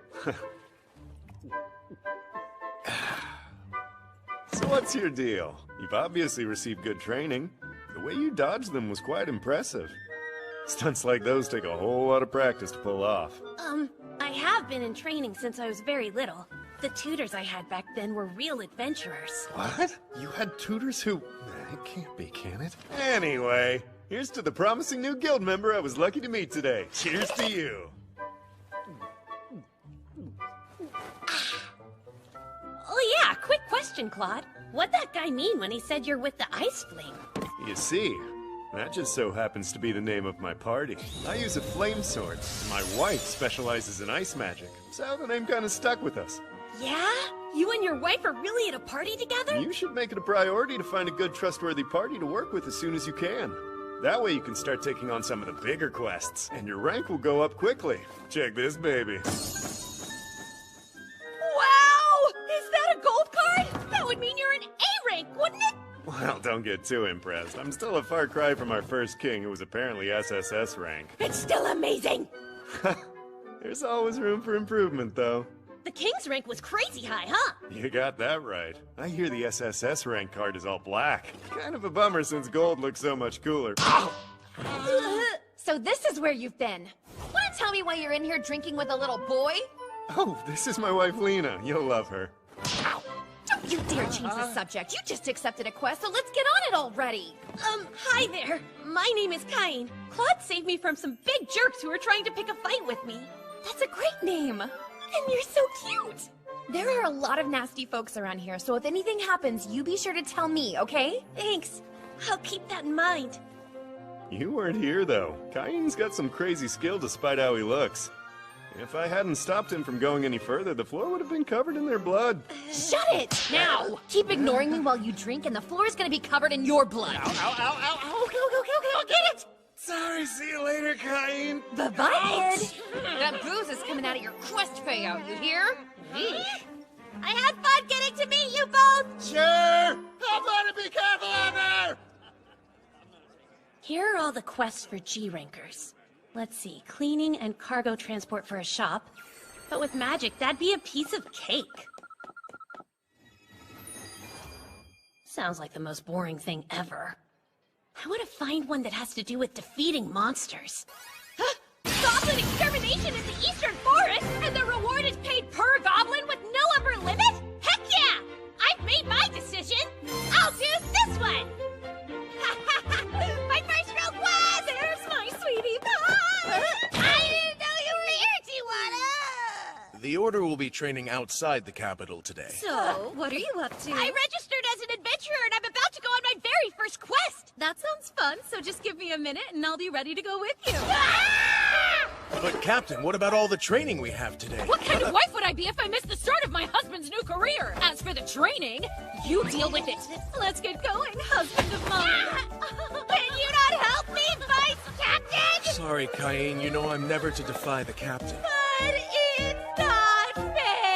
So what's your deal? You've obviously received good training. The way you dodged them was quite impressive. Stunts like those take a whole lot of practice to pull off. I have been in training since I was very little. The tutors I had back then were real adventurers. What? You had tutors who... It can't be, can it? Anyway, here's to the promising new guild member I was lucky to meet today. Cheers to you. Oh yeah, quick question, Claude. What'd that guy mean when he said you're with the Ice Flame? You see, that just so happens to be the name of my party. I use a flame sword. My wife specializes in ice magic, so the name kind of stuck with us. Yeah? You and your wife are really at a party together? You should make it a priority to find a good, trustworthy party to work with as soon as you can. That way you can start taking on some of the bigger quests, and your rank will go up quickly. Check this, baby. Wow! Is that a gold card? That would mean you're an A rank, wouldn't it? Well, don't get too impressed. I'm still a far cry from our first king, who was apparently SSS rank. It's still amazing! There's always room for improvement, though. The king's rank was crazy high, huh? You got that right. I hear the SSS rank card is all black. Kind of a bummer since gold looks so much cooler. So this is where you've been. Wanna tell me why you're in here drinking with a little boy? Oh, this is my wife Lena. You'll love her. Don't you dare change the subject. You just accepted a quest, so let's get on it already. Hi there. My name is Cain. Claude saved me from some big jerks who were trying to pick a fight with me. That's a great name. And you're so cute! There are a lot of nasty folks around here, so if anything happens, you be sure to tell me, okay? Thanks. I'll keep that in mind. You weren't here, though. Cain's got some crazy skill despite how he looks. If I hadn't stopped him from going any further, the floor would have been covered in their blood. Shut it! Now! Keep ignoring me while you drink, and the floor is gonna be covered in your blood. Ow, ow, ow, ow, ow! Okay, I'll get it! Sorry, see you later, Cain! Bye-bye, kid! That booze is coming out of your quest payout, you hear? I had fun getting to meet you both! Sure! I'm gonna be careful out there! Here are all the quests for G-Rankers. Let's see, cleaning and cargo transport for a shop. But with magic, that'd be a piece of cake. Sounds like the most boring thing ever. I want to find one that has to do with defeating monsters. Goblin extermination in the Eastern Forest, and the reward is paid per goblin with no upper limit? Heck yeah! I've made my decision. I'll do this one. My first real quest! There's my sweetie pie! I didn't know you were here, Tijuana! The Order will be training outside the capital today. So, what are you up to? I registered as an adventurer, and I'm about to go on my very first quest! That sounds fun, so just give me a minute and I'll be ready to go with you. But Captain, what about all the training we have today? What kind of wife would I be if I missed the start of my husband's new career? As for the training, you deal with it. Let's get going, husband of mine. Can you not help me, Vice Captain? Sorry, Cain, you know I'm never to defy the Captain. But it's not fair!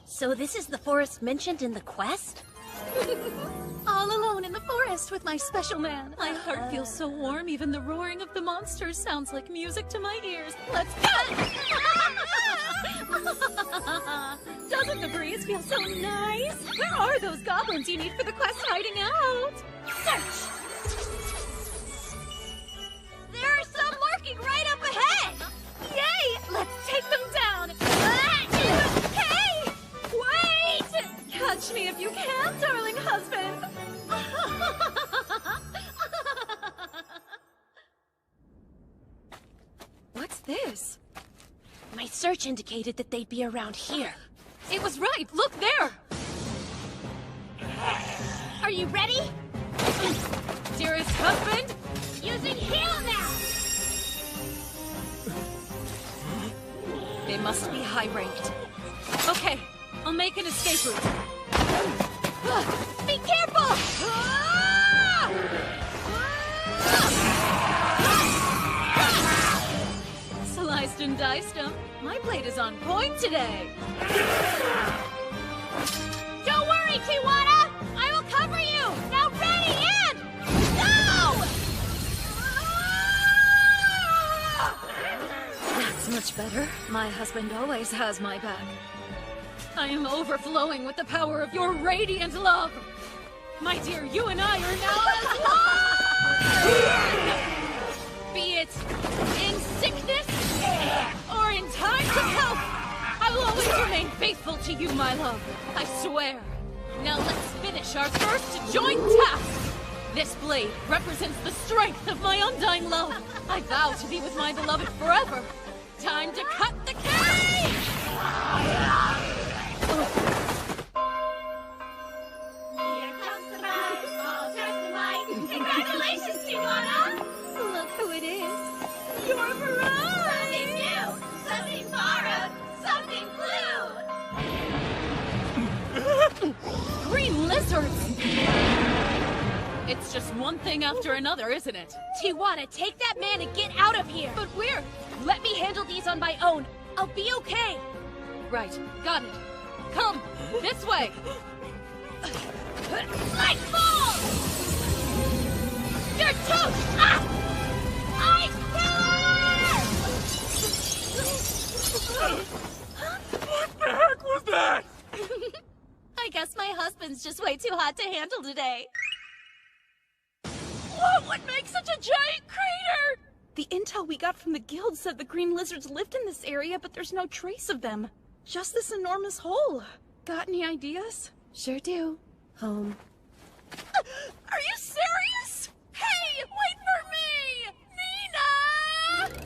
So this is the forest mentioned in the quest? All alone in the forest with my special man. My heart feels so warm, even the roaring of the monsters sounds like music to my ears. Let's go! Doesn't the breeze feel so nice? Where are those goblins you need for the quest hiding out? Search! There are some lurking right up ahead! Yay! Let's take them down! Hey! Wait! Catch me if you can, darling husband! What's this? My search indicated that they'd be around here. It was right! Look there! Are you ready? Dearest husband? Using heal now! They must be high-ranked. Okay, I'll make an escape route. Be careful! Sliced and diced them. My blade is on point today. Don't worry, Tijuana! I will cover you! Now ready and go! That's much better. My husband always has my back. I am overflowing with the power of your radiant love. My dear, you and I are now as one! Be it in sickness or in times of health, I will always remain faithful to you, my love. I swear. Now let's finish our first joint task. This blade represents the strength of my undying love. I vow to be with my beloved forever. Time to cut the cake! Here comes the bride, all dressed in white. Congratulations, Tijuana! Look who it is. Your bride! Something new, something borrowed, something blue! Green lizards! It's just one thing after another, isn't it? Tijuana, take that man and get out of here! But where? Let me handle these on my own. I'll be okay. Right, got it. Come, this way! Lightfall! You're toast! Ah! Ice pillar! What the heck was that? I guess my husband's just way too hot to handle today. What would make such a giant crater? The intel we got from the guild said the green lizards lived in this area, but there's no trace of them. Just this enormous hole. Got any ideas? Sure do. Home. Are you serious? Hey, wait for me! Nina!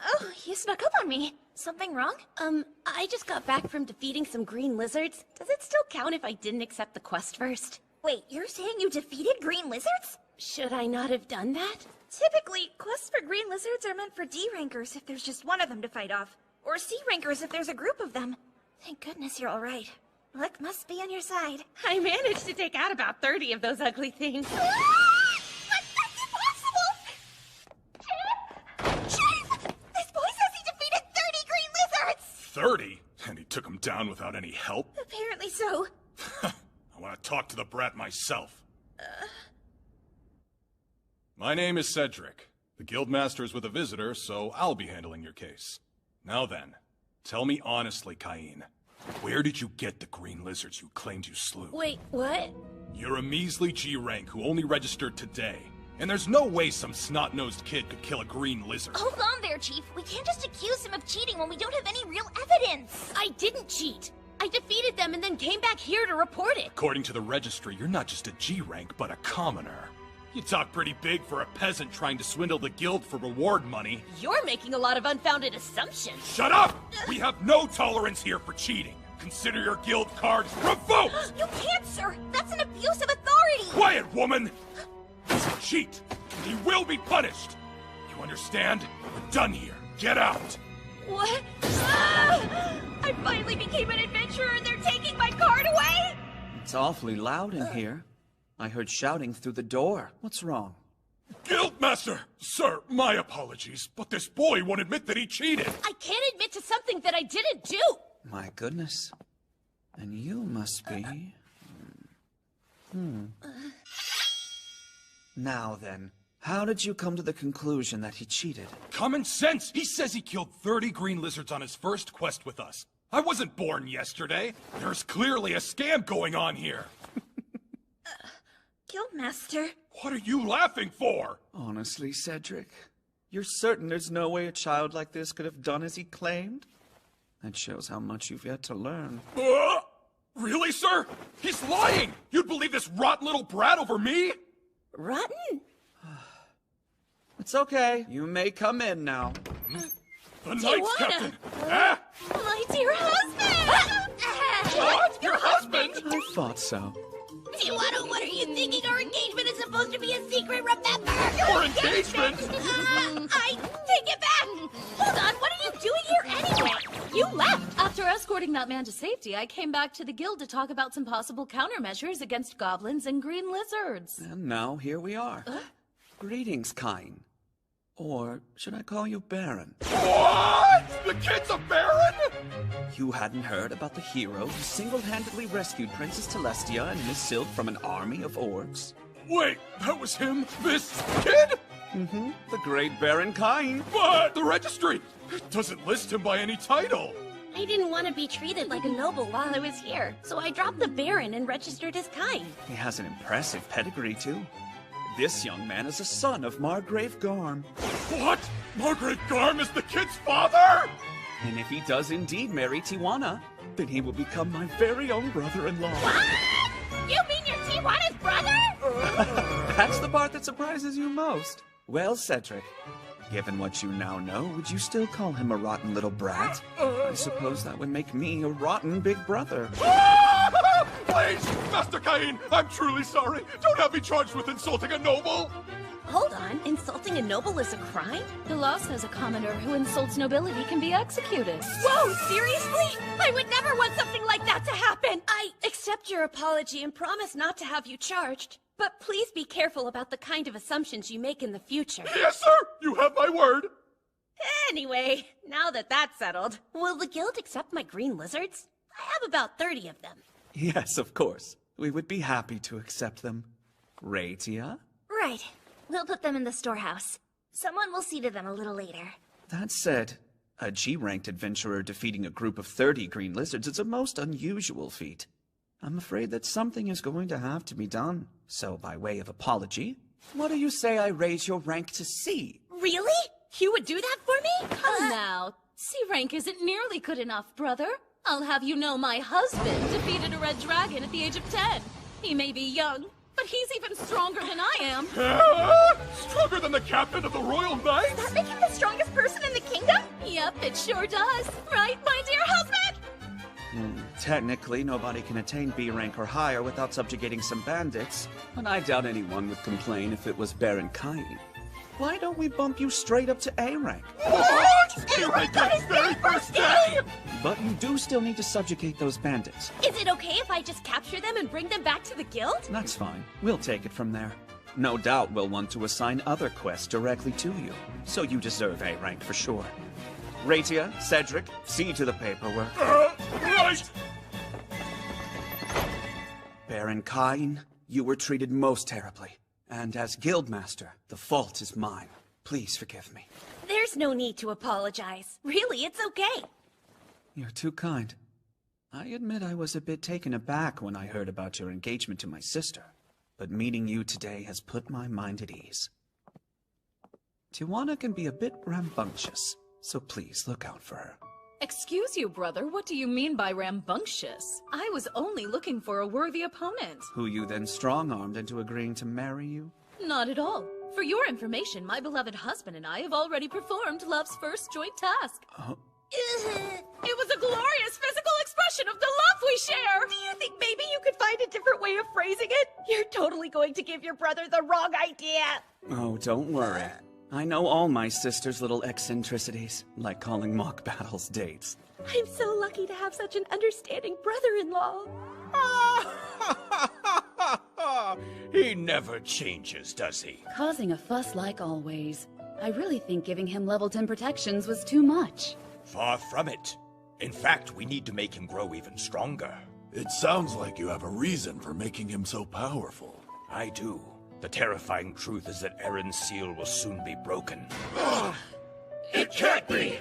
Oh, you snuck up on me. Something wrong? I just got back from defeating some green lizards. Does it still count if I didn't accept the quest first? Wait, you're saying you defeated green lizards? Should I not have done that? Typically, quests for green lizards are meant for D-rankers if there's just one of them to fight off. Or C-rankers if there's a group of them. Thank goodness you're alright. Luck must be on your side. I managed to take out about 30 of those ugly things. That's impossible! Chief! This boy says he defeated 30 green lizards! 30? And he took them down without any help? Apparently so. I want to talk to the brat myself. My name is Cedric. The Guildmaster is with a visitor, so I'll be handling your case. Now then, tell me honestly, Cain. Where did you get the green lizards you claimed you slew? Wait, what? You're a measly G rank who only registered today. And there's no way some snot-nosed kid could kill a green lizard. Hold on there, Chief. We can't just accuse him of cheating when we don't have any real evidence. I didn't cheat. I defeated them and then came back here to report it. According to the registry, you're not just a G rank, but a commoner. You talk pretty big for a peasant trying to swindle the guild for reward money. You're making a lot of unfounded assumptions. Shut up! We have no tolerance here for cheating. Consider your guild card revoked! You can't, sir! That's an abuse of authority! Quiet, woman! He's a cheat, and he will be punished! You understand? We're done here. Get out! What? I finally became an adventurer and they're taking my card away? It's awfully loud in here. I heard shouting through the door. What's wrong? Guildmaster! Sir, my apologies, but this boy won't admit that he cheated! I can't admit to something that I didn't do! My goodness. And you must be... Now then, how did you come to the conclusion that he cheated? Common sense! He says he killed 30 green lizards on his first quest with us. I wasn't born yesterday. There's clearly a scam going on here. Guildmaster. What are you laughing for? Honestly, Cedric, you're certain there's no way a child like this could have done as he claimed? That shows how much you've yet to learn. Really, sir? He's lying! You'd believe this rotten little brat over me? Rotten? It's okay. You may come in now. The Knights Captain! My dear husband! What? Your husband? I thought so. Tijuana, what are you thinking? Our engagement is supposed to be a secret, remember? Your engagement? I take it back! Hold on, what are you doing here anyway? You left! After escorting that man to safety, I came back to the guild to talk about some possible countermeasures against goblins and green lizards. And now here we are. Greetings, Cain. Or should I call you Baron? What? The kid's a baron? You hadn't heard about the hero who single-handedly rescued Princess Telestia and Miss Silk from an army of orcs? Wait, that was him? This kid? Mm-hmm. The great Baron Kain. But the registry doesn't list him by any title. I didn't want to be treated like a noble while I was here, so I dropped the Baron and registered as Kain. He has an impressive pedigree, too. This young man is a son of Margrave Garm. What? Margrave Garm is the kid's father? And if he does indeed marry Tijuana, then he will become my very own brother-in-law. What? You mean you're Tijuana's brother? That's the part that surprises you most. Well, Cedric, given what you now know, would you still call him a rotten little brat? I suppose that would make me a rotten big brother. Please, Master Kain, I'm truly sorry. Don't have me charged with insulting a noble. Hold on, insulting a noble is a crime? The law says a commoner who insults nobility can be executed. Whoa, seriously? I would never want something like that to happen! I accept your apology and promise not to have you charged. But please be careful about the kind of assumptions you make in the future. Yes, sir! You have my word! Anyway, now that that's settled, will the guild accept my green lizards? I have about 30 of them. Yes, of course. We would be happy to accept them. Ratia? Right. We'll put them in the storehouse. Someone will see to them a little later. That said, a G-ranked adventurer defeating a group of 30 green lizards is a most unusual feat. I'm afraid that something is going to have to be done. So, by way of apology, what do you say I raise your rank to C? Really? You would do that for me? Come now. C rank isn't nearly good enough, brother. I'll have you know my husband defeated a red dragon at the age of 10. He may be young, but he's even stronger than I am. Stronger than the captain of the Royal Knights? Does that make him the strongest person in the kingdom? Yep, it sure does. Right, my dear husband? Technically, nobody can attain B rank or higher without subjugating some bandits, but I doubt anyone would complain if it was Baron Kain. Why don't we bump you straight up to A rank? What? A rank on his very first day? But you do still need to subjugate those bandits. Is it okay if I just capture them and bring them back to the guild? That's fine. We'll take it from there. No doubt we'll want to assign other quests directly to you, so you deserve A rank for sure. Ratia, Cedric, see to the paperwork. Right! Baron Kain, you were treated most terribly. And as Guildmaster, the fault is mine. Please forgive me. There's no need to apologize. Really, it's okay. You're too kind. I admit I was a bit taken aback when I heard about your engagement to my sister, but meeting you today has put my mind at ease. Tijuana can be a bit rambunctious, so please look out for her. Excuse you, brother, what do you mean by rambunctious? I was only looking for a worthy opponent. Who you then strong-armed into agreeing to marry you? Not at all. For your information, my beloved husband and I have already performed love's first joint task. Oh. It was a glorious physical expression of the love we share! Do you think maybe you could find a different way of phrasing it? You're totally going to give your brother the wrong idea! Oh, don't worry. I know all my sister's little eccentricities, like calling mock battles dates. I'm so lucky to have such an understanding brother-in-law. He never changes, does he? Causing a fuss like always. I really think giving him level 10 protections was too much. Far from it. In fact, we need to make him grow even stronger. It sounds like you have a reason for making him so powerful. I do. The terrifying truth is that Aaron's seal will soon be broken. It can't be!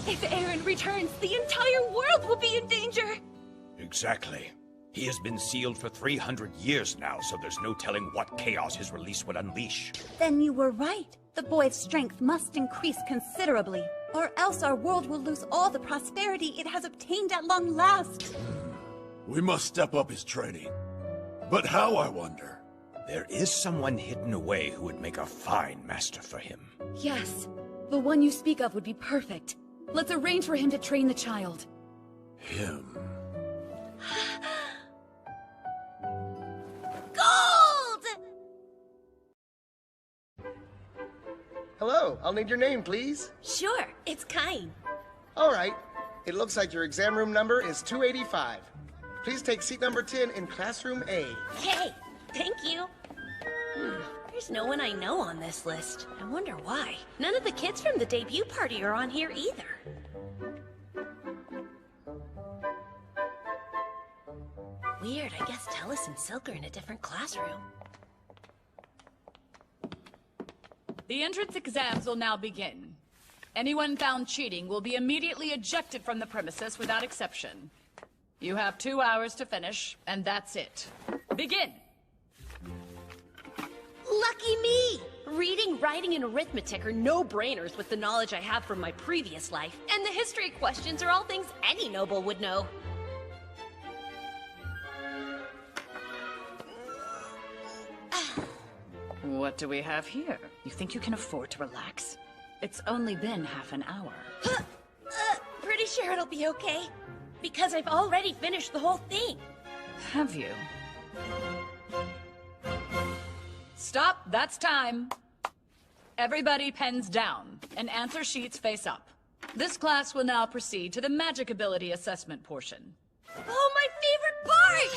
If Aaron returns, the entire world will be in danger! Exactly. He has been sealed for 300 years now, so there's no telling what chaos his release would unleash. Then you were right. The boy's strength must increase considerably, or else our world will lose all the prosperity it has obtained at long last. We must step up his training. But how, I wonder? There is someone hidden away who would make a fine master for him. Yes, the one you speak of would be perfect. Let's arrange for him to train the child. Him? Gold! Hello, I'll need your name, please. Sure, it's Kain. All right. It looks like your exam room number is 285. Please take seat number 10 in classroom A. Hey, thank you. There's no one I know on this list. I wonder why. None of the kids from the debut party are on here either. Weird, I guess Tellus and Silk are in a different classroom. The entrance exams will now begin. Anyone found cheating will be immediately ejected from the premises without exception. You have 2 hours to finish, and that's it. Begin! Lucky me! Reading, writing, and arithmetic are no-brainers with the knowledge I have from my previous life. And the history questions are all things any noble would know. What do we have here? You think you can afford to relax? It's only been half an hour. Pretty sure it'll be okay. Because I've already finished the whole thing. Have you? Stop, that's time. Everybody pens down, and answer sheets face up. This class will now proceed to the magic ability assessment portion. Oh, my favorite part!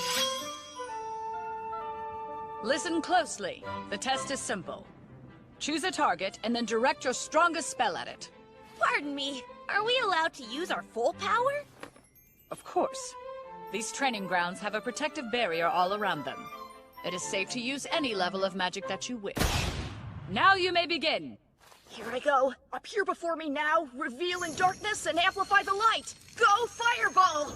Listen closely. The test is simple. Choose a target and then direct your strongest spell at it. Pardon me, are we allowed to use our full power? Of course. These training grounds have a protective barrier all around them. It is safe to use any level of magic that you wish. Now you may begin. Here I go. Appear before me now, reveal in darkness, and amplify the light. Go, Fireball!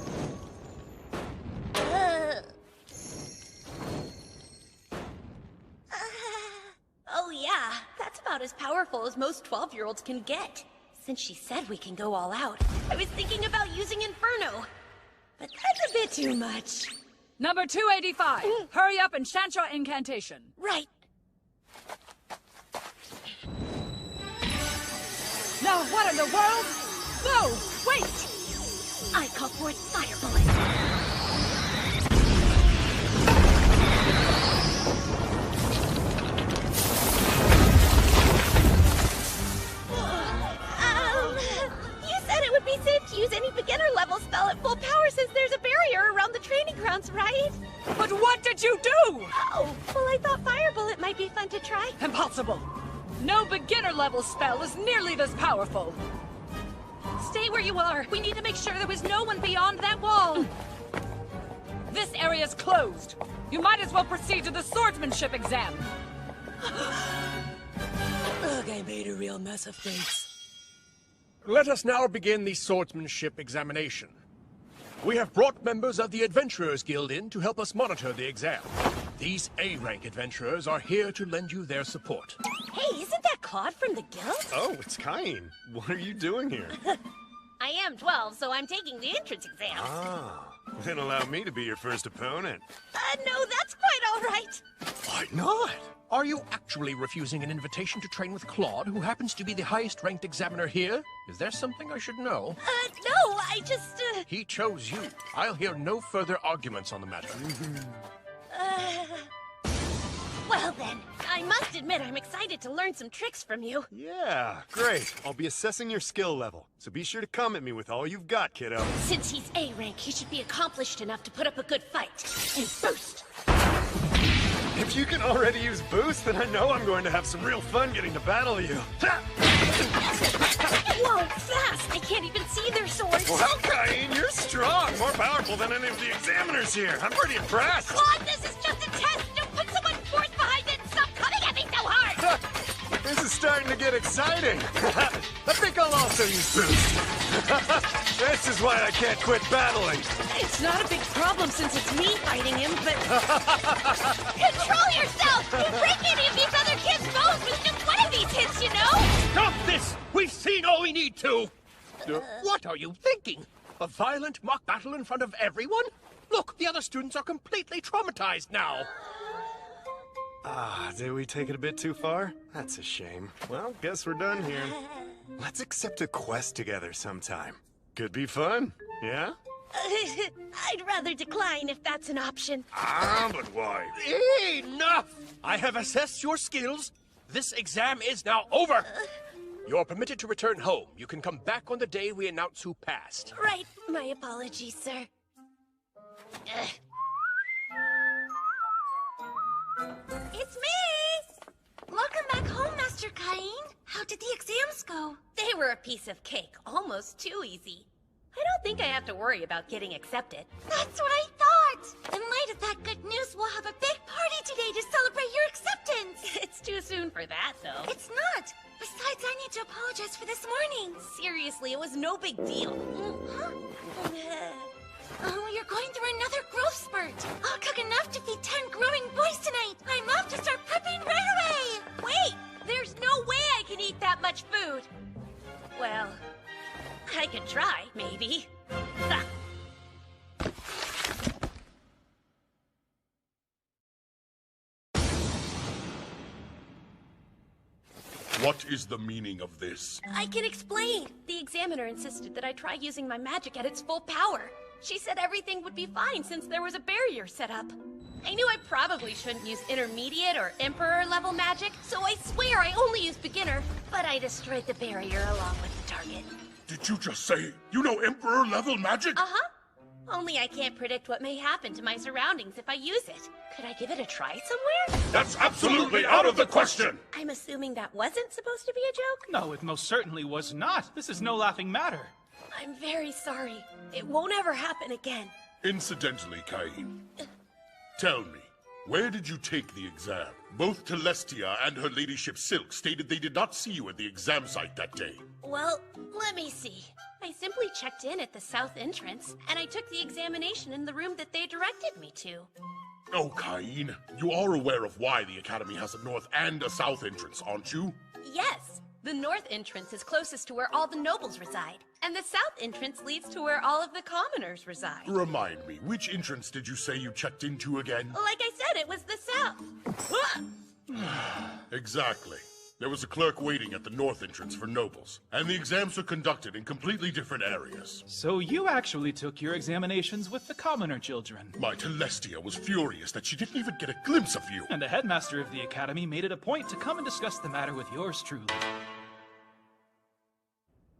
Oh yeah, that's about as powerful as most 12-year-olds can get. Since she said we can go all out, I was thinking about using Inferno. But that's a bit too much. Number 285. Hurry up and chant your incantation. Right. Now what in the world? No! Wait! I call forth Fire Bullet. Be safe to use any beginner level spell at full power since there's a barrier around the training grounds, right? But what did you do? Oh, well, I thought Fire Bullet might be fun to try. Impossible. No beginner level spell is nearly this powerful. Stay where you are. We need to make sure there was no one beyond that wall. This area's closed. You might as well proceed to the swordsmanship exam. Ugh, I made a real mess of things. Let us now begin the swordsmanship examination. We have brought members of the Adventurers Guild in to help us monitor the exam. These A-rank adventurers are here to lend you their support. Hey, isn't that Claude from the guild? Oh, it's Cain. What are you doing here? I am 12, so I'm taking the entrance exam. Ah, then allow me to be your first opponent. No, that's quite all right. Why not? Are you actually refusing an invitation to train with Claude, who happens to be the highest-ranked examiner here? Is there something I should know? No, I just, He chose you. I'll hear no further arguments on the matter. Well then, I must admit I'm excited to learn some tricks from you. Yeah, great. I'll be assessing your skill level, so be sure to come at me with all you've got, kiddo. Since he's A-rank, he should be accomplished enough to put up a good fight. And boost! If you can already use boost, then I know I'm going to have some real fun getting to battle you. Whoa, fast! I can't even see their swords. Well, Cain, you're strong. More powerful than any of the examiners here. I'm pretty impressed. Claude, this is just a test! Don't put so much force behind it and stop coming at me so hard! This is starting to get exciting. I think I'll also use boost. This is why I can't quit battling. It's not a big problem since it's me fighting him, but... Control yourself! You break any of these other kids' bones with just one of these hits, you know? Stop this! We've seen all we need to! What are you thinking? A violent mock battle in front of everyone? Look, the other students are completely traumatized now. Ah, did we take it a bit too far? That's a shame. Well, guess we're done here. Let's accept a quest together sometime. Could be fun, yeah? I'd rather decline if that's an option. Ah, but why? Enough! I have assessed your skills. This exam is now over. You're permitted to return home. You can come back on the day we announce who passed. Right. My apologies, sir. It's me! Welcome back home, Master Cain. How did the exams go? They were a piece of cake, almost too easy. I don't think I have to worry about getting accepted. That's what I thought! In light of that good news, we'll have a big party today to celebrate your acceptance! It's too soon for that, though. It's not! Besides, I need to apologize for this morning. Seriously, it was no big deal. Huh? Oh, you're going through another growth spurt. I'll cook enough to feed 10 growing boys tonight. I'm off to start prepping right away. Wait! There's no way I can eat that much food! Well, I could try, maybe. Ah. What is the meaning of this? I can explain. The examiner insisted that I try using my magic at its full power. She said everything would be fine since there was a barrier set up. I knew I probably shouldn't use intermediate or emperor level magic, so I swear I only used beginner, but I destroyed the barrier along with the target. Did you just say you know Emperor level magic? Uh-huh. Only I can't predict what may happen to my surroundings if I use it. Could I give it a try somewhere? That's absolutely out of the question! I'm assuming that wasn't supposed to be a joke? No, it most certainly was not. This is no laughing matter. I'm very sorry. It won't ever happen again. Incidentally, Cain, tell me, where did you take the exam? Both Telestia and her ladyship Silk stated they did not see you at the exam site that day. Well, let me see. I simply checked in at the south entrance, and I took the examination in the room that they directed me to. Oh, Cain, you are aware of why the Academy has a north and a south entrance, aren't you? Yes. The north entrance is closest to where all the nobles reside, and the south entrance leads to where all of the commoners reside. Remind me, which entrance did you say you checked into again? Like I said, it was the south. Exactly. There was a clerk waiting at the north entrance for nobles, and the exams were conducted in completely different areas. So you actually took your examinations with the commoner children. My Telestia was furious that she didn't even get a glimpse of you. And the headmaster of the academy made it a point to come and discuss the matter with yours truly.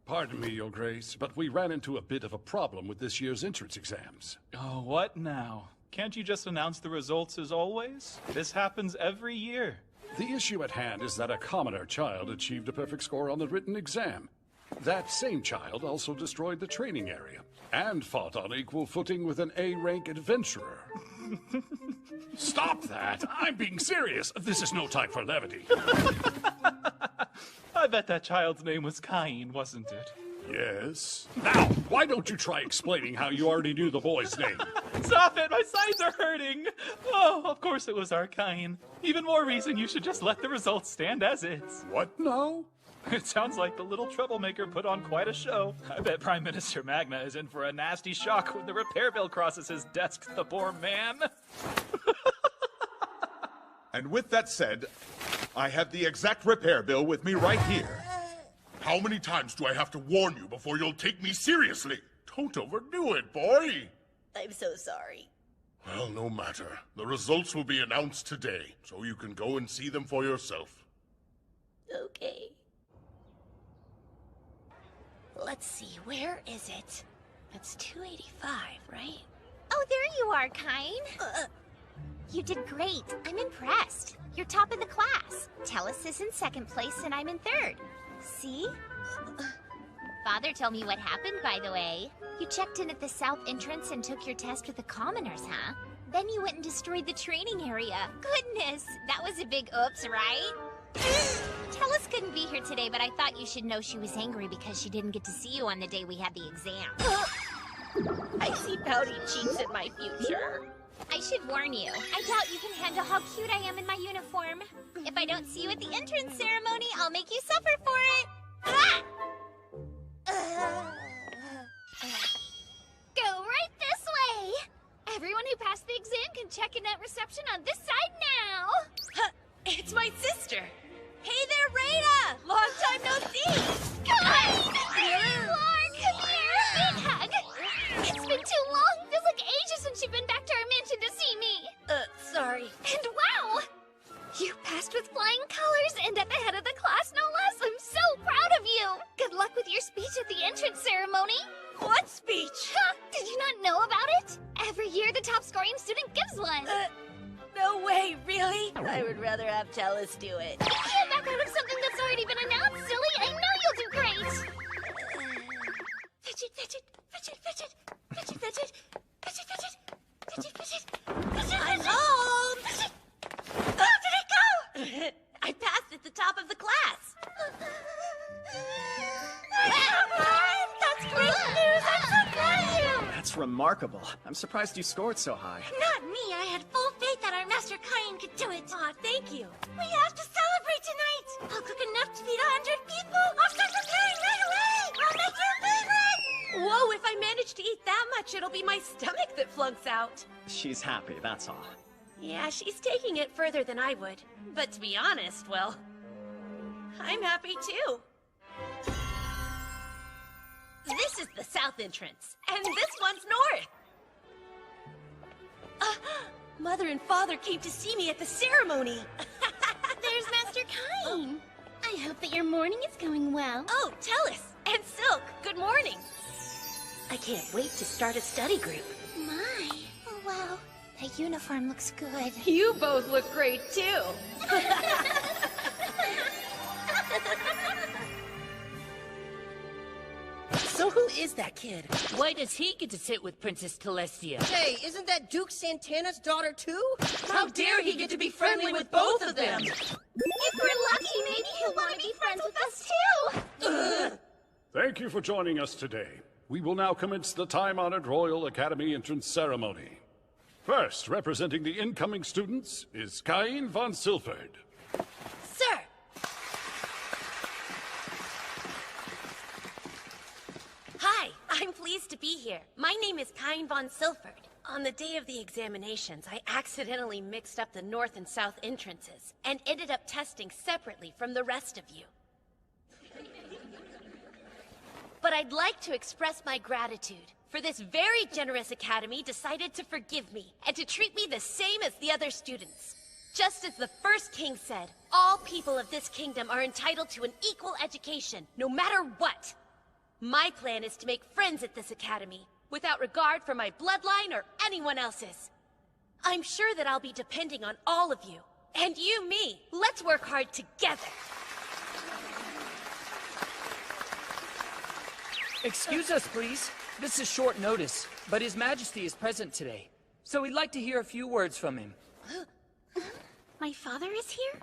Pardon me, Your Grace, but we ran into a bit of a problem with this year's entrance exams. Oh, what now? Can't you just announce the results as always? This happens every year. The issue at hand is that a commoner child achieved a perfect score on the written exam. That same child also destroyed the training area, and fought on equal footing with an A-rank adventurer. Stop that! I'm being serious! This is no time for levity. I bet that child's name was Cain, wasn't it? Yes. Now, why don't you try explaining how you already knew the boy's name? Stop it! My sides are hurting! Oh, of course it was our Cain. Even more reason you should just let the results stand as is. What now? It sounds like the little troublemaker put on quite a show. I bet Prime Minister Magna is in for a nasty shock when the repair bill crosses his desk, the poor man. And with that said, I have the exact repair bill with me right here. How many times do I have to warn you before you'll take me seriously? Don't overdo it, boy! I'm so sorry. Well, no matter. The results will be announced today, so you can go and see them for yourself. Okay. Let's see, where is it? It's 285, right? Oh, there you are, Cain. You did great. I'm impressed. You're top of the class. Tellus is in second place and I'm in third. See? Father told me what happened, by the way. You checked in at the south entrance and took your test with the commoners, huh? Then you went and destroyed the training area. Goodness, that was a big oops, right? Tellus couldn't be here today, but I thought you should know she was angry because she didn't get to see you on the day we had the exam. I see pouty cheeks in my future. I should warn you, I doubt you can handle how cute I am in my uniform. If I don't see you at the entrance ceremony, I'll make you suffer for it. Ah! Go right this way. Everyone who passed the exam can check in at reception on this side now. Huh, it's my sister. Hey there, Rada! Long time no see! Come! There you are! Come here! Big hug! It's been too long! Feels like ages since you've been back to our mansion to see me! Sorry. And wow! You passed with flying colors and at the head of the class, no less! I'm so proud of you! Good luck with your speech at the entrance ceremony! What speech? Huh? Did you not know about it? Every year the top scoring student gives one! No way, really? I would rather have Tellus do it. You can't back out of something that's already been announced, silly. I know you'll do great. Fidget, fidget, fidget, fidget, fidget, fidget, fidget, fidget, fidget, fidget, fidget. I'm home! Oh, did it go? I passed at the top of the class. That's great news! I'm so proud of you! That's remarkable. I'm surprised you scored so high. Not me. I had full faith that our Master Kain could do it. Aw, thank you. We have to celebrate tonight. I'll cook enough to feed 100 people. I'll start preparing right away. I'll make your favorite. Whoa, if I manage to eat that much, it'll be my stomach that flunks out. She's happy, that's all. Yeah, she's taking it further than I would. But to be honest, well, I'm happy too. This is the south entrance, and this one's north. Mother and Father came to see me at the ceremony. There's Master Kain. I hope that your morning is going well. Oh, Tellus and Silk, good morning. I can't wait to start a study group. My. Oh, wow. That uniform looks good. You both look great, too. So who is that kid? Why does he get to sit with Princess Celestia? Hey, isn't that Duke Santana's daughter too? How dare he get to be friendly with both of them? If we're lucky, maybe he'll want to be friends with us, too. Thank you for joining us today. We will now commence the time-honored Royal Academy entrance ceremony. First, representing the incoming students, is Kain von Silford. Sir! Hi, I'm pleased to be here. My name is Kain von Silford. On the day of the examinations, I accidentally mixed up the north and south entrances and ended up testing separately from the rest of you. But I'd like to express my gratitude, for this very generous academy decided to forgive me and to treat me the same as the other students. Just as the first king said, all people of this kingdom are entitled to an equal education, no matter what. My plan is to make friends at this academy, without regard for my bloodline or anyone else's. I'm sure that I'll be depending on all of you, and you me. Let's work hard together. Excuse us, please. This is short notice, but His Majesty is present today, so we'd like to hear a few words from him. My father is here?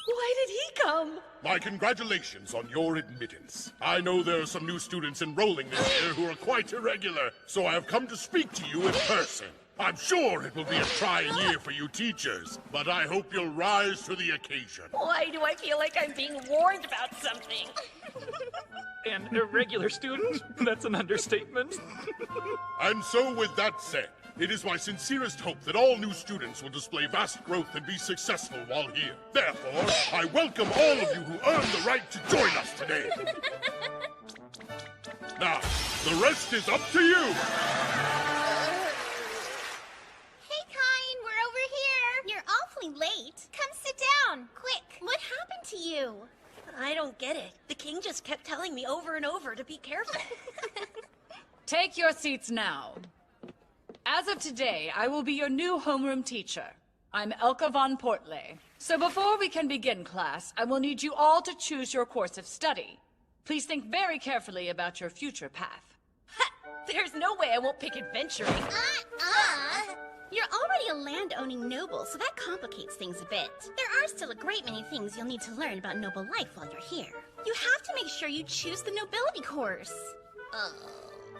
Why did he come? My congratulations on your admittance. I know there are some new students enrolling this year who are quite irregular, so I have come to speak to you in person. I'm sure it will be a trying year for you teachers, but I hope you'll rise to the occasion. Why do I feel like I'm being warned about something? An irregular student? That's an understatement. And so with that said, it is my sincerest hope that all new students will display vast growth and be successful while here. Therefore, I welcome all of you who earned the right to join us today. Now, the rest is up to you. Hey, Kain, we're over here. You're awfully late. Come sit down, quick. What happened to you? I don't get it. The king just kept telling me over and over to be careful. Take your seats now. As of today, I will be your new homeroom teacher. I'm Elka von Portley. So before we can begin class, I will need you all to choose your course of study. Please think very carefully about your future path. There's no way I won't pick adventuring. You're already a land-owning noble, so that complicates things a bit. There are still a great many things you'll need to learn about noble life while you're here. You have to make sure you choose the nobility course.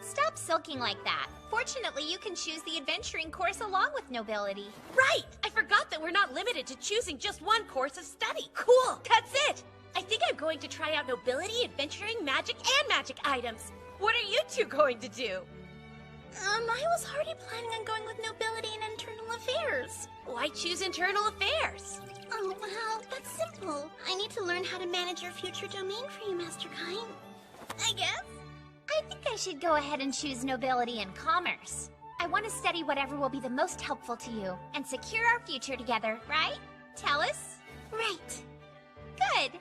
Stop sulking like that. Fortunately, you can choose the adventuring course along with nobility. Right! I forgot that we're not limited to choosing just one course of study. Cool! That's it! I think I'm going to try out nobility, adventuring, magic, and magic items. What are you two going to do? I was already planning on going with nobility and internal affairs. Why choose internal affairs? Oh, well, that's simple. I need to learn how to manage your future domain for you, Master Kain. I guess. I think I should go ahead and choose nobility and commerce. I want to study whatever will be the most helpful to you and secure our future together, right? Tellus? Right. Good.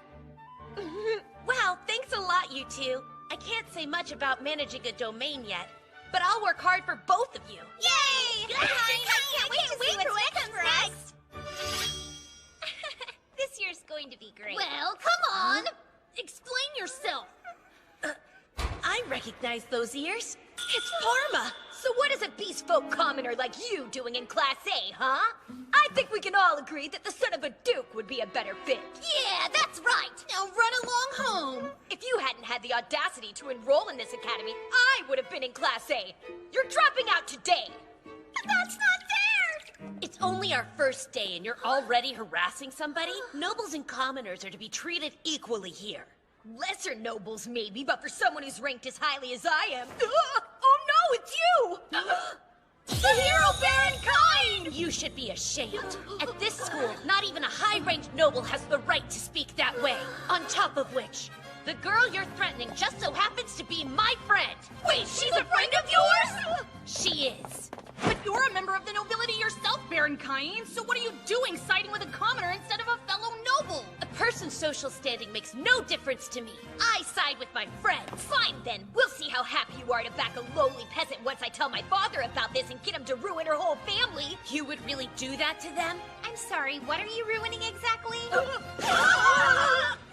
Wow, thanks a lot, you two. I can't say much about managing a domain yet, but I'll work hard for both of you. Yay! Good, Kain! I can't wait to see what comes next! going to be great. Well, come on! Explain yourself! I recognize those ears. It's Parma! So what is a beast folk commoner like you doing in Class A, huh? I think we can all agree that the son of a duke would be a better fit. Yeah, that's right! Now run along home! If you hadn't had the audacity to enroll in this academy, I would have been in Class A. You're dropping out today. But that's not fair! It's only our first day and you're already harassing somebody? Nobles and commoners are to be treated equally here. Lesser nobles, maybe, but for someone who's ranked as highly as I am... Oh no, it's you! The hero Baron Kine! You should be ashamed. At this school, not even a high-ranked noble has the right to speak that way. On top of which, the girl you're threatening just so happens to be my friend. Wait, she's a friend of yours? She is. But you're a member of the nobility yourself, Baron Kine, so what are you doing siding with a commoner instead of a fellow noble? A person's social standing makes no difference to me. I side with my friends. Fine then, we'll see how happy you are to back a lowly peasant once I tell my father about this and get him to ruin her whole family. You would really do that to them? I'm sorry, what are you ruining exactly?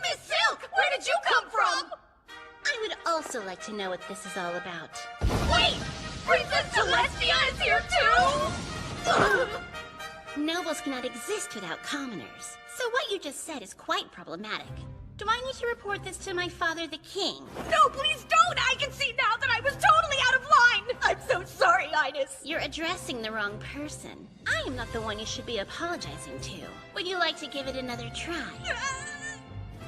Miss Silk, where did you come from? I would also like to know what this is all about. Wait! Princess Celestia is here too?! Nobles cannot exist without commoners. So what you just said is quite problematic. Do I need to report this to my father, the king? No, please don't! I can see now that I was totally out of line! I'm so sorry, Ines! You're addressing the wrong person. I am not the one you should be apologizing to. Would you like to give it another try?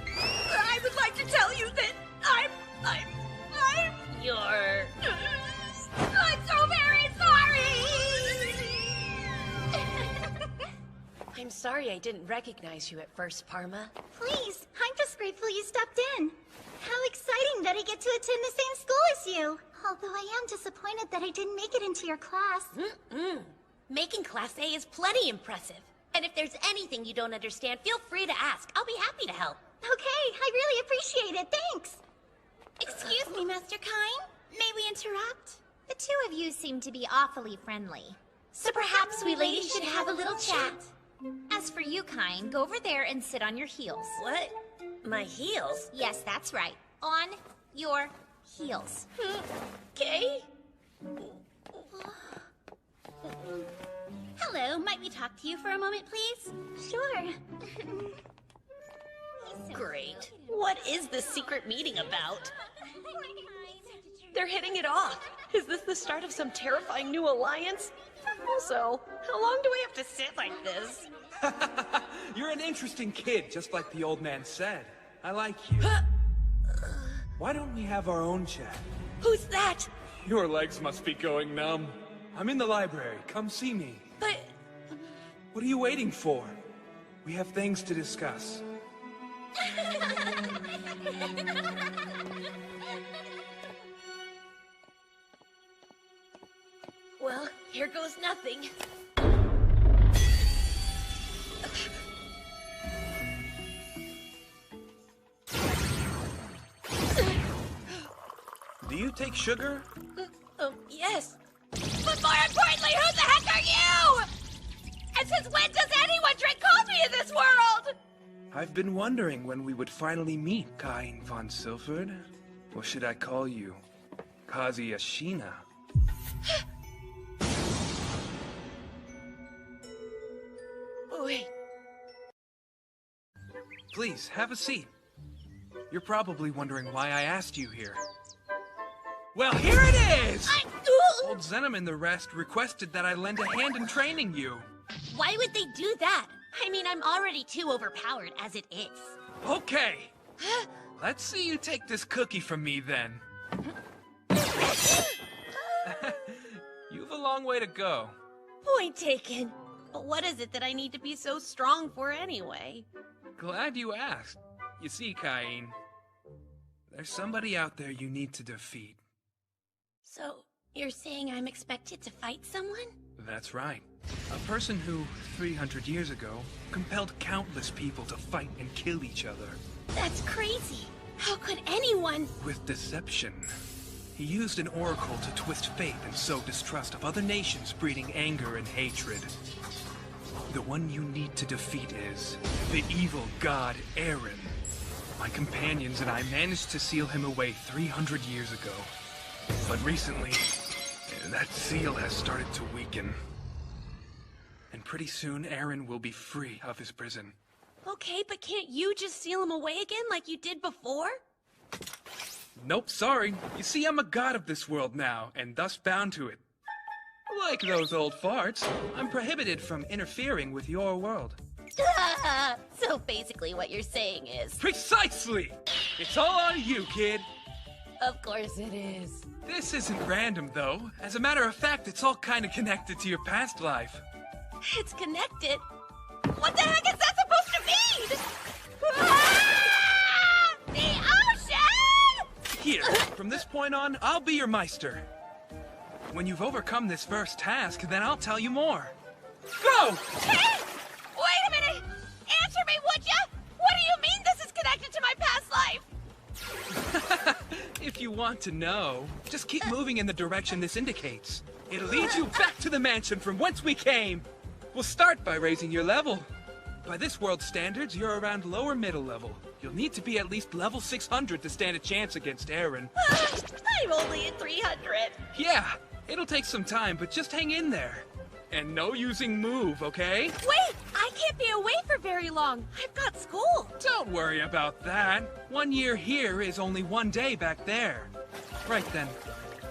I would like to tell you that You're... I'm so very sorry! I'm sorry I didn't recognize you at first, Parma. Please, I'm just grateful you stopped in. How exciting that I get to attend the same school as you. Although I am disappointed that I didn't make it into your class. Making Class A is plenty impressive. And if there's anything you don't understand, feel free to ask. I'll be happy to help. Okay, I really appreciate it. Thanks. Excuse me, Master Kine. May we interrupt? The two of you seem to be awfully friendly. So perhaps we ladies should have a little chat. As for you, Kine, go over there and sit on your heels. What? My heels? Yes, that's right. On your heels. Okay. Hello, might we talk to you for a moment, please? Sure. Great. What is this secret meeting about? They're hitting it off. Is this the start of some terrifying new alliance? Also, how long do I have to sit like this? You're an interesting kid, just like the old man said. I like you. Why don't we have our own chat? Who's that? Your legs must be going numb. I'm in the library. Come see me. But... What are you waiting for? We have things to discuss. Well, here goes nothing. Do you take sugar? Yes. But more importantly, who the heck are you? And since when does anyone drink coffee in this world? I've been wondering when we would finally meet, Kine von Silford. Or should I call you Kazuya. Wait. Please, have a seat. You're probably wondering why I asked you here. Well, here it is! Old Zenom and the rest requested that I lend a hand in training you. Why would they do that? I mean, I'm already too overpowered as it is. Okay. Let's see you take this cookie from me, then. You've a long way to go. Point taken. But what is it that I need to be so strong for anyway? Glad you asked. You see, Kine, there's somebody out there you need to defeat. So, you're saying I'm expected to fight someone? That's right. A person who, 300 years ago, compelled countless people to fight and kill each other. That's crazy. How could anyone... With deception. He used an oracle to twist fate and sow distrust of other nations, breeding anger and hatred. The one you need to defeat is the evil god Eren. My companions and I managed to seal him away 300 years ago. But recently, that seal has started to weaken. And pretty soon, Eren will be free of his prison. Okay, but can't you just seal him away again like you did before? Nope, sorry. You see, I'm a god of this world now, and thus bound to it. Like those old farts, I'm prohibited from interfering with your world. So basically what you're saying is... Precisely! It's all on you, kid. Of course it is. This isn't random, though. As a matter of fact, it's all kind of connected to your past life. It's connected? What the heck is that supposed to mean? Ah! The ocean! Here, from this point on, I'll be your Meister. When you've overcome this first task, then I'll tell you more. Go! Hey! Wait a minute! Answer me, would ya? What do you mean this is connected to my past life? If you want to know, just keep moving in the direction this indicates. It'll lead you back to the mansion from whence we came. We'll start by raising your level. By this world's standards, you're around lower middle level. You'll need to be at least level 600 to stand a chance against Eren. I'm only at 300. Yeah, it'll take some time, but just hang in there. And no using move, okay? Wait! I can't be away for very long. I've got school. Don't worry about that. 1 year here is only 1 day back there. Right then.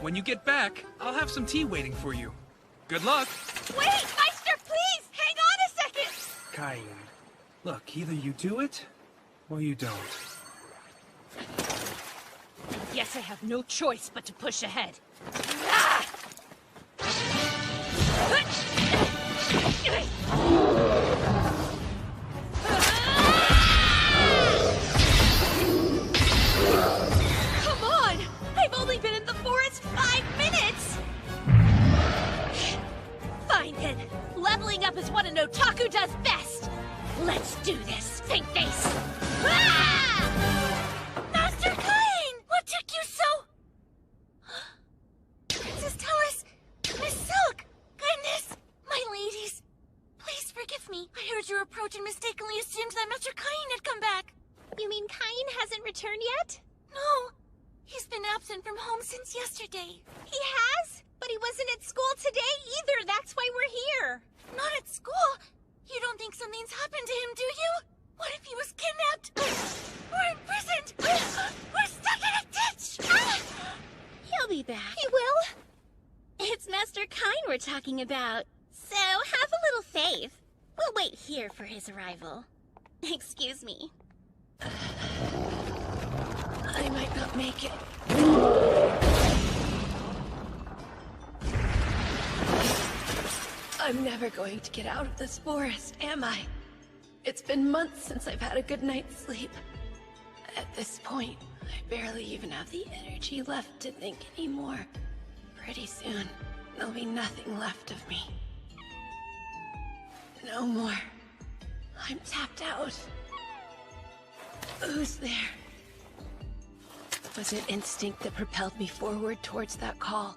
When you get back, I'll have some tea waiting for you. Good luck. Wait, Meister, please! Hang on a second! Cain, look, either you do it, or you don't. Yes, I have no choice but to push ahead. Come on! I've only been in the forest 5 minutes! Fine then. Leveling up is what an otaku does best. Let's do this, Stink Face! Ah! Master Cain! What took you so... Princess Tellus! Miss Silk! Goodness! My ladies! Please forgive me. I heard your approach and mistakenly assumed that Master Cain had come back. You mean Cain hasn't returned yet? No. He's been absent from home since yesterday. He has? But he wasn't at school today either. That's why we're here. Not at school? You don't think something's happened to him, do you? What if he was kidnapped? Or imprisoned? We're stuck in a ditch! He'll be back. He will? It's Master Cain we're talking about. So have a little faith. We'll wait here for his arrival. Excuse me. I might not make it. I'm never going to get out of this forest, am I? It's been months since I've had a good night's sleep. At this point, I barely even have the energy left to think anymore. Pretty soon, there'll be nothing left of me. No more. I'm tapped out. Who's there? Was it instinct that propelled me forward towards that call?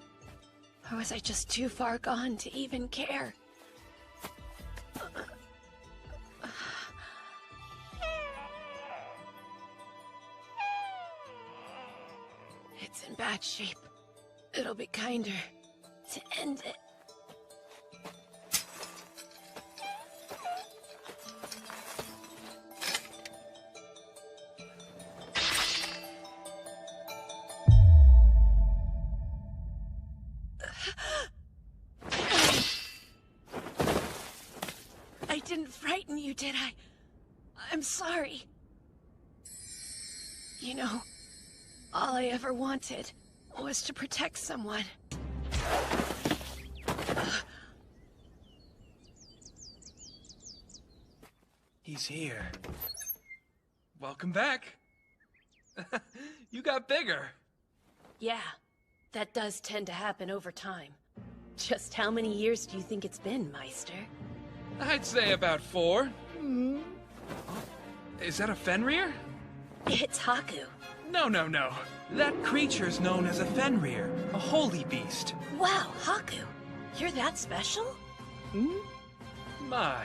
Or was I just too far gone to even care? It's in bad shape. It'll be kinder to end it. I didn't frighten you, did I? I'm sorry. You know, all I ever wanted was to protect someone. He's here. Welcome back. You got bigger. Yeah, that does tend to happen over time. Just how many years do you think it's been, Meister? I'd say about 4. Is that a Fenrir? It's Haku. No. That creature's known as a Fenrir, a holy beast. Wow, Haku. You're that special? My.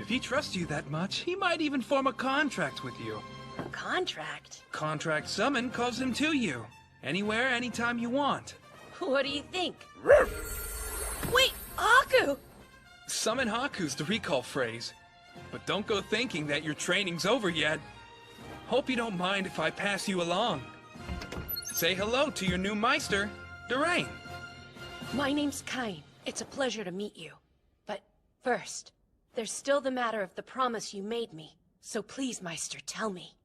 If he trusts you that much, he might even form a contract with you. A contract? Contract summon calls him to you. Anywhere, anytime you want. What do you think? Wait, Haku! Summon Haku's the recall phrase. But don't go thinking that your training's over yet. Hope you don't mind if I pass you along. Say hello to your new Meister, Durain. My name's Kain. It's a pleasure to meet you. But first, there's still the matter of the promise you made me. So please, Meister, tell me.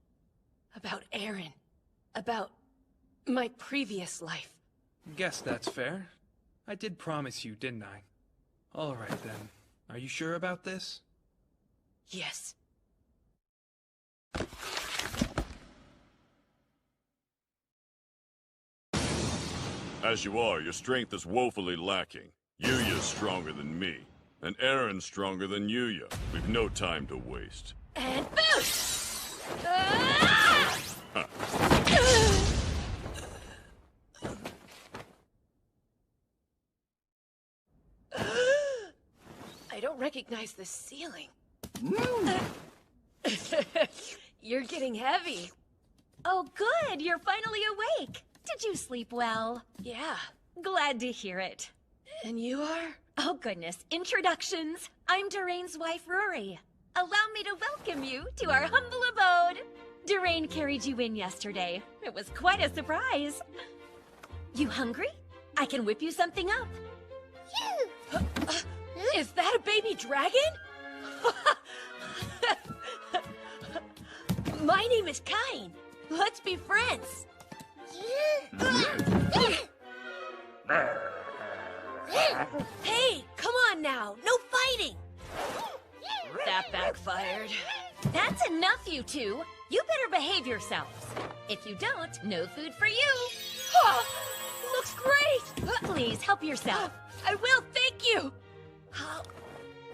About Aaron. About my previous life. Guess that's fair. I did promise you, didn't I? All right then. Are you sure about this? Yes. As you are, your strength is woefully lacking. Yuya's stronger than me, and Aaron's stronger than Yuya. We've no time to waste. And boost! Huh. I don't recognize the ceiling. You're getting heavy. Oh, good. You're finally awake. Did you sleep well? Yeah. Glad to hear it. And you are? Oh, goodness. Introductions. I'm Durain's wife, Rory. Allow me to welcome you to our humble abode. Durain carried you in yesterday. It was quite a surprise. You hungry? I can whip you something up. Is that a baby dragon? My name is Kain. Let's be friends. Hey, come on now. No fighting. That backfired. That's enough, you two. You better behave yourselves. If you don't, no food for you. Oh, looks great. Please, help yourself. I will, thank you.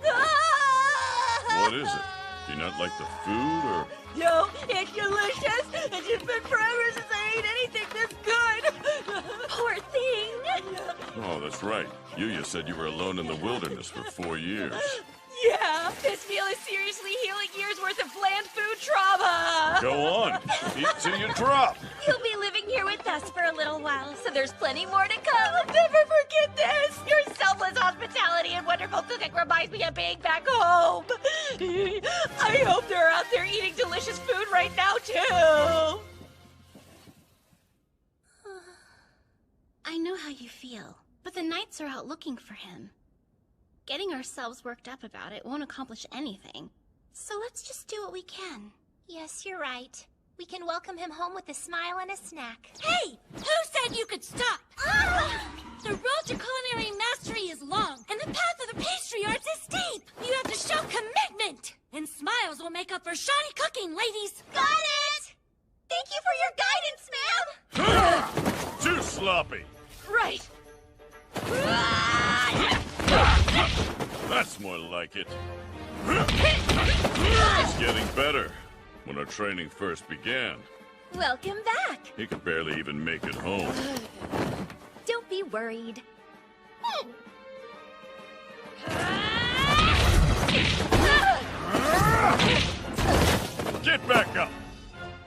What is it? Do you not like the food, or...? No, it's delicious. It's just been forever since I ate anything this good. Poor thing. Oh, that's right. Yuya said you were alone in the wilderness for 4 years. Yeah, this meal is seriously healing years worth of bland food trauma. Go on. Eat till you drop. You'll be living here with us for a little while, so there's plenty more to come. I'll never forget this. Your selfless hospitality and wonderful cooking reminds me of being back home. I hope they're out there eating delicious food right now, too. I know how you feel, but the Knights are out looking for him. Getting ourselves worked up about it won't accomplish anything. So let's just do what we can. Yes, you're right. We can welcome him home with a smile and a snack. Hey! Who said you could stop? The road to culinary mastery is long, and the path of the pastry arts is steep. You have to show commitment, and smiles will make up for shoddy cooking, ladies. Got it! Thank you for your guidance, ma'am! Too sloppy. Right. That's more like it. It's getting better. When our training first began, Welcome back. he could barely even make it home. Don't be worried. Get back up!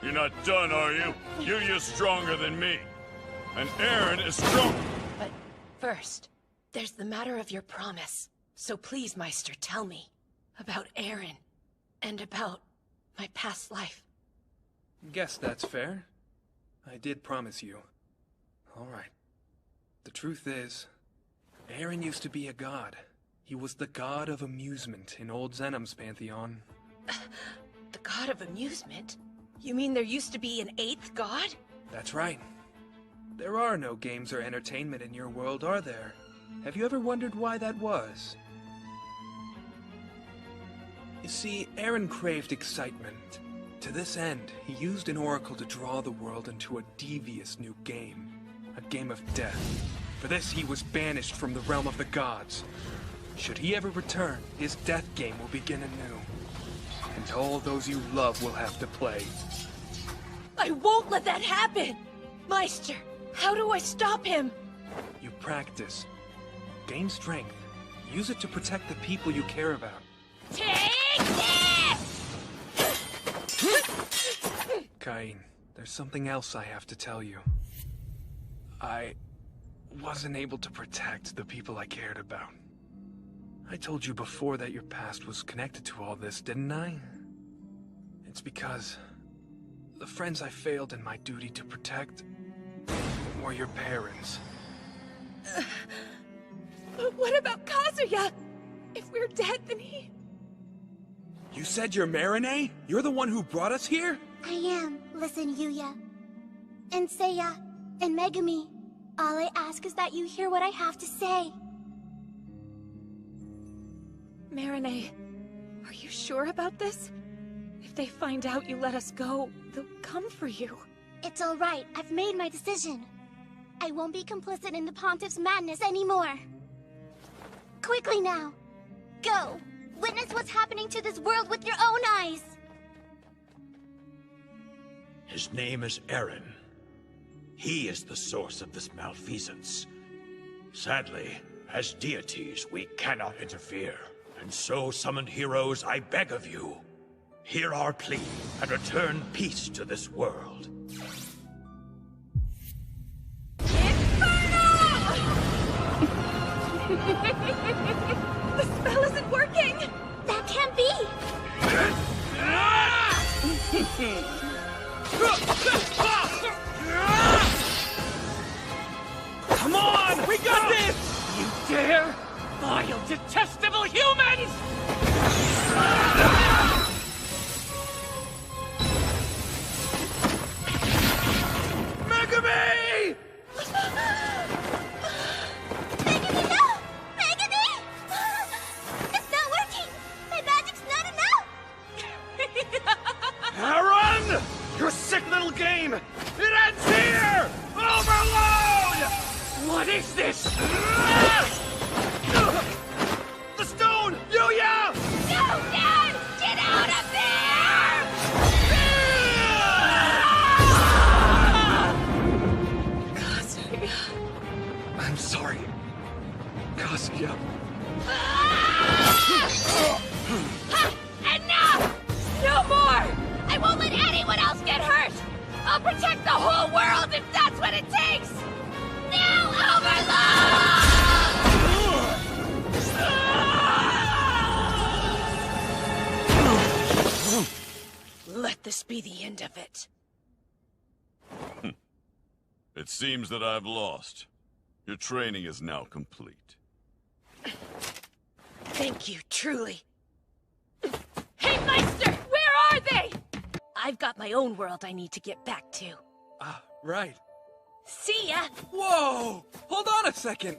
You're not done, are you? Yuya's stronger than me. And Aaron is strong. But first, there's the matter of your promise. So please, Meister, tell me about Aaron and about my past life. Guess that's fair. I did promise you. All right. The truth is, Aaron used to be a god. He was the god of amusement in Old Zenom's pantheon. The god of amusement? You mean there used to be an 8th god? That's right. There are no games or entertainment in your world, are there? Have you ever wondered why that was? You see, Aaron craved excitement. To this end, he used an oracle to draw the world into a devious new game. A game of death. For this, he was banished from the realm of the gods. Should he ever return, his death game will begin anew. And all those you love will have to play. I won't let that happen! Meister, how do I stop him? You practice. Gain strength. Use it to protect the people you care about. Take this! Cain, there's something else I have to tell you. I wasn't able to protect the people I cared about. I told you before that your past was connected to all this, didn't I? It's because the friends I failed in my duty to protect were your parents. What about Kazuya? If we're dead, then he... You said you're Marinette? You're the one who brought us here? I am. Listen, Yuya. And Seiya. And Megumi. All I ask is that you hear what I have to say. Marinette, are you sure about this? If they find out you let us go, they'll come for you. It's all right. I've made my decision. I won't be complicit in the Pontiff's madness anymore. Quickly now. Go. Witness what's happening to this world with your own eyes. His name is Eren. He is the source of this malfeasance. Sadly, as deities, we cannot interfere. And so, summoned heroes, I beg of you, hear our plea and return peace to this world. The spell isn't working! That can't be! Come on! We got this! You dare? Vile, detestable humans! Megumi! Megumi, no! Megumi! It's not working! My magic's not enough! Eren! Your sick little game! It ends here! Overload! What is this? The stone! Yuya! No, Dad! Get out of there! Kazuya. I'm sorry. Kazuya. Enough! No more! I won't let anyone else get hurt! I'll protect the whole world if that's what it takes! Now, Overlord! Let this be the end of it. It seems that I've lost. Your training is now complete. Thank you, truly. Hey, Meister! Where are they? I've got my own world I need to get back to. Right. See ya! Whoa! Hold on a second!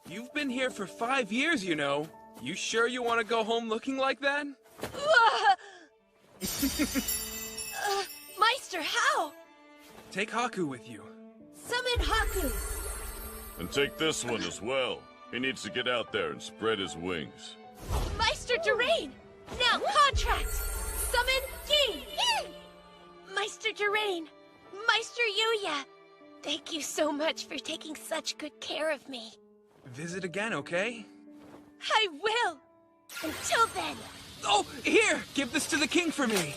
You've been here for 5 years, you know. You sure you want to go home looking like that? Meister, how? Take Haku with you. Summon Haku! And take this one as well. He needs to get out there and spread his wings. Meister Durain! Now, contract! Summon Yi! Meister Durain! Meister Yuya! Thank you so much for taking such good care of me. Visit again, okay? I will! Until then! Oh, here! Give this to the king for me!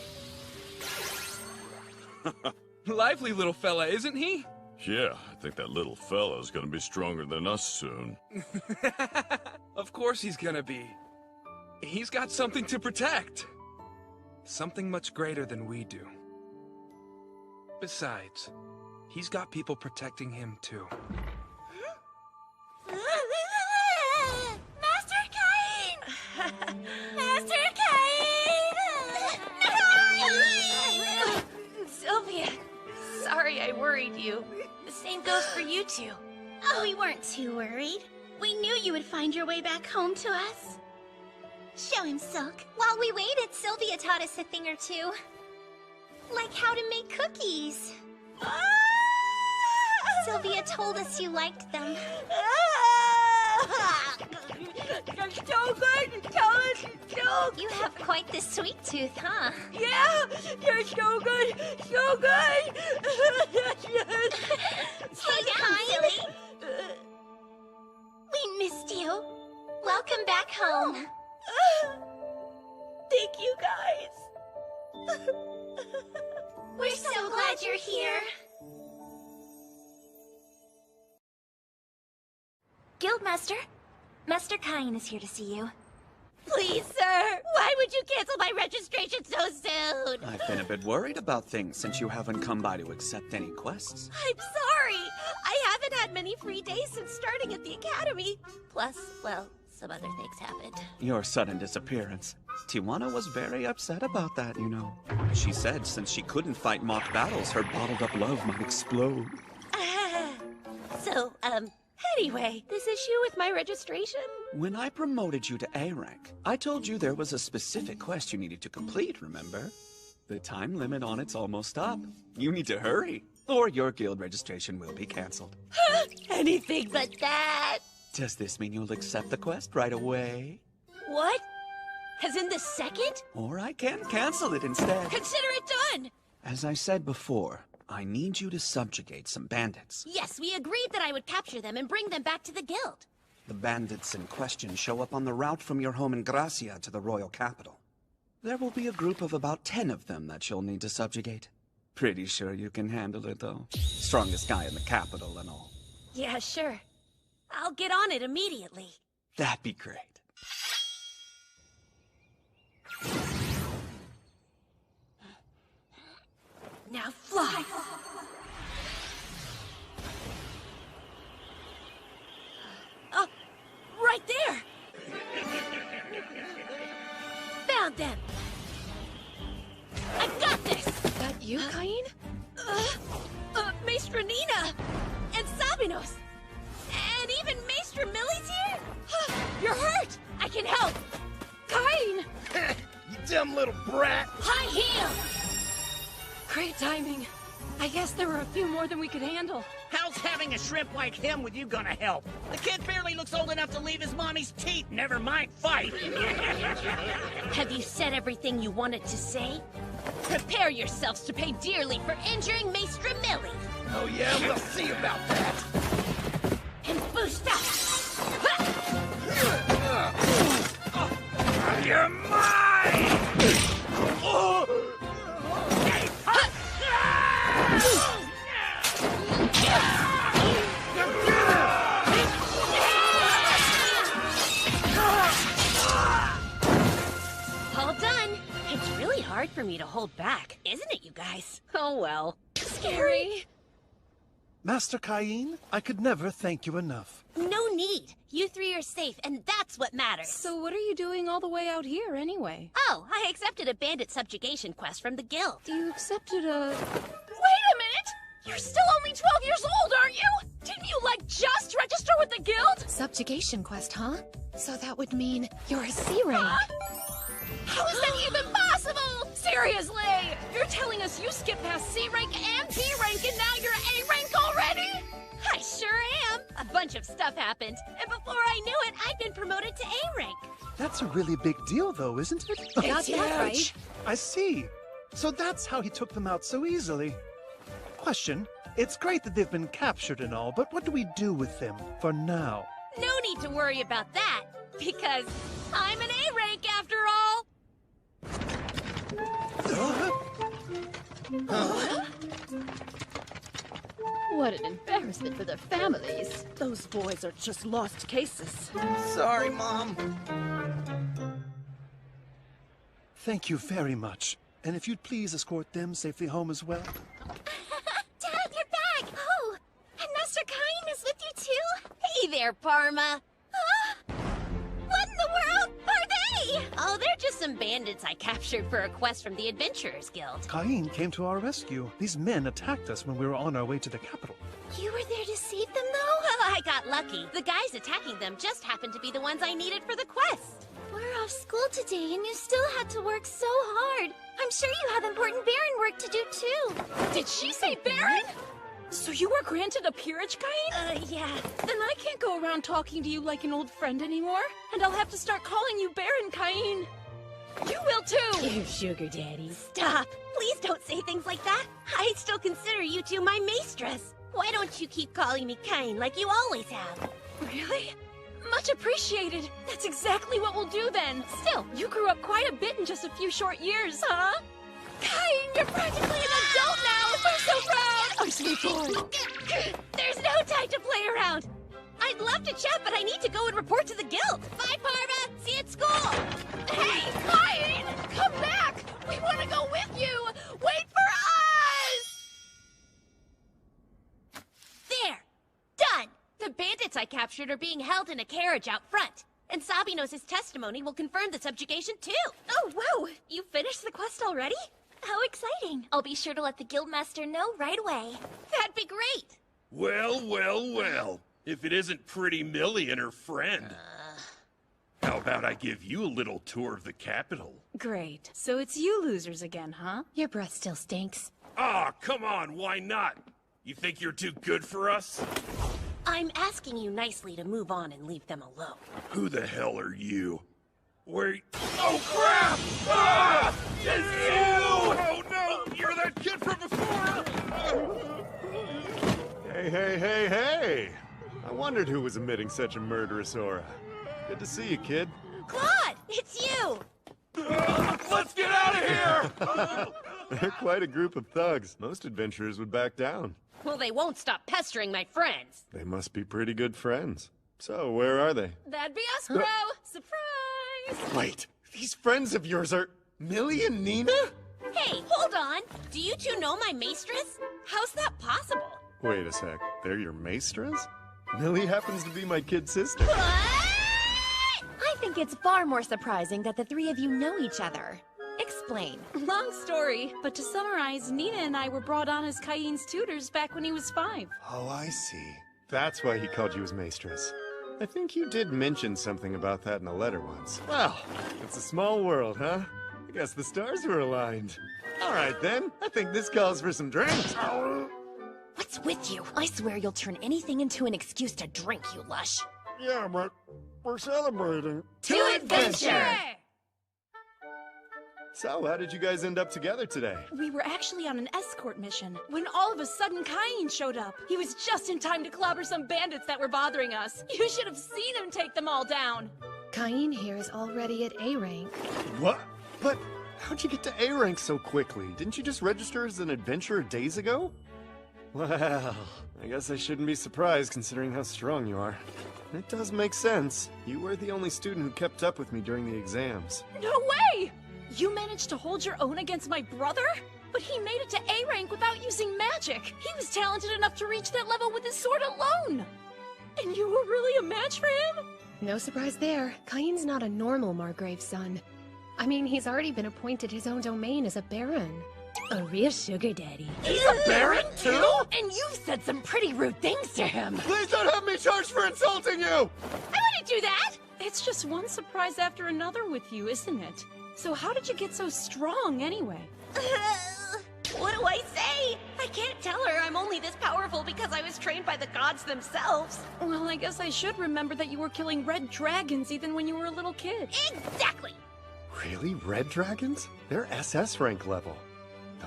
Lively little fella, isn't he? Yeah, I think that little fella's gonna be stronger than us soon. Of course he's gonna be. He's got something to protect. Something much greater than we do. Besides, he's got people protecting him too. Master Cain! Master Cain! Sylvia, sorry I worried you. The same goes for you two. Oh, we weren't too worried. We knew you would find your way back home to us. Show him, Silk. While we waited, Sylvia taught us a thing or two. Like how to make cookies. Sylvia told us you liked them. You're so good! Tell us so You have quite the sweet tooth, huh? Yeah! You're so good! So good! Hey, Kylie! We missed you. Welcome back home. here. Guildmaster, Master Kain is here to see you. Please, sir, why would you cancel my registration so soon? I've been a bit worried about things since you haven't come by to accept any quests. I'm sorry. I haven't had many free days since starting at the academy. Plus, well, some other things happened. Your sudden disappearance. Tijuana was very upset about that, you know. She said since she couldn't fight mock battles, her bottled-up love might explode. Anyway, this issue with my registration? When I promoted you to A rank, I told you there was a specific quest you needed to complete, remember? The time limit on it's almost up. You need to hurry, or your guild registration will be cancelled. Anything but that. Does this mean you'll accept the quest right away? What? As in the second? Or I can cancel it instead. Consider it done! As I said before, I need you to subjugate some bandits. Yes, we agreed that I would capture them and bring them back to the guild. The bandits in question show up on the route from your home in Gracia to the royal capital. There will be a group of about 10 of them that you'll need to subjugate. Pretty sure you can handle it, though. Strongest guy in the capital and all. Yeah, sure. I'll get on it immediately. That'd be great. Now fly! Oh, right there! Found them! I've got this! That you, Kain? Maestra Nina! And Sabinos! And even Maestra Millie's here? You're hurt! I can help! Kain! You dumb little brat! High heel! Great timing. I guess there were a few more than we could handle. How's having a shrimp like him with you gonna help? The kid barely looks old enough to leave his mommy's teeth, never mind fight. Have you said everything you wanted to say? Prepare yourselves to pay dearly for injuring Maestra Millie. Oh yeah, we'll see about that. And boost up! You're mine! All done. It's really hard for me to hold back, isn't it, you guys? Oh well. Scary. Master Kain, I could never thank you enough. No need. You three are safe, and that's what matters. So what are you doing all the way out here, anyway? Oh, I accepted a bandit subjugation quest from the guild. You accepted a... Wait a minute! You're still only 12 years old, aren't you? Didn't you, just register with the guild? Subjugation quest, huh? So that would mean you're a C rank. How is that even possible? Seriously! You're telling us you skipped past C rank and B rank and now you're A rank already? I sure am. A bunch of stuff happened, and before I knew it, I'd been promoted to A rank. That's a really big deal, though, isn't it? Got that right. I see. So that's how he took them out so easily. Question. It's great that they've been captured and all, but what do we do with them for now? No need to worry about that, because I'm an A rank after all. What an embarrassment for their families. Those boys are just lost cases. Sorry, Mom. Thank you very much. And if you'd please escort them safely home as well. Dad, you're back! Oh, and Master Kain is with you too? Hey there, Parma. What in the world are they? Oh, they're just some bandits I captured for a quest from the Adventurers Guild. Kain came to our rescue. These men attacked us when we were on our way to the capital. You were there to save them, though? Well, I got lucky. The guys attacking them just happened to be the ones I needed for the quest. We're off school today, and you still had to work so hard. I'm sure you have important Baron work to do, too. Did she say Baron? So you were granted a peerage, Kain? Yeah. Then I can't go around talking to you like an old friend anymore, and I'll have to start calling you Baron Kain. You will too! You sugar daddy. Stop. Please don't say things like that. I still consider you two my maestras. Why don't you keep calling me Kain like you always have? Really? Much appreciated. That's exactly what we'll do then. Still, you grew up quite a bit in just a few short years, huh? Kain, you're practically an adult now! so proud! Oh, sweet boy. There's no time to play around. I'd love to chat, but I need to go and report to the guild. Bye, Parva. See you at school. Hey, Cain! Come back! We want to go with you! Wait for us! There! Done! The bandits I captured are being held in a carriage out front. And Sabinos' testimony will confirm the subjugation, too. Oh, wow! You finished the quest already? How exciting! I'll be sure to let the guildmaster know right away. That'd be great! Well, well, well. If it isn't Pretty Millie and her friend. How about I give you a little tour of the capital? Great. So it's you losers again, huh? Your breath still stinks. Ah, come on, why not? You think you're too good for us? I'm asking you nicely to move on and leave them alone. Who the hell are you? Where... Oh, crap! Ah! It's you! Oh, no! You're that kid from before! Hey! I wondered who was emitting such a murderous aura. Good to see you, kid. Claude! It's you! Let's get out of here! They're quite a group of thugs. Most adventurers would back down. Well, they won't stop pestering my friends. They must be pretty good friends. So, where are they? That'd be us, bro! Surprise! Wait, these friends of yours are Millie and Nina? Hey, hold on! Do you two know my maestress? How's that possible? Wait a sec, they're your maestras? Millie happens to be my kid sister. I think it's far more surprising that the three of you know each other. Explain. Long story, but to summarize, Nina and I were brought on as Cain's tutors back when he was 5. Oh, I see. That's why he called you his maestress. I think you did mention something about that in a letter once. Well, it's a small world, huh? I guess the stars were aligned. All right, then. I think this calls for some drinks. What's with you? I swear you'll turn anything into an excuse to drink, you lush. Yeah, but we're celebrating. To adventure! So, how did you guys end up together today? We were actually on an escort mission when all of a sudden Cain showed up. He was just in time to clobber some bandits that were bothering us. You should have seen him take them all down. Cain here is already at A rank. What? But how'd you get to A rank so quickly? Didn't you just register as an adventurer days ago? Well, I guess I shouldn't be surprised considering how strong you are. It does make sense. You were the only student who kept up with me during the exams. No way! You managed to hold your own against my brother? But he made it to A rank without using magic. He was talented enough to reach that level with his sword alone. And you were really a match for him? No surprise there. Cain's not a normal Margrave's son. I mean, he's already been appointed his own domain as a baron. A real sugar daddy. He's a baron, too? And you've said some pretty rude things to him. Please don't have me charged for insulting you! I wouldn't do that! It's just one surprise after another with you, isn't it? So how did you get so strong, anyway? What do I say? I can't tell her I'm only this powerful because I was trained by the gods themselves. Well, I guess I should remember that you were killing red dragons even when you were a little kid. Exactly! Really? Red dragons? They're SS rank level.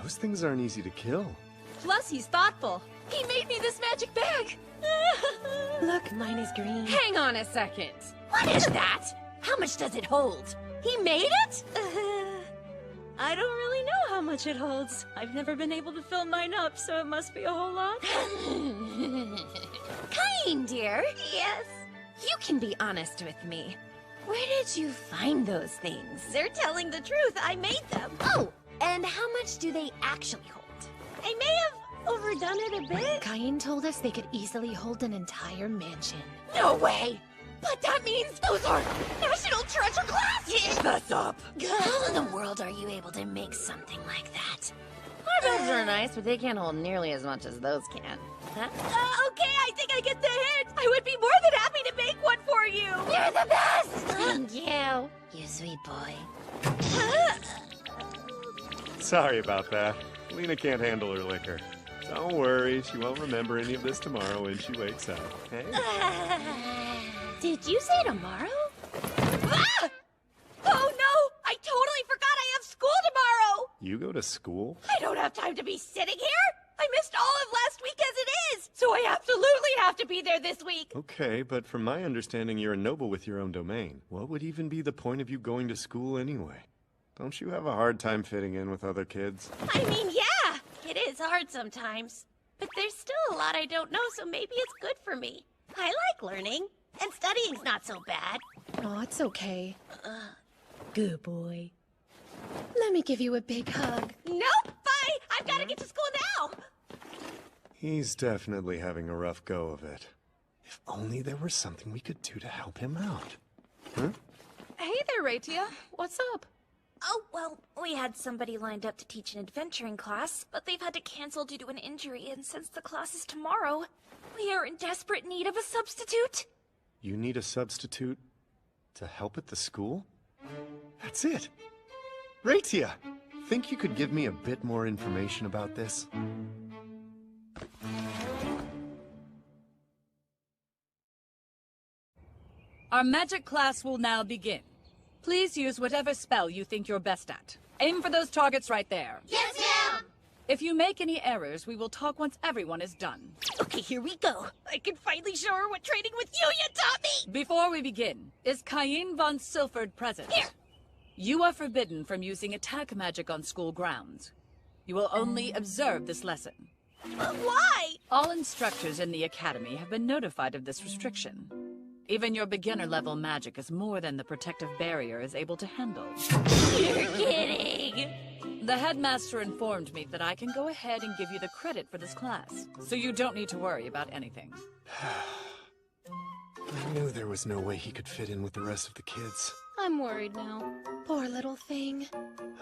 Those things aren't easy to kill. Plus, he's thoughtful. He made me this magic bag. Look, mine is green. Hang on a second. What is that? How much does it hold? He made it? I don't really know how much it holds. I've never been able to fill mine up, so it must be a whole lot. Cain, dear. Yes? You can be honest with me. Where did you find those things? They're telling the truth. I made them. Oh, and how much do they actually hold? I may have overdone it a bit. Cain told us they could easily hold an entire mansion. No way! But that means those are national treasure class! Keep us up! How in the world are you able to make something like that? Our builds are nice, but they can't hold nearly as much as those can. Huh? Okay, I think I get the hint! I would be more than happy to make one for you! You're the best! Thank you, you sweet boy. Sorry about that. Lena can't handle her liquor. Don't worry, she won't remember any of this tomorrow when she wakes up. Hey? Did you say tomorrow? Ah! Oh no! I totally forgot I have school tomorrow! You go to school? I don't have time to be sitting here! I missed all of last week as it is! So I absolutely have to be there this week! Okay, but from my understanding, you're a noble with your own domain. What would even be the point of you going to school anyway? Don't you have a hard time fitting in with other kids? I mean, yeah! It is is hard sometimes. But there's still a lot I don't know, so maybe it's good for me. I like learning, and studying's not so bad. Oh, it's okay. Good boy. Let me give you a big hug. Nope, bye! I've got to get to school now! He's definitely having a rough go of it. If only there were something we could do to help him out. Huh? Hey there, Raitia. What's up? Oh, well, we had somebody lined up to teach an adventuring class, but they've had to cancel due to an injury, and since the class is tomorrow, we are in desperate need of a substitute. You need a substitute to help at the school? That's it. Raitia, think you could give me a bit more information about this? Our magic class will now begin. Please use whatever spell you think you're best at. Aim for those targets right there. Yes, ma'am! If you make any errors, we will talk once everyone is done. Okay, here we go. I can finally show her what training with you taught me! Before we begin, is Cain von Silford present? Here! You are forbidden from using attack magic on school grounds. You will only observe this lesson. Why? All instructors in the academy have been notified of this restriction. Even your beginner-level magic is more than the protective barrier is able to handle. You're kidding! The headmaster informed me that I can go ahead and give you the credit for this class, so you don't need to worry about anything. I knew there was no way he could fit in with the rest of the kids. I'm worried now. Poor little thing.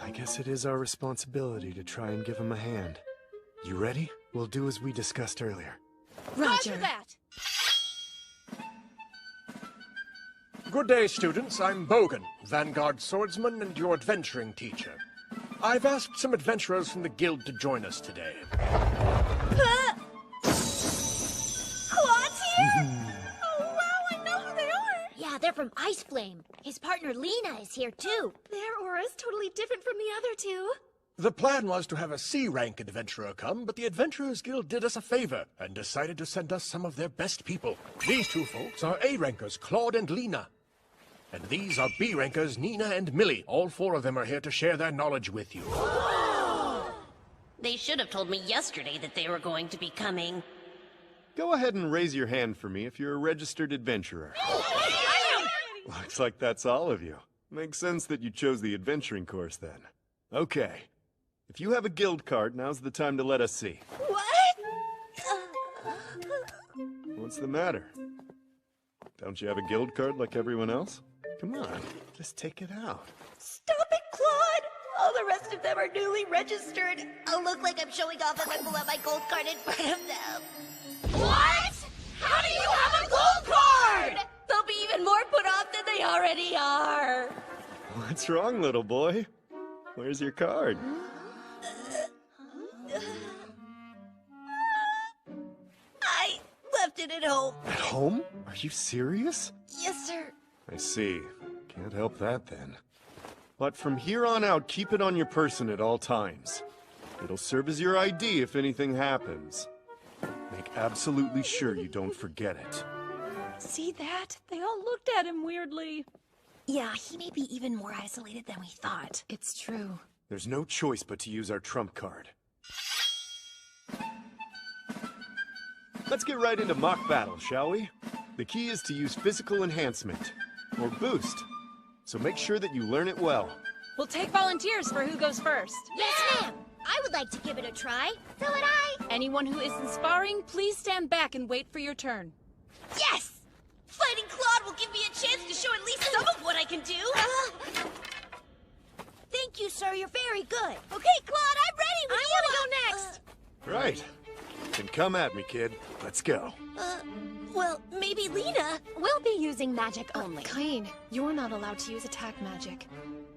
I guess it is our responsibility to try and give him a hand. You ready? We'll do as we discussed earlier. Roger that! Good day, students. I'm Bogan, Vanguard swordsman and your adventuring teacher. I've asked some adventurers from the guild to join us today. Claude's here? Oh, wow, I know who they are! Yeah, they're from Ice Flame. His partner Lena is here, too. Their aura's totally different from the other two. The plan was to have a C-rank adventurer come, but the Adventurers Guild did us a favor and decided to send us some of their best people. These two folks are A-rankers, Claude and Lena. And these are B-rankers, Nina and Millie. All four of them are here to share their knowledge with you. They should have told me yesterday that they were going to be coming. Go ahead and raise your hand for me if you're a registered adventurer. Looks like that's all of you. Makes sense that you chose the adventuring course then. Okay. If you have a guild card, now's the time to let us see. What? What's the matter? Don't you have a guild card like everyone else? Come on, just take it out. Stop it, Claude! All the rest of them are newly registered. I'll look like I'm showing off if I pull out my gold card in front of them. What? How do you have a gold card? They'll be even more put off than they already are. What's wrong, little boy? Where's your card? I left it at home. At home? Are you serious? Yes, sir. I see. Can't help that then. But from here on out, keep it on your person at all times. It'll serve as your ID if anything happens. Make absolutely sure you don't forget it. See that? They all looked at him weirdly. Yeah, he may be even more isolated than we thought. It's true. There's no choice but to use our trump card. Let's get right into mock battle, shall we? The key is to use physical enhancement, or boost. So make sure that you learn it well. We'll take volunteers for who goes first. Yes, ma'am! I would like to give it a try. So would I. Anyone who isn't sparring, please stand back and wait for your turn. Yes! Fighting Claude will give me a chance to show at least some of what I can do. Thank you, sir. You're very good. Okay, Claude, I'm ready. I want to go next. Right. Then come at me, kid. Let's go. Well, maybe Lena. We'll be using magic only. Cain, you're not allowed to use attack magic.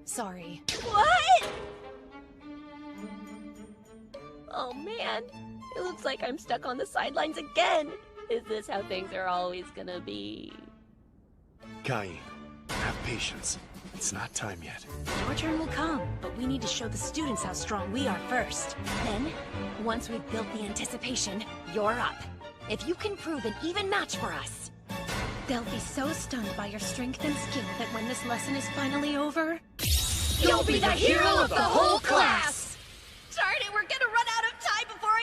Sorry. What? Oh man, it looks like I'm stuck on the sidelines again. Is this how things are always gonna be? Cain, have patience. It's not time yet. Your turn will come, but we need to show the students how strong we are first. Then, once we've built the anticipation, you're up. If you can prove an even match for us. They'll be so stunned by your strength and skill that when this lesson is finally over, you'll be the hero of the whole class! Darn it, we're gonna run out of time before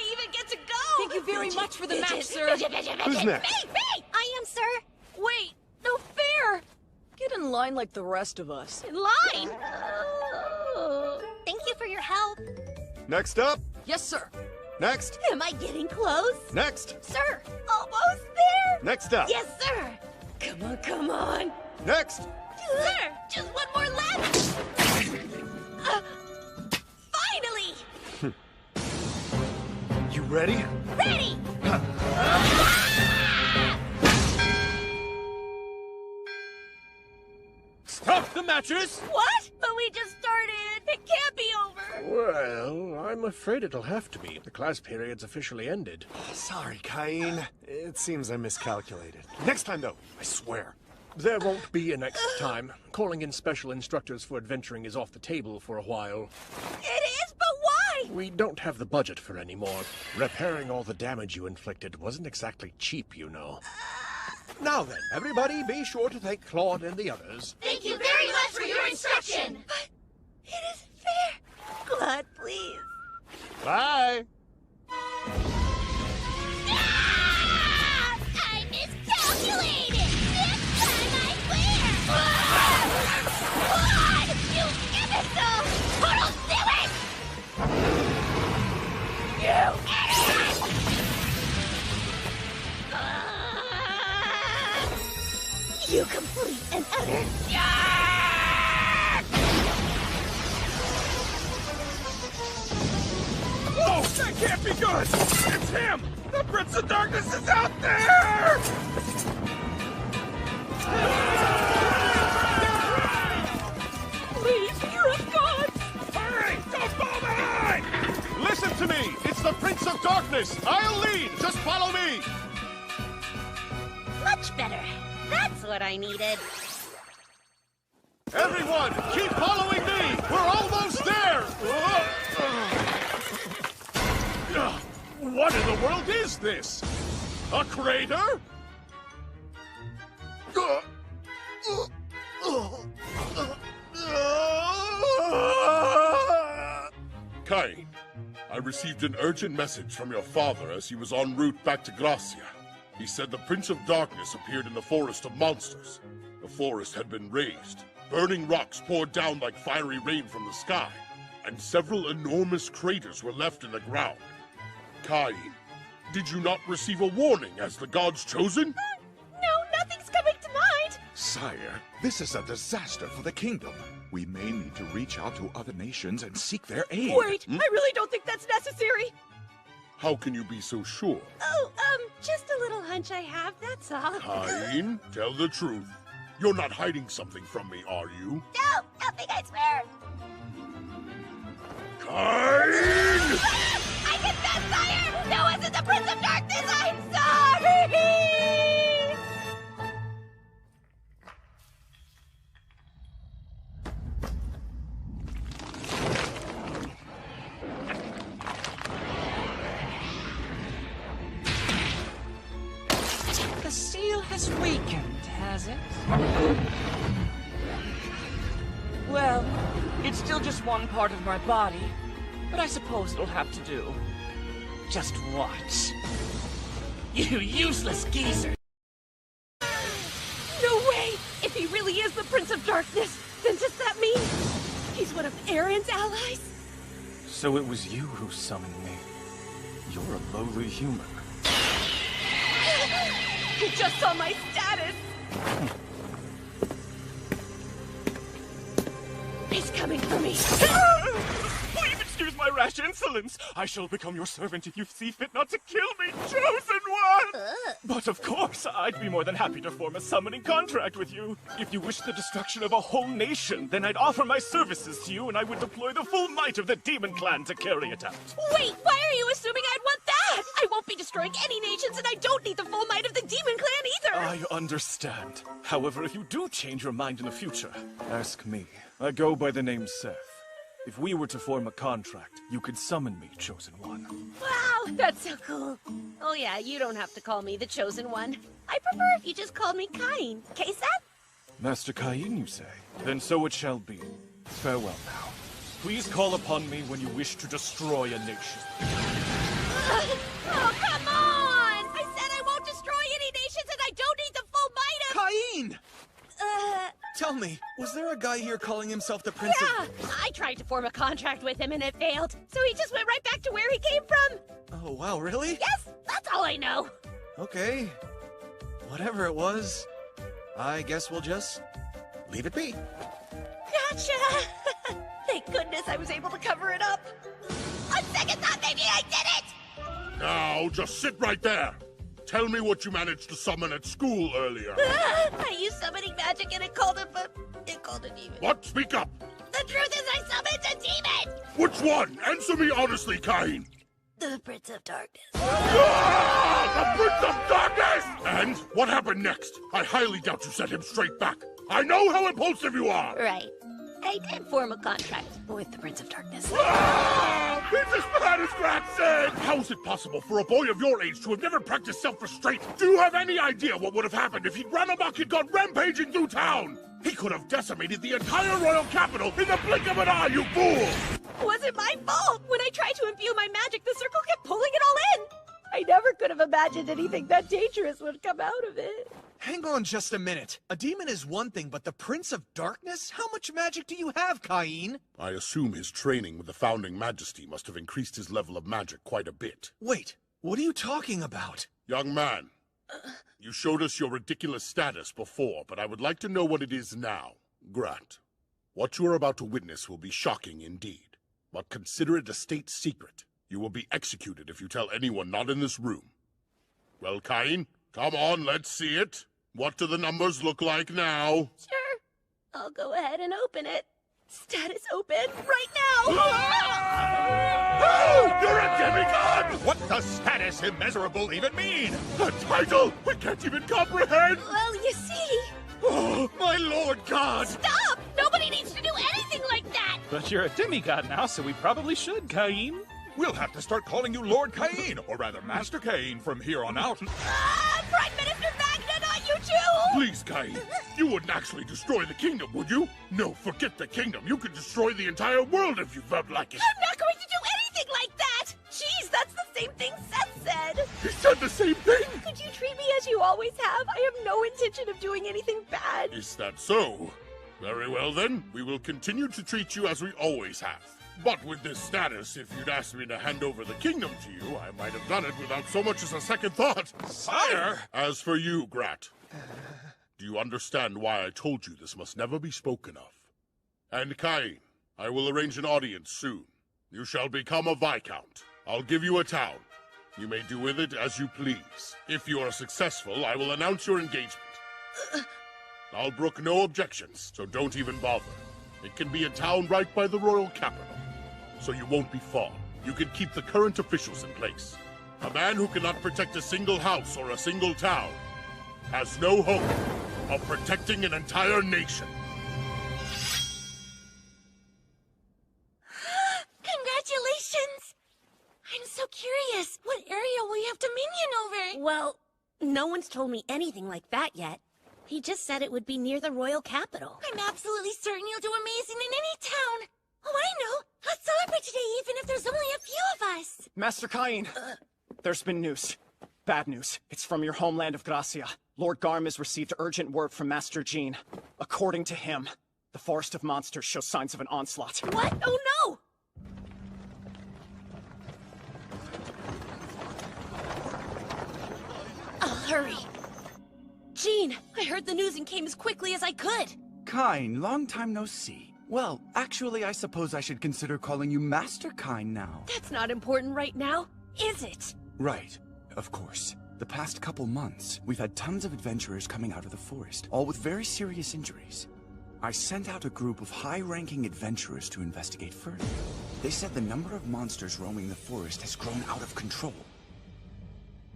very much for the match, sir. Who's next? Me! I am, sir. Wait, no fair! Get in line like the rest of us. In line! Thank you for your help. Next up. Yes, sir. Next. Am I getting close? Next. Sir, almost there. Next up. Yes, sir. Come on, come on. Next. Sir, just one more left. Finally! You ready? Ready! Stop the matches! What? But we just started. It can't be over. Well, I'm afraid it'll have to be. The class period's officially ended. Sorry, Cain. It seems I miscalculated. Next time, though, I swear. There won't be a next time. Calling in special instructors for adventuring is off the table for a while. It is, but why? We don't have the budget for any more. Repairing all the damage you inflicted wasn't exactly cheap, you know. Now then, everybody be sure to thank Claude and the others. Thank you very much for your instruction. But it isn't fair. Claude, please. Bye. Ah! I miscalculated. This time I swear. Claude, you imbecile! Total silly! You idiot! You complete and utter jerk! Oh, that can't be good! It's him! The Prince of Darkness is out there! Please, hear us, God! Hurry! Don't fall behind! Listen to me! It's the Prince of Darkness! I'll lead! Just follow me! Much better. That's what I needed. Everyone, keep following me! We're almost there! What in the world is this? A crater? Cain, I received an urgent message from your father as he was en route back to Gracia. He said the Prince of Darkness appeared in the Forest of Monsters. The forest had been razed. Burning rocks poured down like fiery rain from the sky, and several enormous craters were left in the ground. Cain, did you not receive a warning as the God's chosen? No, nothing's coming to mind. Sire, this is a disaster for the kingdom. We may need to reach out to other nations and seek their aid. Wait, I really don't think that's necessary. How can you be so sure? Oh, just a little hunch I have, that's all. Cain, tell the truth. You're not hiding something from me, are you? No, nothing, I swear. Cain! I confess, sire! That wasn't the Prince of Darkness! I'm sorry! The seal has weakened, has it? Well, it's still just one part of my body, but I suppose it'll have to do. Just watch. You useless geezer! No way! If he really is the Prince of Darkness, then does that mean he's one of Aaron's allies? So it was you who summoned me. You're a lowly human. You just saw my status! He's coming for me! Please excuse my rash insolence. I shall become your servant if you see fit not to kill me, chosen one! But of course, I'd be more than happy to form a summoning contract with you. If you wish the destruction of a whole nation, then I'd offer my services to you and I would deploy the full might of the Demon Clan to carry it out. Wait, why are you assuming I'd want that? I won't be destroying any nations and I don't need the full might of the Demon Clan either! I understand. However, if you do change your mind in the future, ask me. I go by the name Seth. If we were to form a contract, you could summon me, Chosen One. Wow, that's so cool. Oh yeah, you don't have to call me the Chosen One. I prefer if you just called me Cain. Okay, Seth? Master Cain, you say? Then so it shall be. Farewell now. Please call upon me when you wish to destroy a nation. Oh, come on! Tell me, was there a guy here calling himself the Prince Yeah! I tried to form a contract with him and it failed, so he just went right back to where he came from. Oh, wow, really? Yes, that's all I know. Okay. Whatever it was, I guess we'll just leave it be. Gotcha! Thank goodness I was able to cover it up. On second thought, maybe I did it! Now, just sit right there. Tell me what you managed to summon at school earlier. I used summoning magic and it called a demon. What? Speak up! The truth is I summoned a demon! Which one? Answer me honestly, Cain. The Prince of Darkness. Ah, the Prince of Darkness! And what happened next? I highly doubt you sent him straight back. I know how impulsive you are! Right. I did form a contract with the Prince of Darkness. Ah, it's as bad as Grat said! How is it possible for a boy of your age to have never practiced self-restraint? Do you have any idea what would have happened if he'd run amok and gone rampaging through town? He could have decimated the entire royal capital in the blink of an eye, you fool! Wasn't my fault! When I tried to imbue my magic, the circle kept pulling it all in! I never could have imagined anything that dangerous would come out of it. Hang on just a minute. A demon is one thing, but the Prince of Darkness? How much magic do you have, Cain? I assume his training with the Founding Majesty must have increased his level of magic quite a bit. Wait, what are you talking about? Young man, you showed us your ridiculous status before, but I would like to know what it is now. Grat, what you are about to witness will be shocking indeed, but consider it a state secret. You will be executed if you tell anyone not in this room. Well, Cain, come on, let's see it. What do the numbers look like now? Sure. I'll go ahead and open it. Status open right now! Oh, you're a demigod! What does status immeasurable even mean? A title we can't even comprehend! Well, you see... Oh, my Lord God! Stop! Nobody needs to do anything like that! But you're a demigod now, so we probably should, Cain. We'll have to start calling you Lord Cain, or rather Master Cain, from here on out. Prime Minister Magna, not you too! Please, Cain, you wouldn't actually destroy the kingdom, would you? No, forget the kingdom. You could destroy the entire world if you felt like it. I'm not going to do anything like that! Jeez, that's the same thing Seth said! He said the same thing? Could you treat me as you always have? I have no intention of doing anything bad. Is that so? Very well then, we will continue to treat you as we always have. But with this status, if you'd asked me to hand over the kingdom to you, I might have done it without so much as a second thought. Sire! As for you, Grat, do you understand why I told you this must never be spoken of? And Cain, I will arrange an audience soon. You shall become a Viscount. I'll give you a town. You may do with it as you please. If you are successful, I will announce your engagement. I'll brook no objections, so don't even bother. It can be a town right by the royal capital, so you won't be far. You can keep the current officials in place. A man who cannot protect a single house or a single town has no hope of protecting an entire nation. Congratulations! I'm so curious. What area will you have dominion over? Well, no one's told me anything like that yet. He just said it would be near the royal capital. I'm absolutely certain you'll do amazing in any town. Oh, I know. Let's celebrate today even if there's only a few of us. Master Cain, there's been news. Bad news. It's from your homeland of Gracia. Lord Garm has received urgent word from Master Jean. According to him, the Forest of Monsters shows signs of an onslaught. What? Oh no! I'll hurry. Jean, I heard the news and came as quickly as I could. Cain, long time no see. Well, actually, I suppose I should consider calling you Master Cain now. That's not important right now, is it? Right, of course. The past couple months, we've had tons of adventurers coming out of the forest, all with very serious injuries. I sent out a group of high-ranking adventurers to investigate further. They said the number of monsters roaming the forest has grown out of control.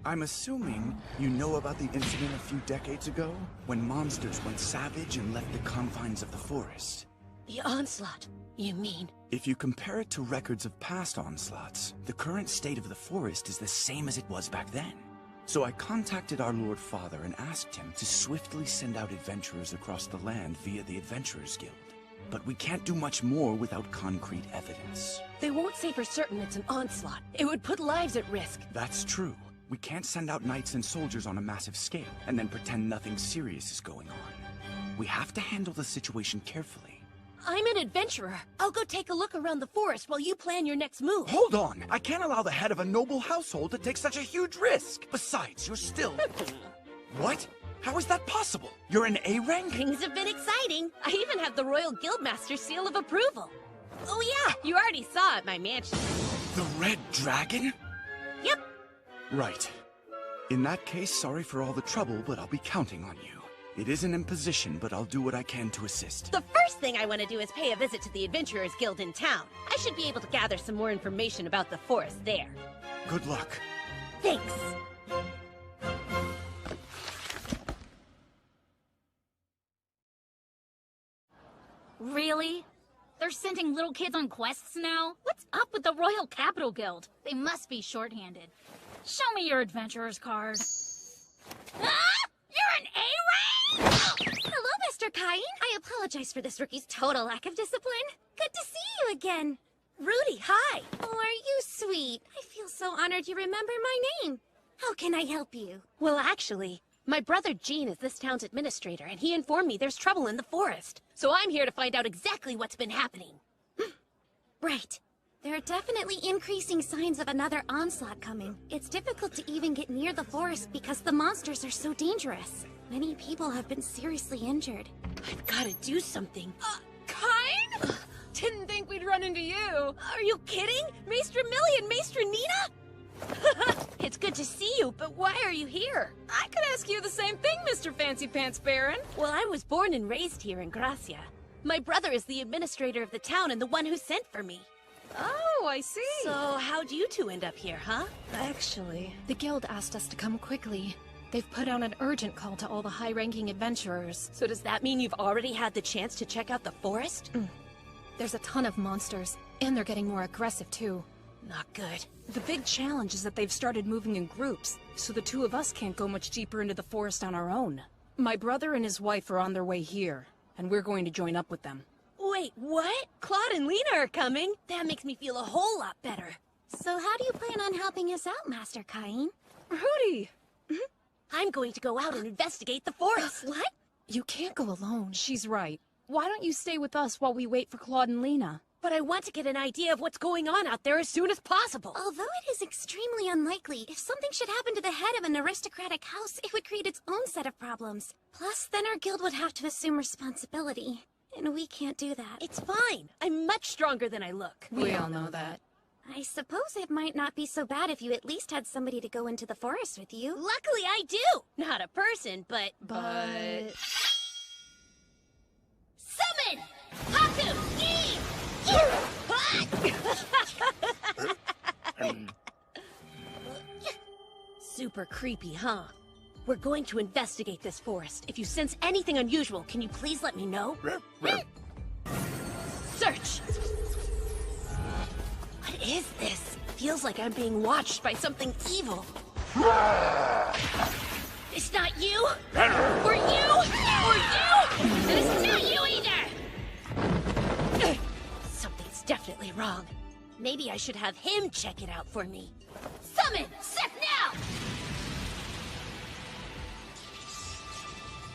I'm assuming you know about the incident a few decades ago, when monsters went savage and left the confines of the forest. The onslaught, you mean? If you compare it to records of past onslaughts, the current state of the forest is the same as it was back then. So I contacted our Lord Father and asked him to swiftly send out adventurers across the land via the Adventurers Guild. But we can't do much more without concrete evidence. They won't say for certain it's an onslaught. It would put lives at risk. That's true. We can't send out knights and soldiers on a massive scale, and then pretend nothing serious is going on. We have to handle the situation carefully. I'm an adventurer. I'll go take a look around the forest while you plan your next move. Hold on! I can't allow the head of a noble household to take such a huge risk! Besides, you're still... What? How is that possible? You're an A rank? Things have been exciting. I even have the Royal Guildmaster's seal of approval. Oh yeah, you already saw it at my mansion. The Red Dragon? Yep. Right. In that case, sorry for all the trouble, but I'll be counting on you. It is an imposition, but I'll do what I can to assist. The first thing I want to do is pay a visit to the Adventurers Guild in town. I should be able to gather some more information about the forest there. Good luck. Thanks. Really? They're sending little kids on quests now? What's up with the Royal Capital Guild? They must be shorthanded. Show me your adventurer's card. Ah! You're an A-rank? Hello, Mr. Cain. I apologize for this rookie's total lack of discipline. Good to see you again. Rudy, hi. Oh, are you sweet? I feel so honored you remember my name. How can I help you? Well, actually, my brother Gene is this town's administrator, and he informed me there's trouble in the forest. So I'm here to find out exactly what's been happening. Right. There are definitely increasing signs of another onslaught coming. It's difficult to even get near the forest because the monsters are so dangerous. Many people have been seriously injured. I've got to do something. Cain? Didn't think we'd run into you. Are you kidding? Maester Millie and Maester Nina? It's good to see you, but why are you here? I could ask you the same thing, Mr. Fancy Pants Baron. Well, I was born and raised here in Gracia. My brother is the administrator of the town and the one who sent for me. Oh, I see. So, how'd you two end up here, huh? Actually, the guild asked us to come quickly. They've put out an urgent call to all the high-ranking adventurers. So does that mean you've already had the chance to check out the forest? There's a ton of monsters, and they're getting more aggressive, too. Not good. The big challenge is that they've started moving in groups, so the two of us can't go much deeper into the forest on our own. My brother and his wife are on their way here, and we're going to join up with them. Wait, what? Claude and Lena are coming? That makes me feel a whole lot better. So how do you plan on helping us out, Master Cain? Rudy! I'm going to go out and investigate the forest. What? You can't go alone. She's right. Why don't you stay with us while we wait for Claude and Lena? But I want to get an idea of what's going on out there as soon as possible. Although it is extremely unlikely, if something should happen to the head of an aristocratic house, it would create its own set of problems. Plus, then our guild would have to assume responsibility. And we can't do that. It's fine. I'm much stronger than I look. We all know that. I suppose it might not be so bad if you at least had somebody to go into the forest with you. Luckily, I do. Not a person, but... Summon! Haku! Eve! Super creepy, huh? We're going to investigate this forest. If you sense anything unusual, can you please let me know? Search! What is this? Feels like I'm being watched by something evil. It's not you! Or you! Or you! And it's not you either! Something's definitely wrong. Maybe I should have him check it out for me. Summon! Set now!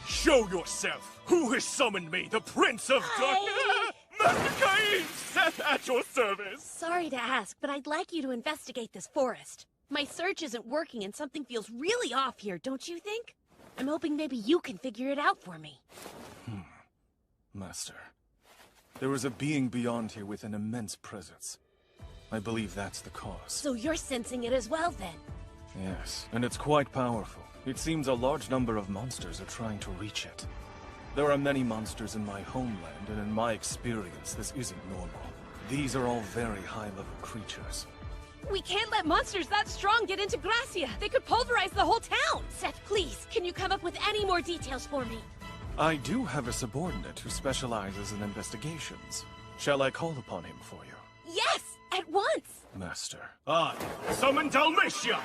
Show yourself! Who has summoned me? The Prince of Darkness? Master Cain, Seth at your service! Sorry to ask, but I'd like you to investigate this forest. My search isn't working and something feels really off here, don't you think? I'm hoping maybe you can figure it out for me. Master, there is a being beyond here with an immense presence. I believe that's the cause. So you're sensing it as well, then? Yes, and it's quite powerful. It seems a large number of monsters are trying to reach it. There are many monsters in my homeland, and in my experience, this isn't normal. These are all very high-level creatures. We can't let monsters that strong get into Gracia. They could pulverize the whole town. Seth, please, can you come up with any more details for me? I do have a subordinate who specializes in investigations. Shall I call upon him for you? Yes, at once. Master. I summon Dalmatia!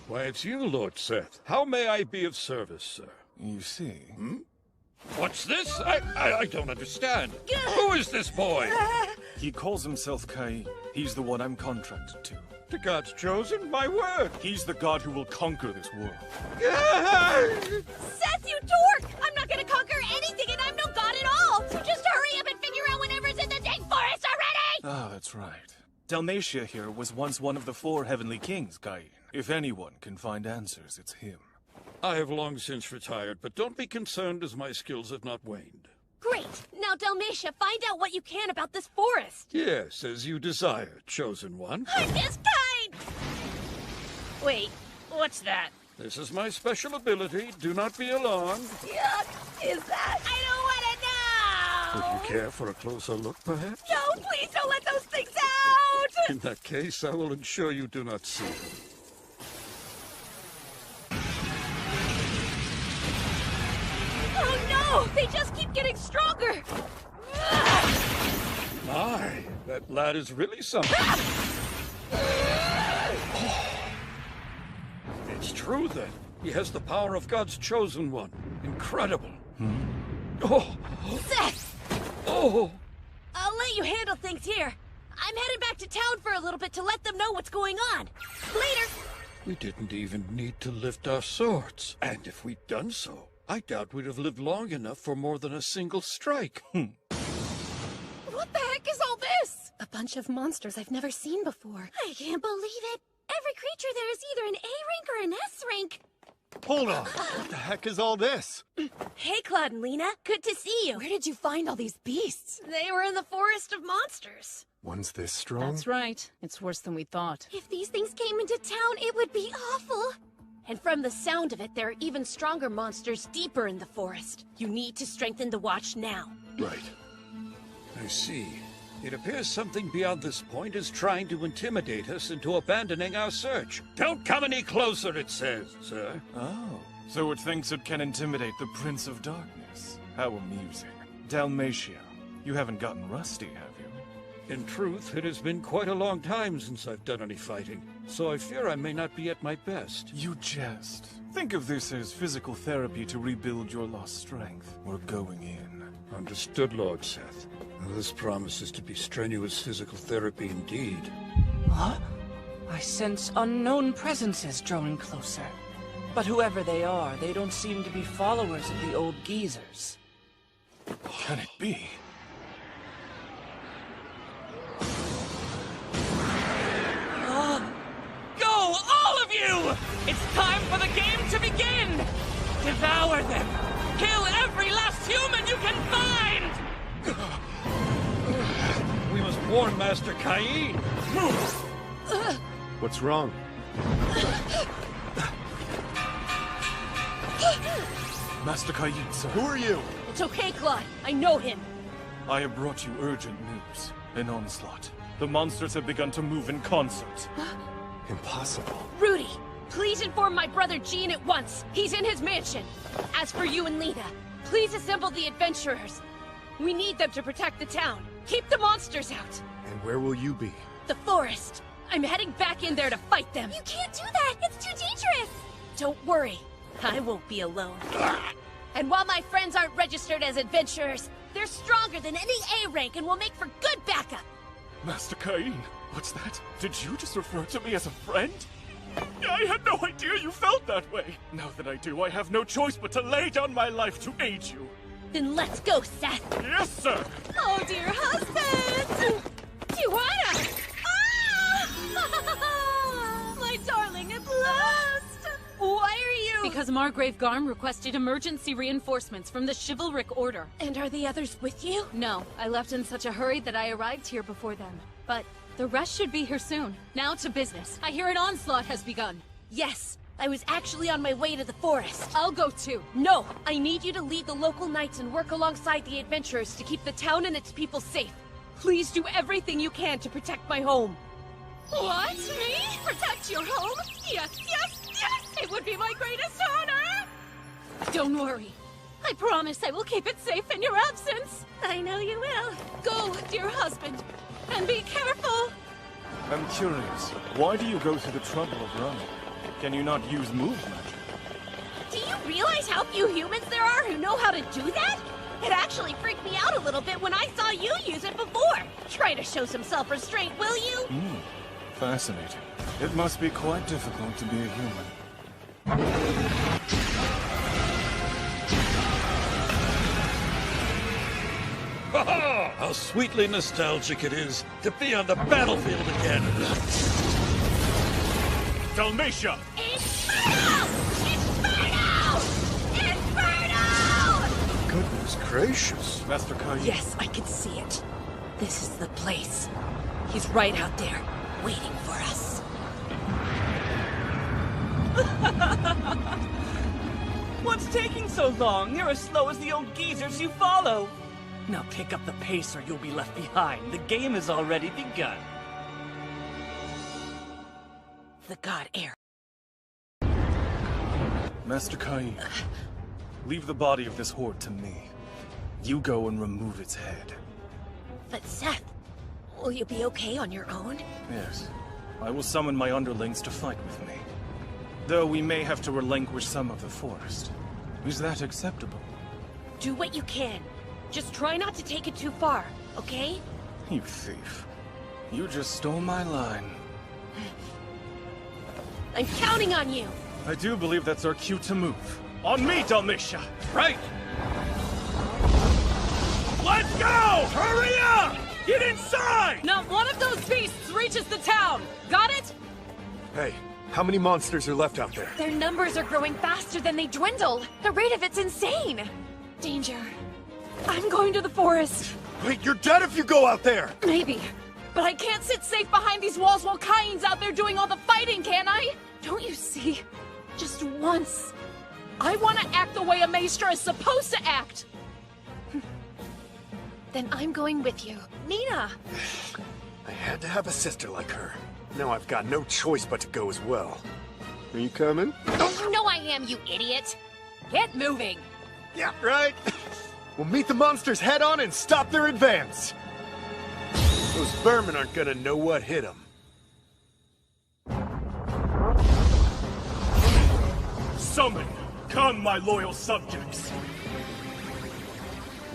Why, it's you, Lord Seth. How may I be of service, sir? You see... What's this? I don't understand. Who is this boy? He calls himself Cain. He's the one I'm contracted to. To God's chosen, my word. He's the god who will conquer this world. Seth, you dork! I'm not gonna conquer anything, and I'm no god at all! So just hurry up and figure out whatever's in the dang forest already! Ah, that's right. Dalmatia here was once one of the 4 heavenly kings, Cain. If anyone can find answers, it's him. I have long since retired, but don't be concerned as my skills have not waned. Great! Now, Dalmatia, find out what you can about this forest! Yes, as you desire, chosen one. I'm this kind! Wait, what's that? This is my special ability. Do not be alarmed. Yuck! Is that? I don't want to know! Would you care for a closer look, perhaps? No, please don't let those things out! In that case, I will ensure you do not see them. Oh no! They just keep getting stronger! My, that lad is really something. It's true, then. He has the power of God's chosen one. Incredible. Oh! Seth! Oh! I'll let you handle things here. I'm headed back to town for a little bit to let them know what's going on. Later! We didn't even need to lift our swords. And if we'd done so, I doubt we'd have lived long enough for more than a single strike. What the heck is all this? A bunch of monsters I've never seen before. I can't believe it. Every creature there is either an A rank or an S rank. Hold on. What the heck is all this? Hey, Claude and Lena. Good to see you. Where did you find all these beasts? They were in the forest of monsters. One's this strong? That's right. It's worse than we thought. If these things came into town, it would be awful. And from the sound of it, there are even stronger monsters deeper in the forest. You need to strengthen the watch now. Right. I see. It appears something beyond this point is trying to intimidate us into abandoning our search. Don't come any closer, it says, sir. Oh, so it thinks it can intimidate the Prince of Darkness. How amusing. Dalmatia, you haven't gotten rusty, have you? In truth, it has been quite a long time since I've done any fighting, so I fear I may not be at my best. You jest. Think of this as physical therapy to rebuild your lost strength. We're going in. Understood, Lord Seth. This promises to be strenuous physical therapy indeed. Huh? I sense unknown presences drawing closer. But whoever they are, they don't seem to be followers of the old geezers. Can it be? Go, all of you! It's time for the game to begin! Devour them! Kill every last human you can find! We must warn Master Cain. What's wrong? Master Cain, sir. Who are you? It's okay, Claude. I know him. I have brought you urgent news. An onslaught. The monsters have begun to move in concert. Impossible. Rudy, please inform my brother Gene at once. He's in his mansion. As for you and Lena, please assemble the adventurers. We need them to protect the town. Keep the monsters out. And where will you be? The forest. I'm heading back in there to fight them. You can't do that. It's too dangerous. Don't worry. I won't be alone. And while my friends aren't registered as adventurers, they're stronger than any A rank and will make for good backup. Master Cain, what's that? Did you just refer to me as a friend? I had no idea you felt that way. Now that I do, I have no choice but to lay down my life to aid you. Then let's go, Seth. Yes, sir. Oh, dear husband! Tijuana! Ah! My darling, at last! Why are you... Because Margrave Garm requested emergency reinforcements from the Chivalric Order. And are the others with you? No, I left in such a hurry that I arrived here before them. But the rest should be here soon. Now to business. I hear an onslaught has begun. Yes, I was actually on my way to the forest. I'll go too. No, I need you to lead the local knights and work alongside the adventurers to keep the town and its people safe. Please do everything you can to protect my home. What? Me? Protect your home? Yes, yes, yes! It would be my greatest honor! Don't worry. I promise I will keep it safe in your absence. I know you will. Go, dear husband, and be careful. I'm curious. Why do you go through the trouble of running? Can you not use move magic? Do you realize how few humans there are who know how to do that? It actually freaked me out a little bit when I saw you use it before. Try to show some self-restraint, will you? Fascinating. It must be quite difficult to be a human. Ha-ha! How sweetly nostalgic it is to be on the battlefield again. Dalmatia! Goodness gracious. Master Kain. Yes, I can see it. This is the place. He's right out there, waiting for us. What's taking so long? You're as slow as the old geezers you follow. Now pick up the pace or you'll be left behind. The game has already begun. The god Air. Master Kain, leave the body of this horde to me. You go and remove its head. But Seth, will you be okay on your own? Yes. I will summon my underlings to fight with me. Though we may have to relinquish some of the forest. Is that acceptable? Do what you can. Just try not to take it too far, okay? You thief. You just stole my line. I'm counting on you! I do believe that's our cue to move. On me, Dalmatia! Right! Let's go! Hurry up! Get inside! Not one of those beasts reaches the town! Got it? Hey, how many monsters are left out there? Their numbers are growing faster than they dwindle. The rate of it's insane. Danger. I'm going to the forest. Wait, you're dead if you go out there! Maybe. But I can't sit safe behind these walls while Kain's out there doing all the fighting, can I? Don't you see? Just once. I want to act the way a maester is supposed to act! Then I'm going with you. Nina! I had to have a sister like her. Now I've got no choice but to go as well. Are you coming? You know I am, you idiot. Get moving! Yeah, right. We'll meet the monsters head on and stop their advance. Those vermin aren't gonna know what hit them. Summon! Come, my loyal subjects!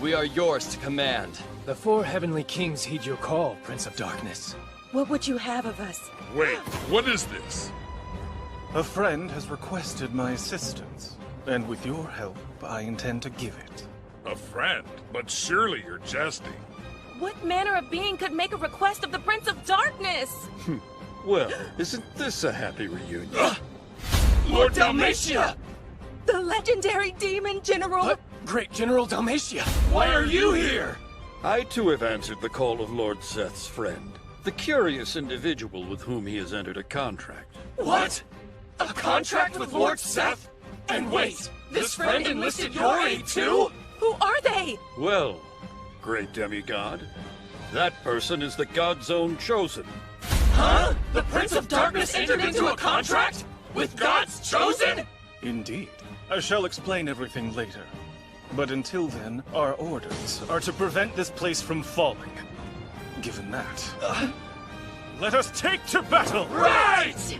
We are yours to command. The four heavenly kings heed your call, Prince of Darkness. What would you have of us? Wait, what is this? A friend has requested my assistance, and with your help, I intend to give it. A friend? But surely you're jesting. What manner of being could make a request of the Prince of Darkness? Well, isn't this a happy reunion? Lord Dalmatia! The legendary demon general! What? Great General Dalmatia! Why are you here? I too have answered the call of Lord Seth's friend, the curious individual with whom he has entered a contract. What? A contract with Lord Seth? And wait, this friend enlisted your aid too? Who are they? Well, great demigod, that person is the God's own chosen. Huh? The Prince of Darkness entered into a contract? With God's chosen? Indeed. I shall explain everything later. But until then, our orders are to prevent this place from falling. Given that, let us take to battle! Right!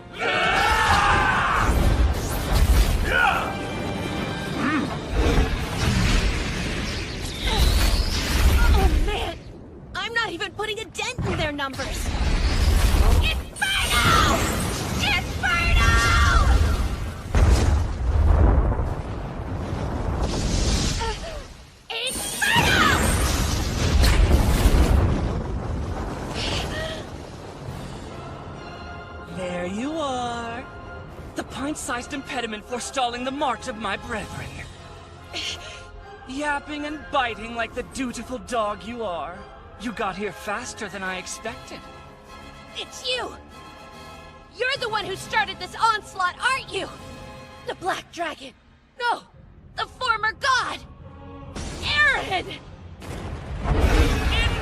Oh man! I'm not even putting a dent in their numbers! Inferno! Inferno! There you are. The pint-sized impediment forestalling the march of my brethren. Yapping and biting like the dutiful dog you are. You got here faster than I expected. It's you! You're the one who started this onslaught, aren't you? The Black Dragon! No! The former god! Aaron! In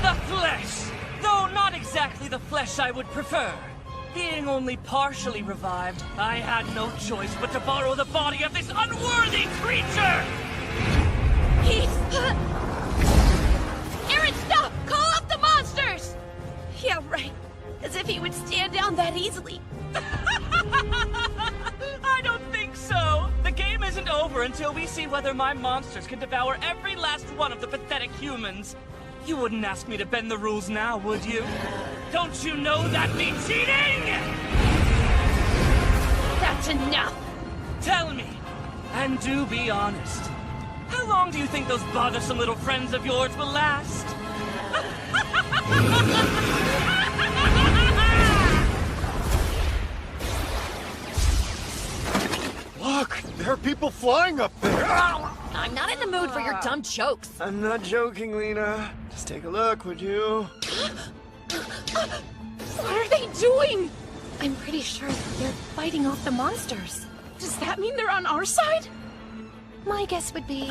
the flesh! Though not exactly the flesh I would prefer. Being only partially revived, I had no choice but to borrow the body of this unworthy creature! Aaron, stop! Call up the monsters! Yeah, right. As if he would stand down that easily. I don't think so! The game isn't over until we see whether my monsters can devour every last one of the pathetic humans. You wouldn't ask me to bend the rules now, would you? Don't you know that'd be cheating? That's enough! Tell me, and do be honest. How long do you think those bothersome little friends of yours will last? Look, there are people flying up there. I'm not in the mood for your dumb jokes. I'm not joking, Lena. Just take a look, would you? What are they doing? I'm pretty sure they're fighting off the monsters. Does that mean they're on our side? My guess would be...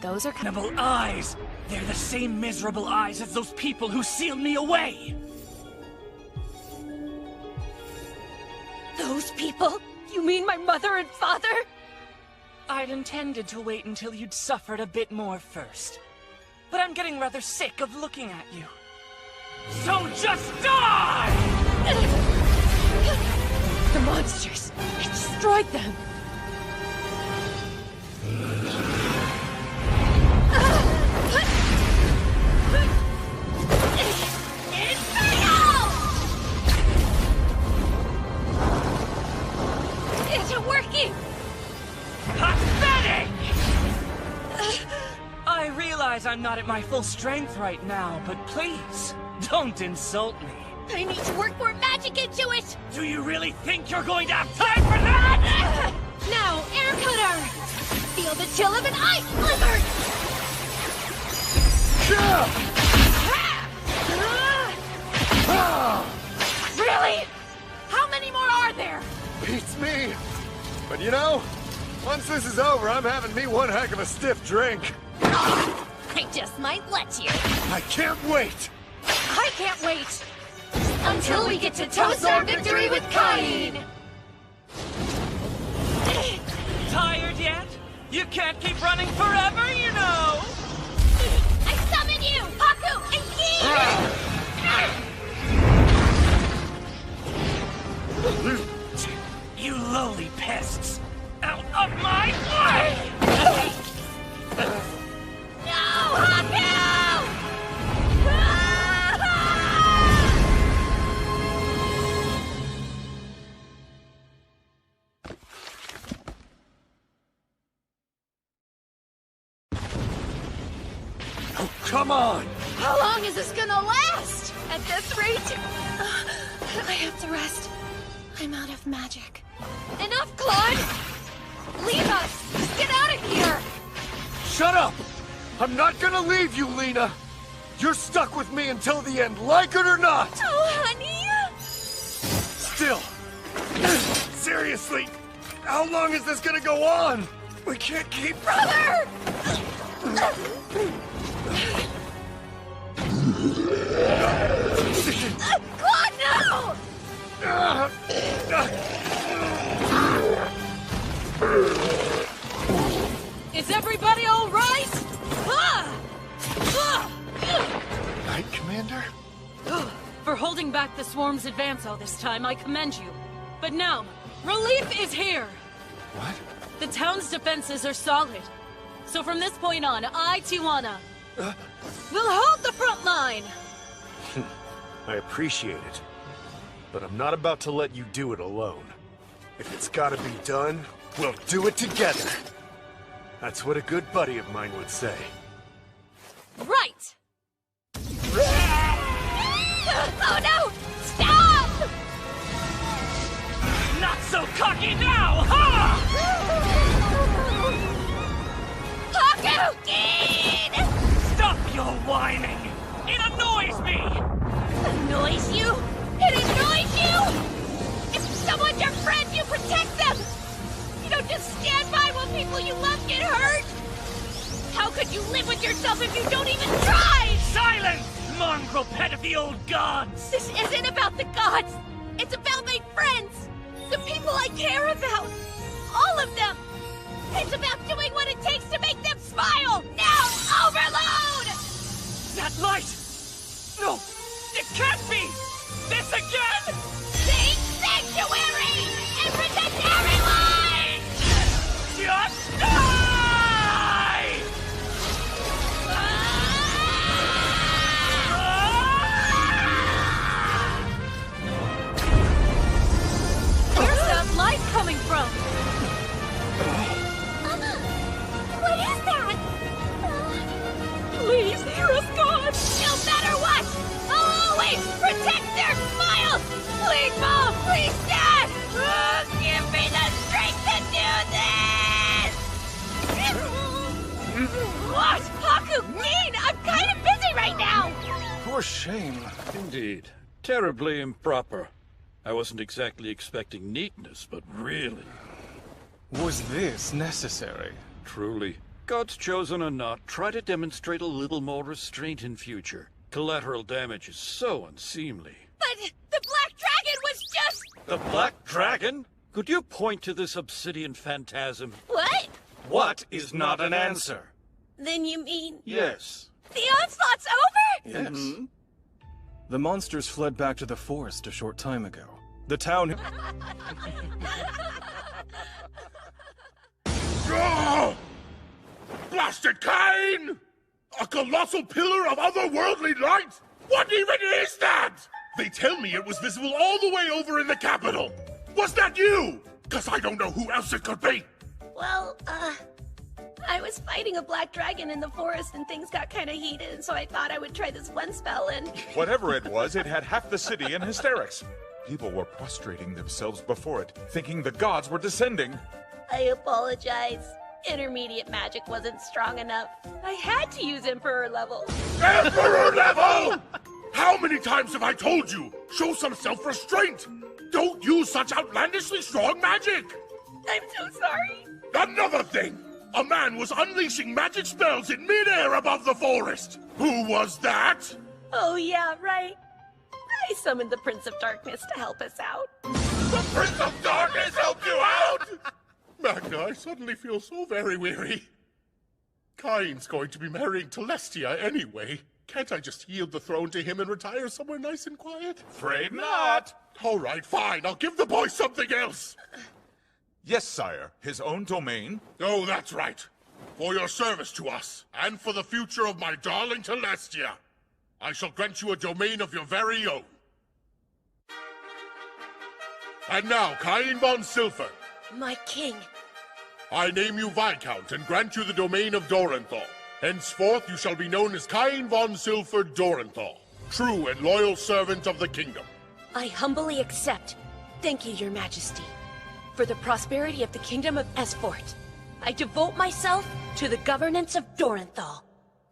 those are Cannibal eyes! They're the same miserable eyes as those people who sealed me away! Those people? You mean my mother and father? I'd intended to wait until you'd suffered a bit more first. But I'm getting rather sick of looking at you. So just die! The monsters! It destroyed them! Isn't working! Pathetic! I realize I'm not at my full strength right now, but please, don't insult me. I need to work more magic into it! Do you really think you're going to have time for that? Now, air cutter! Feel the chill of an ice blizzard! Really? How many more are there? Beats me. But you know, once this is over, I'm having me one heck of a stiff drink. I just might let you. I can't wait! I can't wait! Until we get to toast our victory with Cain! Tired yet? You can't keep running forever, you know! I summon you, Haku and Ki! You lowly pests! Out of my way! No, Haku! Oh, come on! How long is this gonna last? At this rate? I have to rest. I'm out of magic. Enough, Claude! Leave us! Just get out of here! Shut up! I'm not gonna leave you, Lena! You're stuck with me until the end, like it or not! Oh, honey! Still! Seriously! How long is this gonna go on? We can't keep... Brother! Claude, no! Is everybody all right? Night, Commander? For holding back the swarm's advance all this time, I commend you. But now, relief is here! What? The town's defenses are solid. So from this point on, I, Tijuana, will hold the front line! I appreciate it. But I'm not about to let you do it alone. If it's gotta be done, we'll do it together. That's what a good buddy of mine would say. Right! Oh no! Stop! Not so cocky now, huh? Haku! Keen! Stop your whining! It annoys me! Annoys you? It annoys you? If someone's your friend, you protect them! You don't just stand by while people you love get hurt! How could you live with yourself if you don't even try? Silence! Mongrel pet of the old gods! This isn't about the gods! It's about my friends! The people I care about! All of them! It's about doing what it takes to make them smile! Now, overload! That light! No! It can't be! This again! Sing Sanctuary! And protect everyone! Just die! For shame. Indeed. Terribly improper. I wasn't exactly expecting neatness, but really. Was this necessary? Truly. God's chosen or not, try to demonstrate a little more restraint in future. Collateral damage is so unseemly. But the Black Dragon was just... The Black Dragon? Could you point to this obsidian phantasm? What? What is not an answer? Then you mean... Yes. The onslaught's over? Yes. The monsters fled back to the forest a short time ago. The town... Blasted Cain! A colossal pillar of otherworldly light? What even is that? They tell me it was visible all the way over in the capital. Was that you? 'Cause I don't know who else it could be. Well, I was fighting a black dragon in the forest and things got kind of heated, so I thought I would try this one spell and... Whatever it was, it had half the city in hysterics. People were prostrating themselves before it, thinking the gods were descending. I apologize. Intermediate magic wasn't strong enough. I had to use Emperor level. Emperor level! How many times have I told you? Show some self-restraint! Don't use such outlandishly strong magic! I'm so sorry. Another thing! A man was unleashing magic spells in midair above the forest! Who was that? Oh yeah, right. I summoned the Prince of Darkness to help us out. The Prince of Darkness helped you out? Magna, I suddenly feel so very weary. Cain's going to be marrying Celestia anyway. Can't I just yield the throne to him and retire somewhere nice and quiet? Afraid not. All right, fine. I'll give the boy something else. Yes, sire. His own domain. Oh, that's right. For your service to us, and for the future of my darling Celestia, I shall grant you a domain of your very own. And now, Cain von Silfer, My king. I name you Viscount and grant you the domain of Dorenthal. Henceforth you shall be known as Cain von Silfer Dorenthal, true and loyal servant of the kingdom. I humbly accept. Thank you, your majesty. For the prosperity of the kingdom of Esfort, I devote myself to the governance of Dorenthal.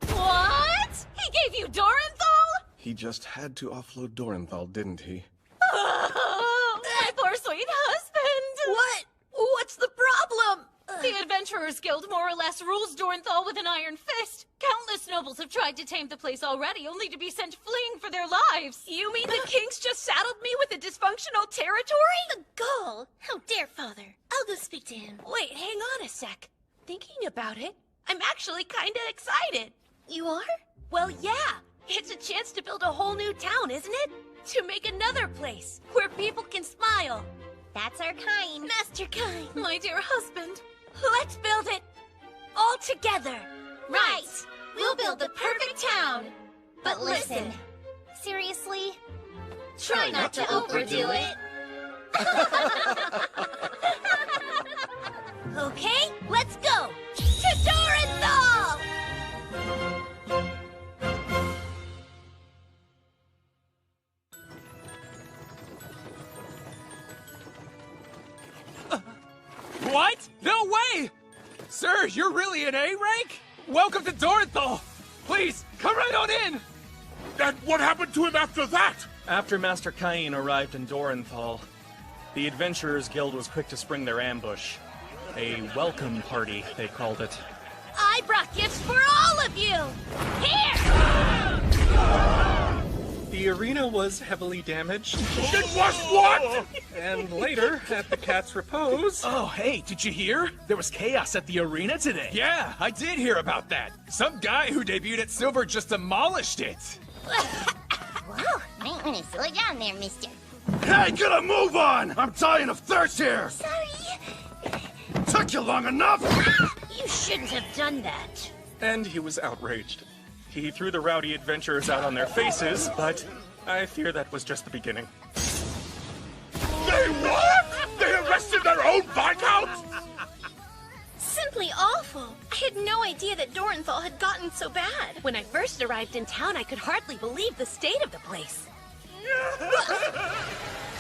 What? He gave you Dorenthal? He just had to offload Dorenthal, didn't he? Oh, my poor sweet husband. What? What's the problem? The Adventurers Guild more or less rules Dorenthal with an iron fist. Countless nobles have tried to tame the place already, only to be sent fleeing for their lives. You mean the king's just saddled me with a dysfunctional territory? The gall! How dare, father? I'll go speak to him. Wait, hang on a sec. Thinking about it, I'm actually kinda excited. You are? well, yeah. It's a chance to build a whole new town, isn't it? To make another place where people can smile. That's our Cain. Master Cain. My dear husband. Let's build it all together. Right. We'll build the perfect town. But listen, seriously, try not to overdo it. Okay, let's go! To Dorenthal! What? No way! Sir, you're really an A rank? Welcome to Dorenthal! Please, come right on in! And what happened to him after that? After Master Cain arrived in Dorenthal, the Adventurers Guild was quick to spring their ambush. A welcome party, they called it. I brought gifts for all of you! Here! The arena was heavily damaged. It was what? And later, at the Cat's Repose... Oh, hey, did you hear? There was chaos at the arena today. Yeah, I did hear about that. Some guy who debuted at Silver just demolished it. Wow, might want to slow down there, mister. Hey, get a move on! I'm dying of thirst here! Sorry. Took you long enough! You shouldn't have done that. And he was outraged. He threw the rowdy adventurers out on their faces, but I fear that was just the beginning. They what? They arrested their own Viscount? Simply awful. I had no idea that Dorenthal had gotten so bad. When I first arrived in town, I could hardly believe the state of the place.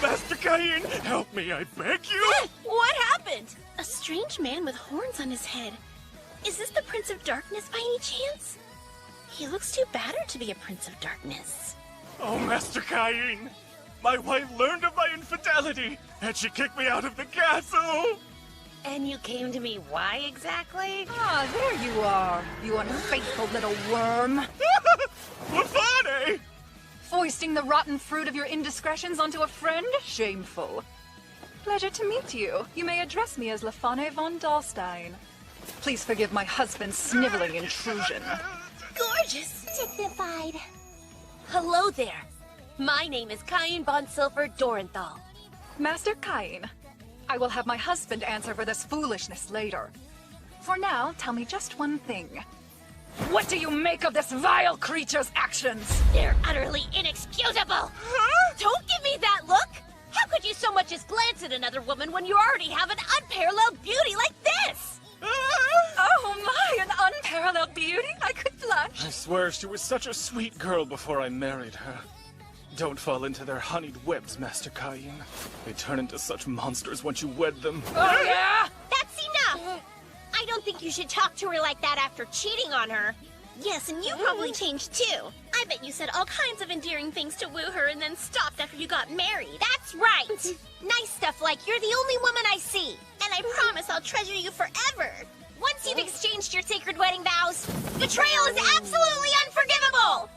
Master Cain, help me, I beg you! What happened? A strange man with horns on his head. Is this the Prince of Darkness by any chance? He looks too battered to be a Prince of Darkness. Oh, Master Cain! My wife learned of my infidelity, and she kicked me out of the castle! And you came to me why exactly? Ah, there you are, you unfaithful little worm. Lafane! Foisting the rotten fruit of your indiscretions onto a friend? Shameful. Pleasure to meet you. You may address me as Lafane von Dahlstein. Please forgive my husband's sniveling intrusion. Gorgeous! Dignified. Hello there. My name is Cain von Silver Dorenthal. Master Cain, I will have my husband answer for this foolishness later. For now, tell me just one thing. What do you make of this vile creature's actions? They're utterly inexcusable! Don't give me that look! How could you so much as glance at another woman when you already have an unparalleled beauty like this? Oh my, an unparalleled beauty? I could blush. I swear she was such a sweet girl before I married her. Don't fall into their honeyed webs, Master Cain. They turn into such monsters once you wed them. Oh yeah? That's enough! I don't think you should talk to her like that after cheating on her. Yes, and you probably changed too. I bet you said all kinds of endearing things to woo her and then stopped after you got married. That's right! Nice stuff like you're the only woman I see. And I promise I'll treasure you forever. Once you've exchanged your sacred wedding vows, betrayal is absolutely unforgivable!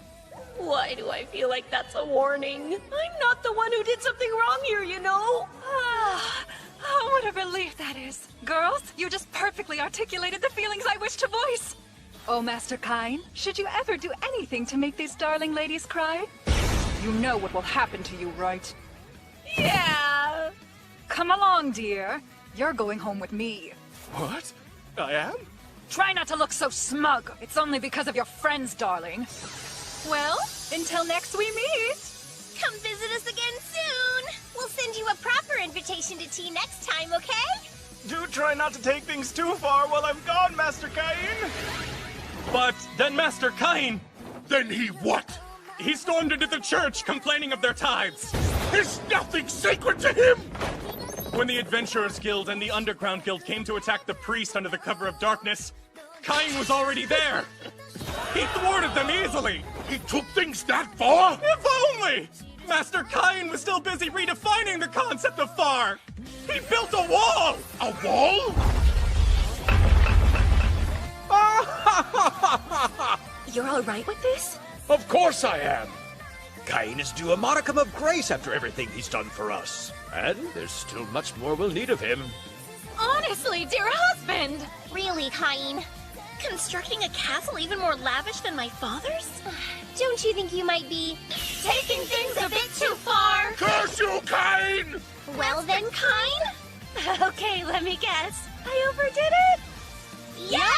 Why do I feel like that's a warning? I'm not the one who did something wrong here, you know? Oh, what a relief that is. Girls, you just perfectly articulated the feelings I wish to voice. Oh, Master Cain, should you ever do anything to make these darling ladies cry? You know what will happen to you, right? Yeah! Come along, dear. You're going home with me. What? I am? Try not to look so smug. It's only because of your friends, darling. Well, until next we meet. Come visit us again soon. We'll send you a proper invitation to tea next time, okay? Do try not to take things too far while I'm gone, Master Cain! But then Master Cain... Then he what? He stormed into the church complaining of their tithes. Is nothing sacred to him? When the Adventurers Guild and the Underground Guild came to attack the priest under the cover of darkness, Cain was already there. He thwarted them easily. He took things that far? If only! Master Cain was still busy redefining the concept of far. He built a wall! A wall? You're all right with this? Of course I am. Cain is due a modicum of grace after everything he's done for us. And there's still much more we'll need of him. Honestly, dear husband! Really, Cain? Constructing a castle even more lavish than my father's? Don't you think you might be taking things a bit too far? Curse you, Cain! Well then, Cain? Okay, let me guess. I overdid it? Yeah!